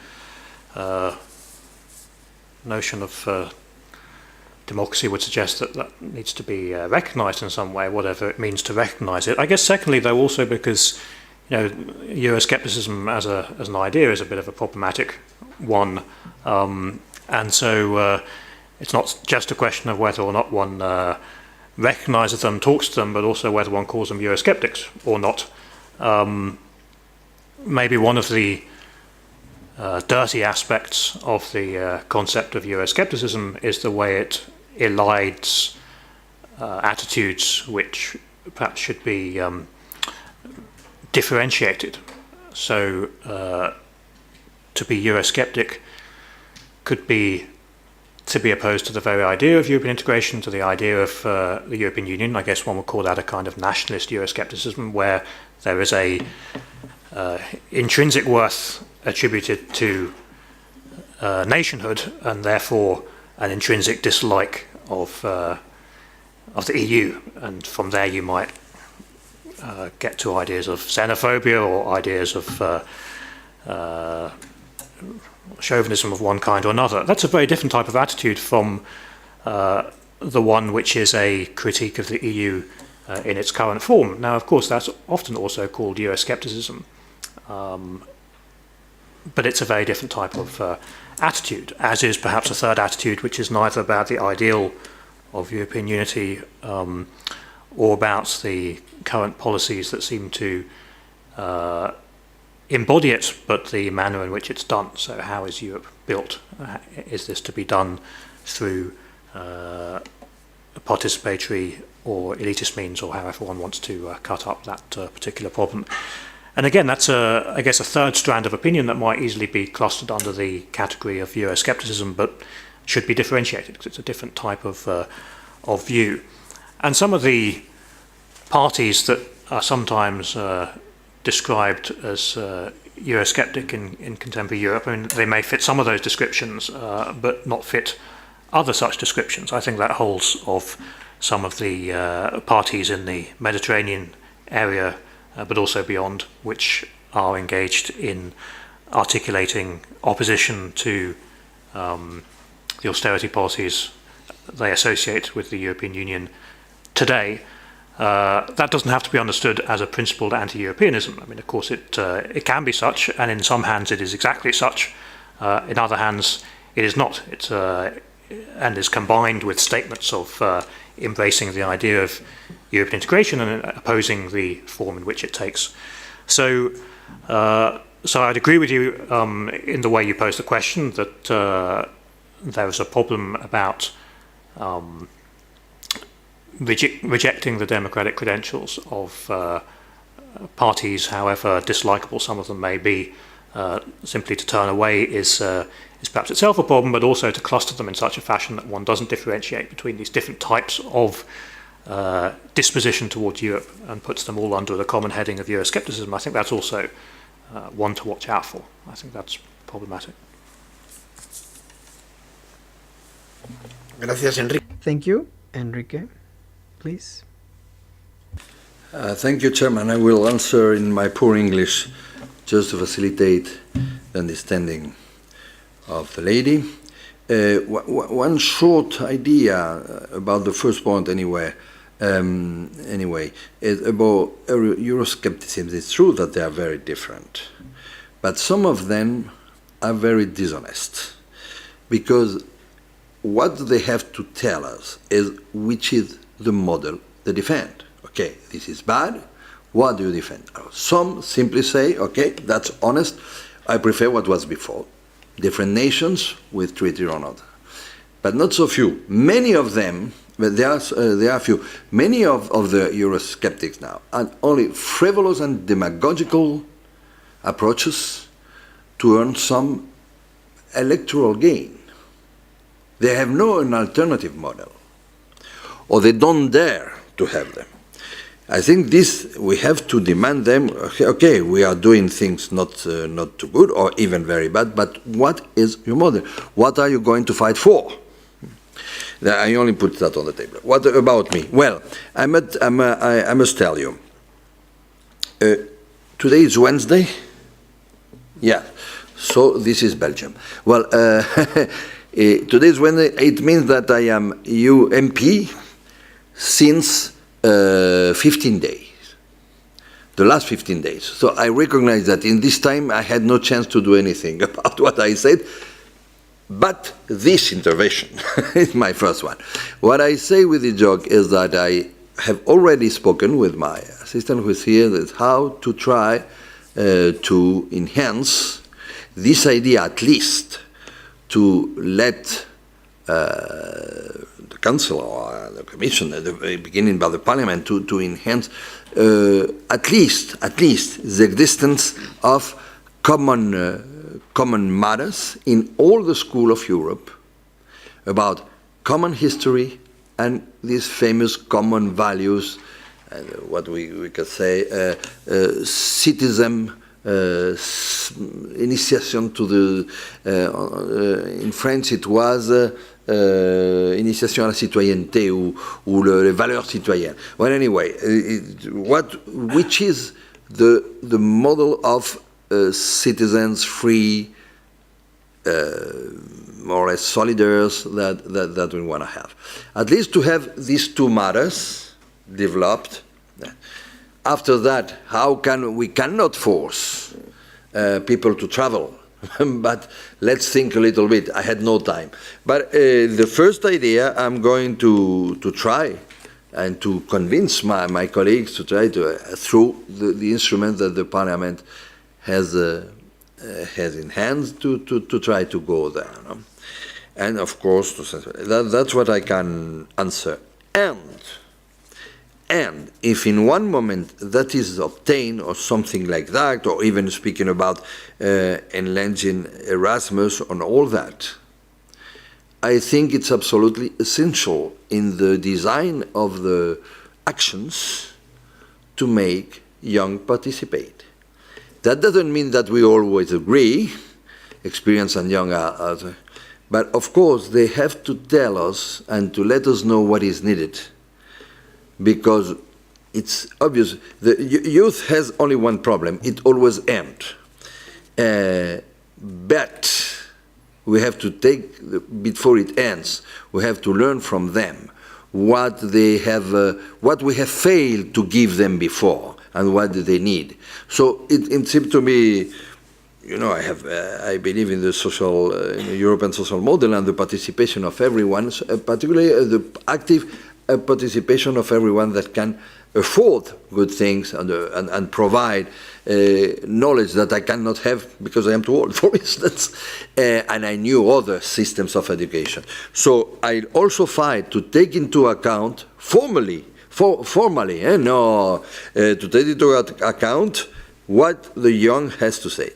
notion of democracy would suggest that that needs to be recognised in some way, whatever it means to recognise it. I guess secondly, though, also because Euroscepticism as an idea is a bit of a problematic one, and so it's not just a question of whether or not one recognises them, talks to them, but also whether one calls them Eurosceptics or not. Maybe one of the dirty aspects of the concept of Euroscepticism is the way it elides attitudes which perhaps should be differentiated. So to be Eurosceptic could be to be opposed to the very idea of European integration, to the idea of the European Union. I guess one would call that a kind of nationalist Euroscepticism, where there is a intrinsic worth attributed to nationhood, and therefore an intrinsic dislike of the EU. And from there you might get to ideas of xenophobia or ideas of chauvinism of one kind or another. That's a very different type of attitude from the one which is a critique of the EU in its current form. Now, of course, that's often also called Euroscepticism, but it's a very different type of attitude, as is perhaps a third attitude, which is neither about the ideal of European unity or about the current policies that seem to embody it, but the manner in which it's done. So how is Europe built? Is this to be done through participatory or elitist means, or however one wants to cut up that particular problem? And again, that's, I guess, a third strand of opinion that might easily be clustered under the category of Euroscepticism, but should be differentiated because it's a different type of view. And some of the parties that are sometimes described as Eurosceptic in contemporary Europe, I mean, they may fit some of those descriptions, but not fit other such descriptions. I think that holds of some of the parties in the Mediterranean area, but also beyond, which are engaged in articulating opposition to the austerity policies they associate with the European Union today. That doesn't have to be understood as a principled anti-Europeanism. I mean, of course, it can be such, and in some hands it is exactly such. In other hands, it is not. It's and is combined with statements of embracing the idea of European integration and opposing the form in which it takes. So I'd agree with you in the way you posed the question that there is a problem about rejecting the democratic credentials of parties, however dislikable some of them may be. Simply to turn away is perhaps itself a problem, but also to cluster them in such a fashion that one doesn't differentiate between these different types of disposition towards Europe and puts them all under the common heading of Euroscepticism. I think that's also one to watch out for. I think that's problematic. Gracias, Enrique. Thank you, Enrique. Please. Thank you, Chairman. I will answer in my poor English just to facilitate the understanding of the lady. One short idea about the first point anyway, is about Euroscepticism. It's true that they are very different, but some of them are very dishonest, because what they have to tell us is which is the model they defend. Okay, this is bad, what do you defend? Some simply say, okay, that's honest, I prefer what was before. Different nations with treaty or not. But not so few. Many of them, but there are few, many of the Eurosceptics now are only frivolous and demagogical approaches to earn some electoral gain. They have no an alternative model, or they don't dare to have them. I think this, we have to demand them, okay, we are doing things not too good or even very bad, but what is your model? What are you going to fight for? I only put that on the table. What about me? Well, I must tell you, today is Wednesday? Yeah, so this is Belgium. Well, today is Wednesday, it means that I am EU MP since 15 days. the last 15 days. So I recognize that in this time I had no chance to do anything about what I said, but this intervention is my first one. What I say with the joke is that I have already spoken with my assistant who is here, that's how to try to enhance this idea, at least to let the Council or the Commission at the very beginning by the Parliament to enhance at least the existence of common matters in all the schools of Europe about common history and these famous common values, what we could say, citizen initiation to the, in French it was initiation à la citoyenneté ou les valeurs citoyennes. Well, anyway, which is the model of citizens free, more or less solidars that we want to have. At least to have these two matters developed. After that, we cannot force people to travel, but let's think a little bit. I had no time. But the first idea I'm going to try and to convince my colleagues to try to, through the instrument that the Parliament has in hand to try to go there. No? And of course, that's what I can answer. And if in one moment that is obtained or something like that, or even speaking about enlarging Erasmus and all that, I think it's absolutely essential in the design of the actions to make young participate. That doesn't mean that we always agree, experience and young are, but of course they have to tell us and to let us know what is needed. Because it's obvious, the youth has only one problem, it always ends. But we have to take, before it ends, we have to learn from them what they have, what we have failed to give them before and what do they need. So it seemed to me, you know, I believe in the social, in the European social model and the participation of everyone, particularly the active participation of everyone that can afford good things and provide knowledge that I cannot have because I am too old, for instance, and I knew other systems of education. So I also fight to take into account formally, to take into account what the young has to say.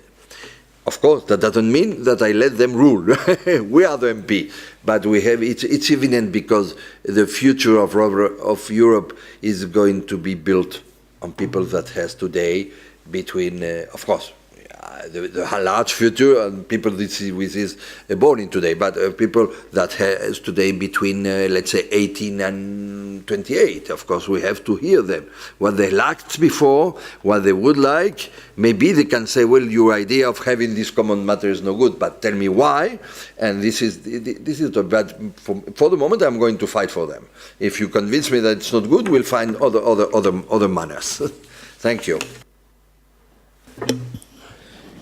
Of course, that doesn't mean that I let them rule. We are the MP, but we have it's evident because the future of Europe is going to be built on people that has today between, of course, the large future and people this is born in today, but people that has today between, let's say, 18 and 28. Of course, we have to hear them. What they lacked before, what they would like. Maybe they can say, well, your idea of having this common matter is no good, but tell me why. And this is but for the moment, I'm going to fight for them. If you convince me that it's not good, we'll find other manners. Thank you.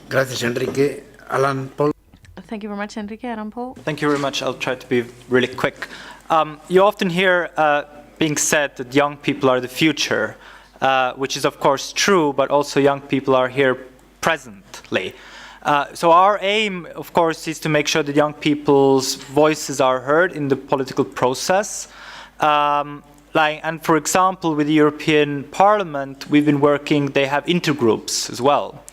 Gracias, Enrique. Alan, Paul. Thank you very much, Enrique. Alan, Paul. Thank you very much. I'll try to be really quick. You often hear being said that young people are the future, which is of course true, but also young people are here presently. So our aim, of course, is to make sure that young people's voices are heard in the political process. And for example, with the European Parliament, we've been working, they have intergroups as well.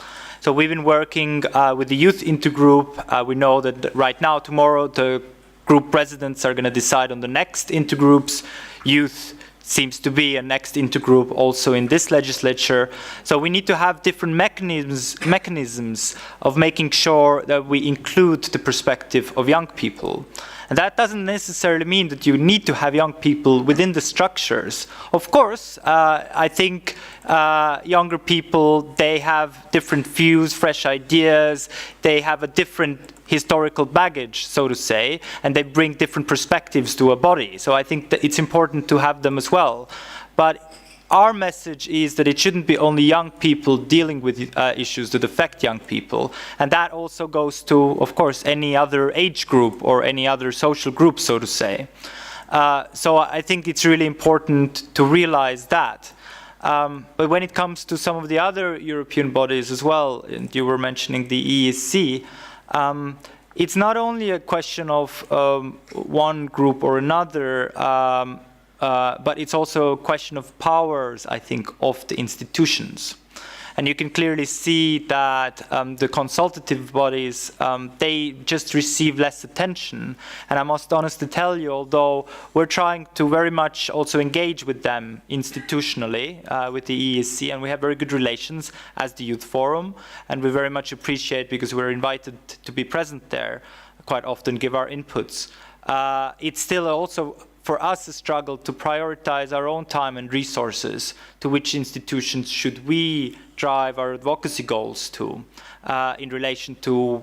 So we've been working with the youth intergroup. We know that right now, tomorrow, the group presidents are going to decide on the next intergroups. Youth seems to be a next intergroup also in this legislature. So we need to have different mechanisms of making sure that we include the perspective of young people. And that doesn't necessarily mean that you need to have young people within the structures. Of course, I think younger people, they have different views, fresh ideas, they have a different historical baggage, so to say, and they bring different perspectives to a body. So I think that it's important to have them as well. But our message is that it shouldn't be only young people dealing with issues that affect young people, and that also goes to, of course, any other age group or any other social group, so to say. So I think it's really important to realize that. But when it comes to some of the other European bodies as well, and you were mentioning the ESC, it's not only a question of one group or another, but it's also a question of powers, I think, of the institutions. And you can clearly see that the consultative bodies, they just receive less attention. And I must honestly tell you, although we're trying to very much also engage with them institutionally, with the ESC, and we have very good relations as the Youth Forum, and we very much appreciate, because we're invited to be present there, quite often give our inputs. It's still also for us a struggle to prioritize our own time and resources to which institutions should we drive our advocacy goals to, in relation to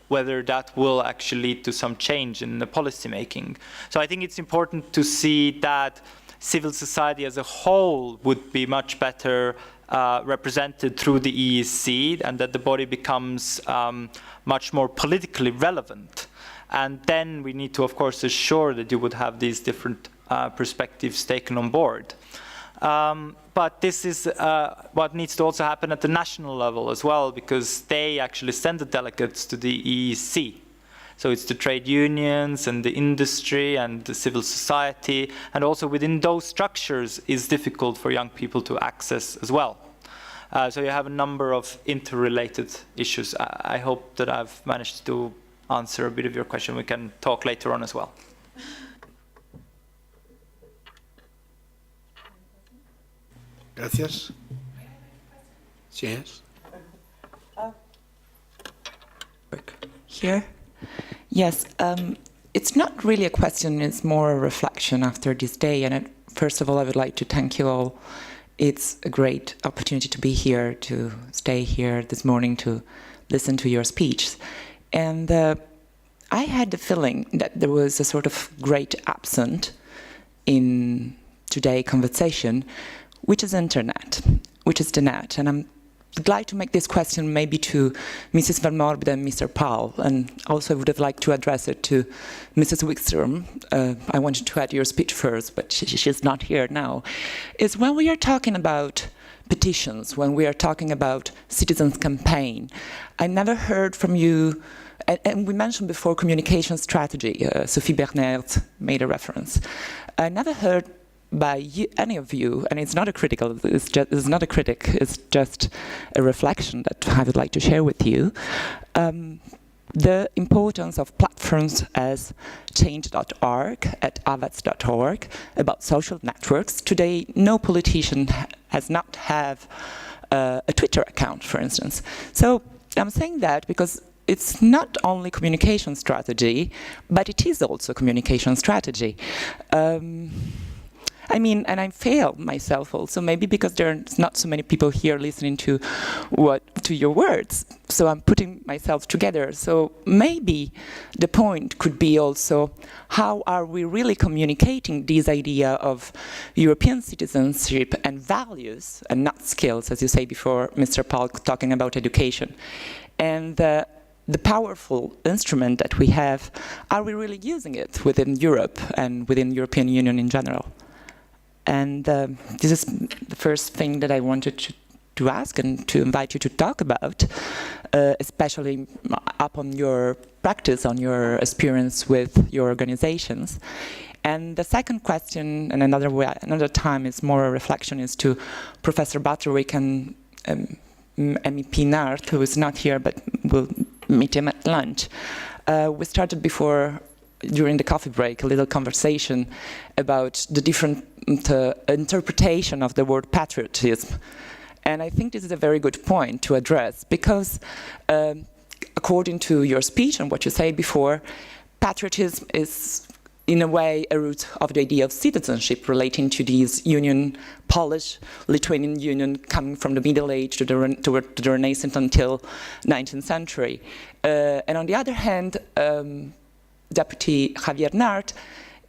whether that will actually lead to some change in the policy making. So I think it's important to see that civil society as a whole would be much better represented through the ESC, and that the body becomes much more politically relevant. And then we need to, of course, assure that you would have these different perspectives taken on board. But this is what needs to also happen at the national level as well, because they actually send the delegates to the EEC. So it's the trade unions and the industry and the civil society, and also within those structures is difficult for young people to access as well. So you have a number of interrelated issues. I hope that I've managed to answer a bit of your question. We can talk later on as well. Gracias. Yes. Here? Yes. It's not really a question, it's more a reflection after this day. And first of all, I would like to thank you all. It's a great opportunity to be here, to stay here this morning, to listen to your speech. And I had the feeling that there was a sort of great absent in today's conversation, which is internet, which is the net. And I'd like to make this question maybe to Mrs. Van Morbid and Mr. Paul, and also I would have liked to address it to Mrs. Wickstrom. I wanted to add your speech first, but she's not here now. Is when we are talking about petitions, when we are talking about citizens' campaign, I never heard from you, and we mentioned before communication strategy, Sophie Bernert made a reference. I never heard by you, any of you, and it's not a critical, it's not a critic, it's just a reflection that I would like to share with you, the importance of platforms as change.org, at avets.org, about social networks. Today, no politician has not have a Twitter account, for instance. So I'm saying that because it's not only communication strategy, but it is also communication strategy. I mean, and I fail myself also, maybe because there's not so many people here listening to your words. So I'm putting myself together. So maybe the point could be also, how are we really communicating this idea of European citizenship and values, and not skills, as you say before, Mr. Paul, talking about education. And the powerful instrument that we have, are we really using it within Europe and within European Union in general? And this is the first thing that I wanted to ask and to invite you to talk about, especially upon your practice, on your experience with your organizations. And the second question, and another time is more a reflection, is to Professor Butterwick and MEP Nart, who is not here, but we'll meet him at lunch. We started before, during the coffee break, a little conversation about the different interpretation of the word patriotism. And I think this is a very good point to address, because according to your speech and what you said before, patriotism is in a way a root of the idea of citizenship relating to these union, Polish-Lithuanian union coming from the Middle Age to the Renaissance until 19th century. And on the other hand, Deputy Javier Nart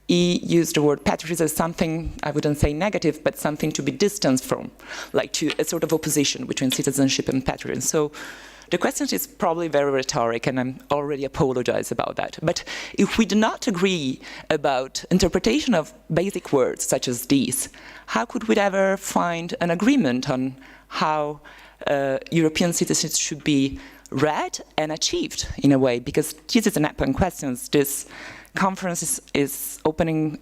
he used the word patriotism as something, I wouldn't say negative, but something to be distanced from, like to a sort of opposition between citizenship and patriotism. So the question is probably very rhetoric, and I'm already apologize about that. But if we do not agree about interpretation of basic words such as these, how could we ever find an agreement on how European citizens should be read and achieved in a way? Because this is an open question. This conference is opening,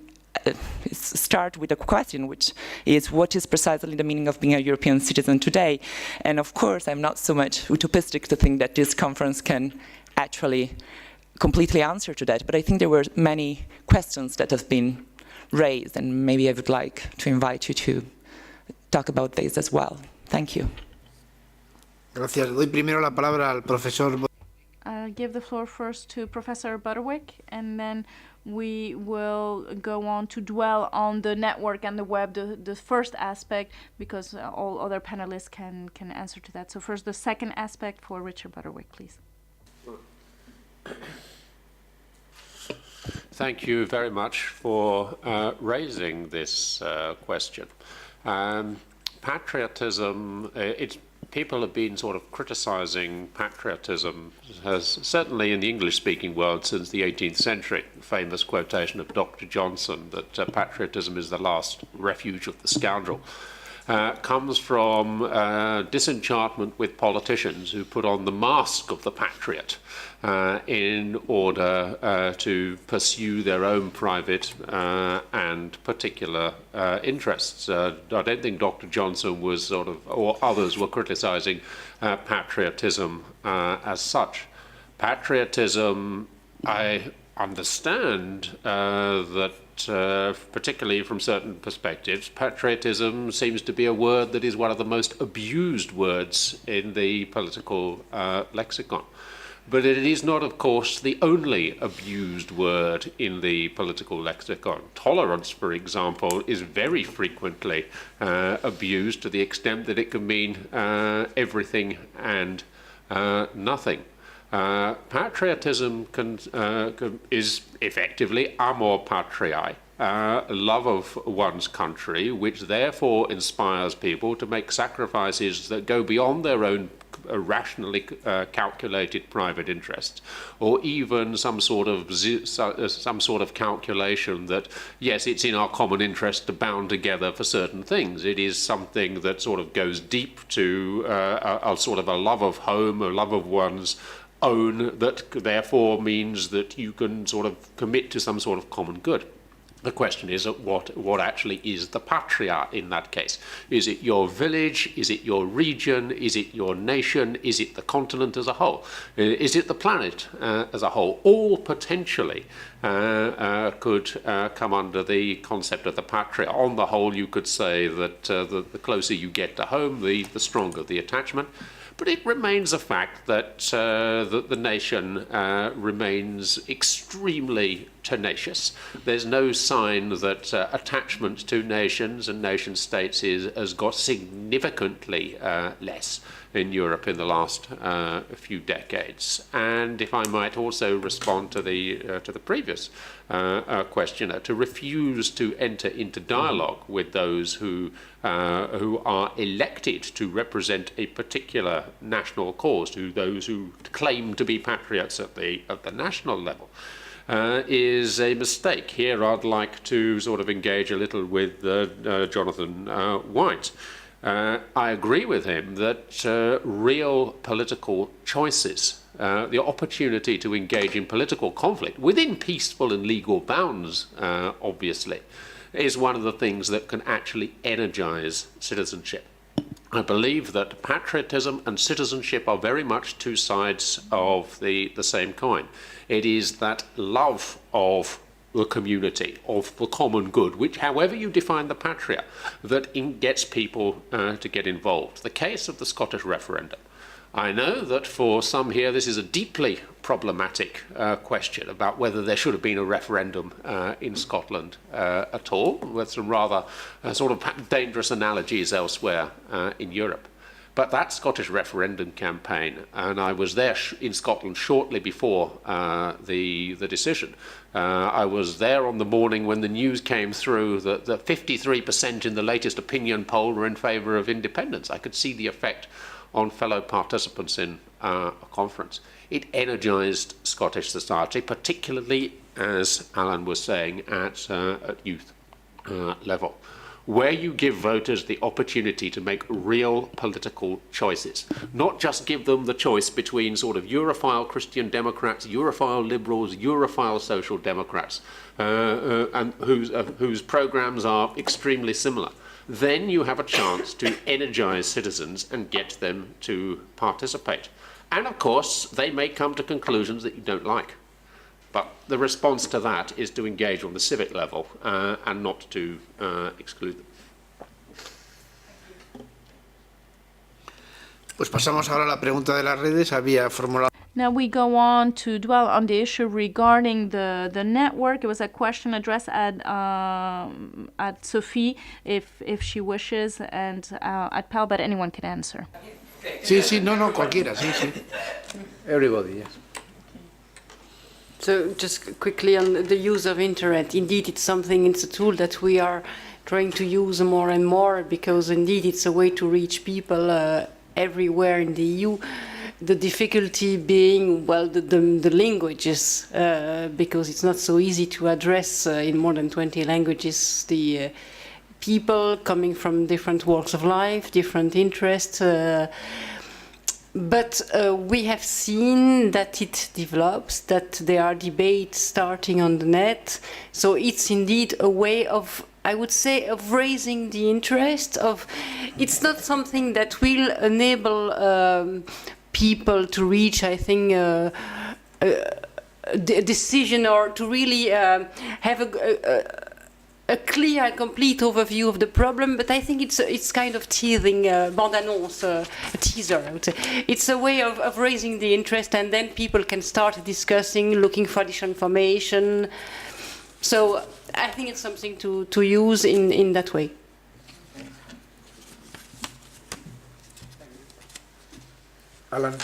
start with a question, which is what is precisely the meaning of being a European citizen today? And of course, I'm not so much utopistic to think that this conference can actually completely answer to that, but I think there were many questions that have been raised, and maybe I would like to invite you to talk about this as well. Thank you. Gracias. Doy primero la palabra al profesor. I'll give the floor first to Professor Butterwick, and then we will go on to dwell on the network and the web, the first aspect, because all other panelists can answer to that. So first, the second aspect for Richard Butterwick, please. Thank you very much for raising this question. Patriotism, people have been sort of criticizing patriotism, certainly in the English-speaking world since the 18th century. Famous quotation of Dr. Johnson that patriotism is the last refuge of the scoundrel. Comes from disenchantment with politicians who put on the mask of the patriot in order to pursue their own private and particular interests. I don't think Dr. Johnson was sort of, or others were criticizing patriotism as such. Patriotism, I understand that particularly from certain perspectives, patriotism seems to be a word that is one of the most abused words in the political lexicon. But it is not, of course, the only abused word in the political lexicon. Tolerance, for example, is very frequently abused to the extent that it can mean everything and nothing. Patriotism is effectively amor patriae, love of one's country, which therefore inspires people to make sacrifices that go beyond their own rationally calculated private interests, or even some sort of calculation that yes, it's in our common interest to bound together for certain things. It is something that sort of goes deep to a sort of a love of home, a love of one's own, that therefore means that you can sort of commit to some sort of common good. The question is what actually is the patria in that case? Is it your village? Is it your region? Is it your nation? Is it the continent as a whole? Is it the planet as a whole? All potentially could come under the concept of the patria. On the whole, you could say that the closer you get to home, the stronger the attachment. But it remains a fact that the nation remains extremely tenacious. There's no sign that attachment to nations and nation states has got significantly less in Europe in the last few decades. And if I might also respond to the previous questioner, to refuse to enter into dialogue with those who are elected to represent a particular national cause, to those who claim to be patriots at the national level, is a mistake. Here I'd like to sort of engage a little with Jonathan White. I agree with him that real political choices, the opportunity to engage in political conflict within peaceful and legal bounds, obviously, is one of the things that can actually energize citizenship. I believe that patriotism and citizenship are very much two sides of the same coin. It is that love of the community, of the common good, which, however you define the patria, that gets people to get involved. The case of the Scottish referendum. I know that for some here this is a deeply problematic question about whether there should have been a referendum in Scotland at all, with some rather sort of dangerous analogies elsewhere in Europe. But that Scottish referendum campaign, and I was there in Scotland shortly before the decision. I was there on the morning when the news came through that 53% in the latest opinion poll were in favour of independence. I could see the effect on fellow participants in a conference. It energised Scottish society, particularly, as Alan was saying, at youth level, where you give voters the opportunity to make real political choices, not just give them the choice between sort of Europhile Christian Democrats, Europhile Liberals, Europhile Social Democrats, and whose programmes are extremely similar. Then you have a chance to energise citizens and get them to participate. And of course, they may come to conclusions that you don't like. But the response to that is to engage on the civic level and not to exclude them. Pues pasamos ahora a la pregunta de las redes. Había formulado. Now we go on to dwell on the issue regarding the network. It was a question addressed at Sophie, if she wishes, and at Pal, but anyone can answer. Sí, no, cualquiera, sí. Everybody, yes. So just quickly on the use of internet, indeed it's a tool that we are trying to use more and more, because indeed it's a way to reach people everywhere in the EU. The difficulty being, well, the languages, because it's not so easy to address in more than 20 languages the people coming from different walks of life, different interests. But we have seen that it develops, that there are debates starting on the net. So it's indeed a way of, I would say, of raising the interest of. It's not something that will enable people to reach, I think, a decision, or to really have a clear and complete overview of the problem. But I think it's kind of teasing, bande-annonce, a teaser, I would say. It's a way of raising the interest, and then people can start discussing, looking for additional information. So I think it's something to use in that way. Alan.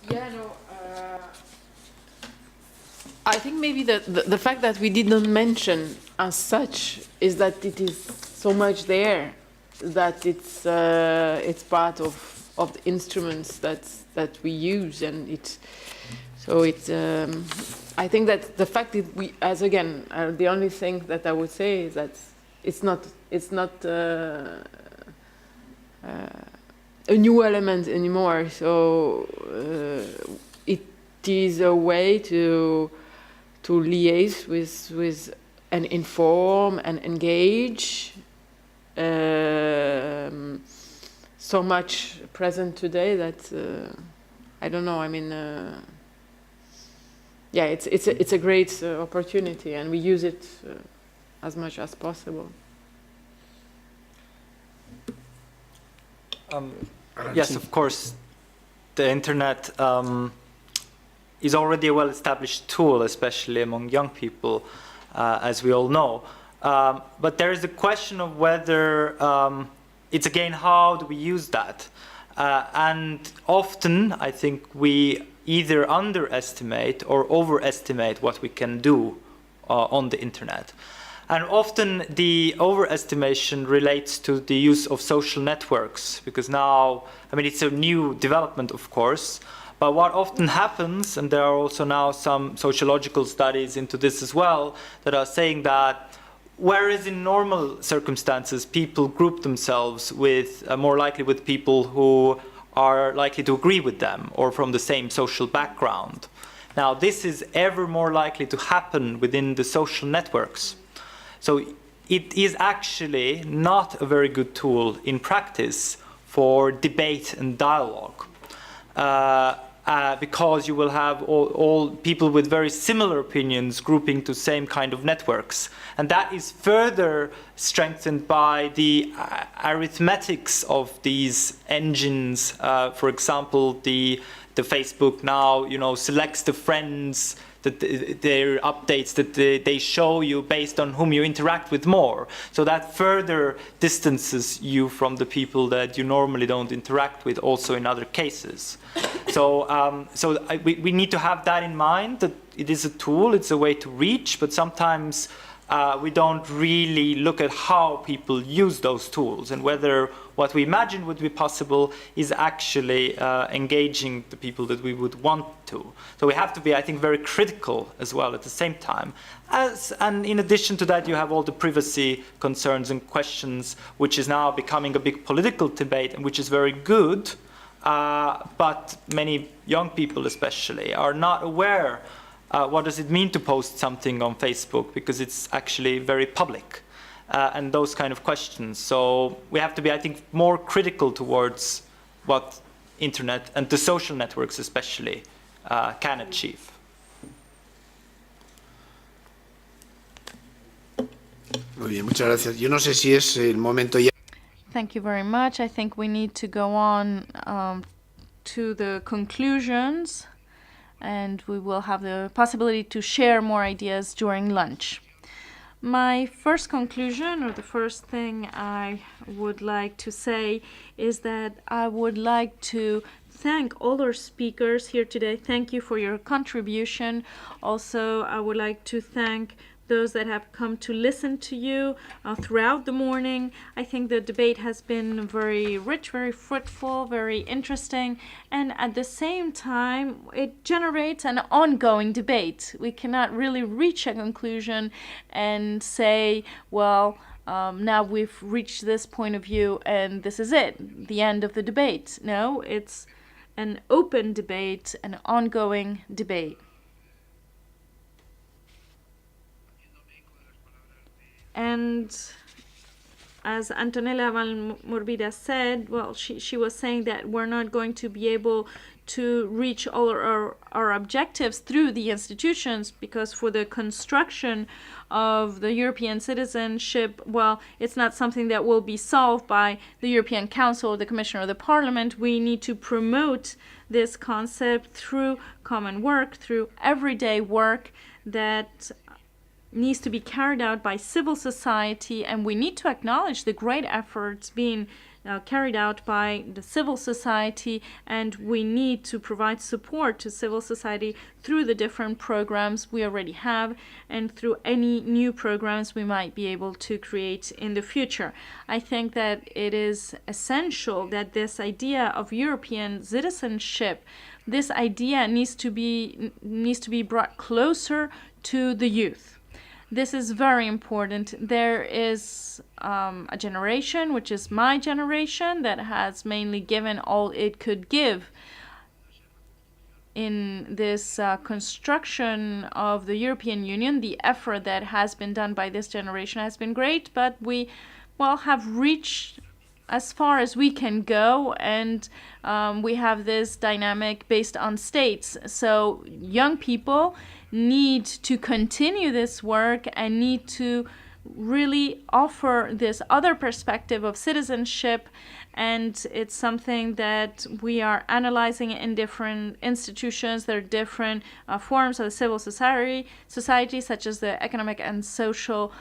Yeah, no. I think maybe the fact that we did not mention as such is that it is so much there that it's part of the instruments that we use, and I think that the fact that we, as again, the only thing that I would say is that it's not a new element anymore. So it is a way to liaise with and inform and engage. So much present today that I don't know. I mean, yeah, it's a great opportunity, and we use it as much as possible. Yes, of course, the internet is already a well-established tool, especially among young people, as we all know. But there is a question of whether it's again, how do we use that? And often, I think we either underestimate or overestimate what we can do on the internet. And often the overestimation relates to the use of social networks, because now, I mean, it's a new development, of course, but what often happens, and there are also now some sociological studies into this as well, that are saying that whereas in normal circumstances people group themselves with, more likely with people who are likely to agree with them or from the same social background. Now this is ever more likely to happen within the social networks. So it is actually not a very good tool in practice for debate and dialogue, because you will have all people with very similar opinions grouping to same kind of networks. And that is further strengthened by the arithmetics of these engines. For example, the Facebook now, selects the friends that their updates that they show you based on whom you interact with more. So that further distances you from the people that you normally don't interact with, also in other cases. So, we need to have that in mind, that it is a tool, it's a way to reach, but sometimes we don't really look at how people use those tools and whether what we imagine would be possible is actually engaging the people that we would want to. So we have to be, I think, very critical as well at the same time. And in addition to that, you have all the privacy concerns and questions, which is now becoming a big political debate and which is very good. But many young people especially are not aware what does it mean to post something on Facebook, because it's actually very public, and those kind of questions. So we have to be, I think, more critical towards what internet and the social networks especially can achieve. Muy bien, muchas gracias. Yo no sé si es el momento ya. Thank you very much. I think we need to go on to the conclusions, and we will have the possibility to share more ideas during lunch. My first conclusion, or the first thing I would like to say, is that I would like to thank all our speakers here today. Thank you for your contribution. Also, I would like to thank those that have come to listen to you throughout the morning. I think the debate has been very rich, very fruitful, very interesting, and at the same time, it generates an ongoing debate. We cannot really reach a conclusion and say, well, now we've reached this point of view and this is it, the end of the debate. No, it's an open debate, an ongoing debate. And as Antonella Valmorbida said, well, she was saying that we're not going to be able to reach all our objectives through the institutions, because for the construction of the European citizenship, well, it's not something that will be solved by the European Council or the Commission or the Parliament. We need to promote this concept through common work, through everyday work that needs to be carried out by civil society, and we need to acknowledge the great efforts being carried out by the civil society, and we need to provide support to civil society through the different programs we already have and through any new programs we might be able to create in the future. I think that it is essential that this idea of European citizenship, this idea needs to be brought closer to the youth. This is very important. There is a generation, which is my generation, that has mainly given all it could give in this construction of the European Union. The effort that has been done by this generation has been great, but we, well, have reached as far as we can go, and we have this dynamic based on states. So young people need to continue this work and need to really offer this other perspective of citizenship, and it's something that we are analyzing in different institutions. There are different forms of the civil society such as the Economic and Social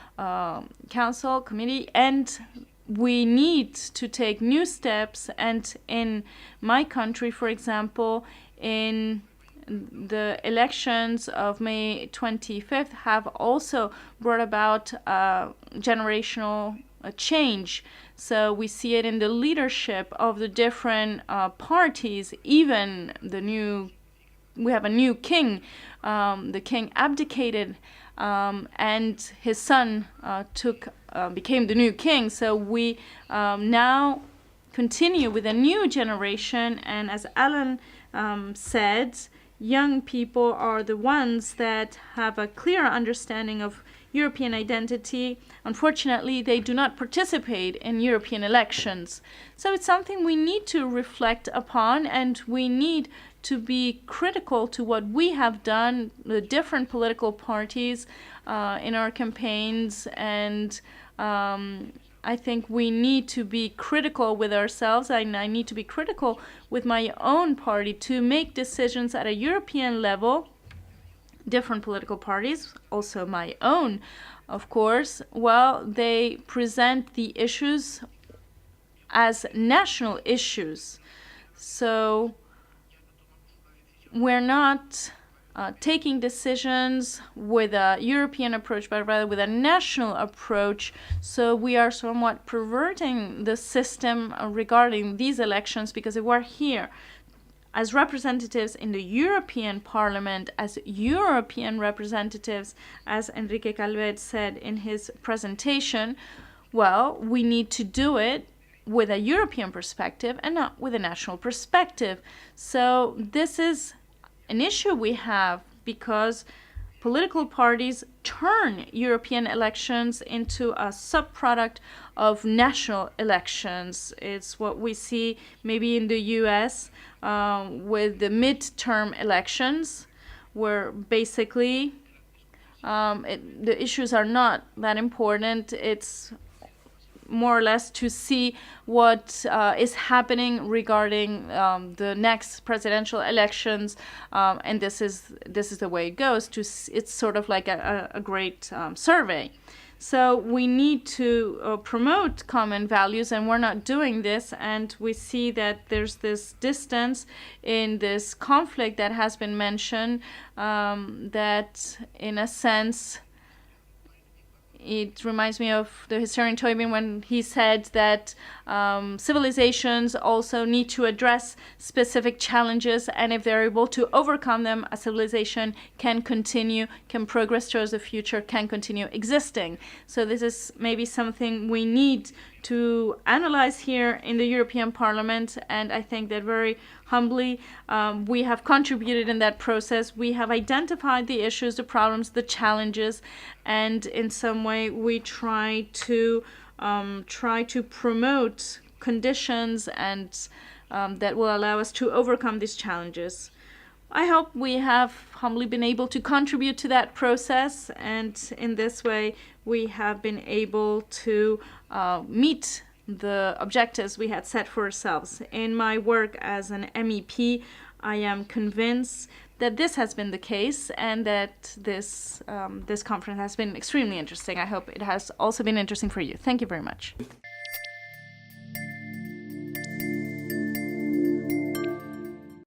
Council Committee, and we need to take new steps. And in my country, for example, in the elections of May 25th have also brought about generational change. So we see it in the leadership of the different parties. Even we have a new king. The king abdicated, and his son became the new king. So we now continue with a new generation, and as Alan said, young people are the ones that have a clear understanding of European identity. Unfortunately, they do not participate in European elections. So it's something we need to reflect upon, and we need to be critical to what we have done, the different political parties in our campaigns, and I think we need to be critical with ourselves, and I need to be critical with my own party to make decisions at a European level different political parties, also my own, of course, well, they present the issues as national issues. So we're not taking decisions with a European approach, but rather with a national approach. So we are somewhat perverting the system regarding these elections, because if we're here as representatives in the European Parliament, as European representatives, as Enrique Calvet said in his presentation, well, we need to do it with a European perspective and not with a national perspective. So this is an issue we have, because political parties turn European elections into a subproduct of national elections. It's what we see maybe in the US with the midterm elections, where basically the issues are not that important. It's more or less to see what is happening regarding the next presidential elections, and this is the way it goes. It's sort of like a great survey. So we need to promote common values, and we're not doing this, and we see that there's this distance in this conflict that has been mentioned, that in a sense it reminds me of the historian Tobin when he said that civilizations also need to address specific challenges, and if they're able to overcome them, a civilization can continue, can progress towards the future, can continue existing. So this is maybe something we need to analyze here in the European Parliament, and I think that very humbly we have contributed in that process. We have identified the issues, the problems, the challenges, and in some way we try to promote conditions and that will allow us to overcome these challenges. I hope we have humbly been able to contribute to that process, and in this way we have been able to meet the objectives we had set for ourselves. In my work as an MEP, I am convinced that this has been the case, and that this conference has been extremely interesting. I hope it has also been interesting for you. Thank you very much.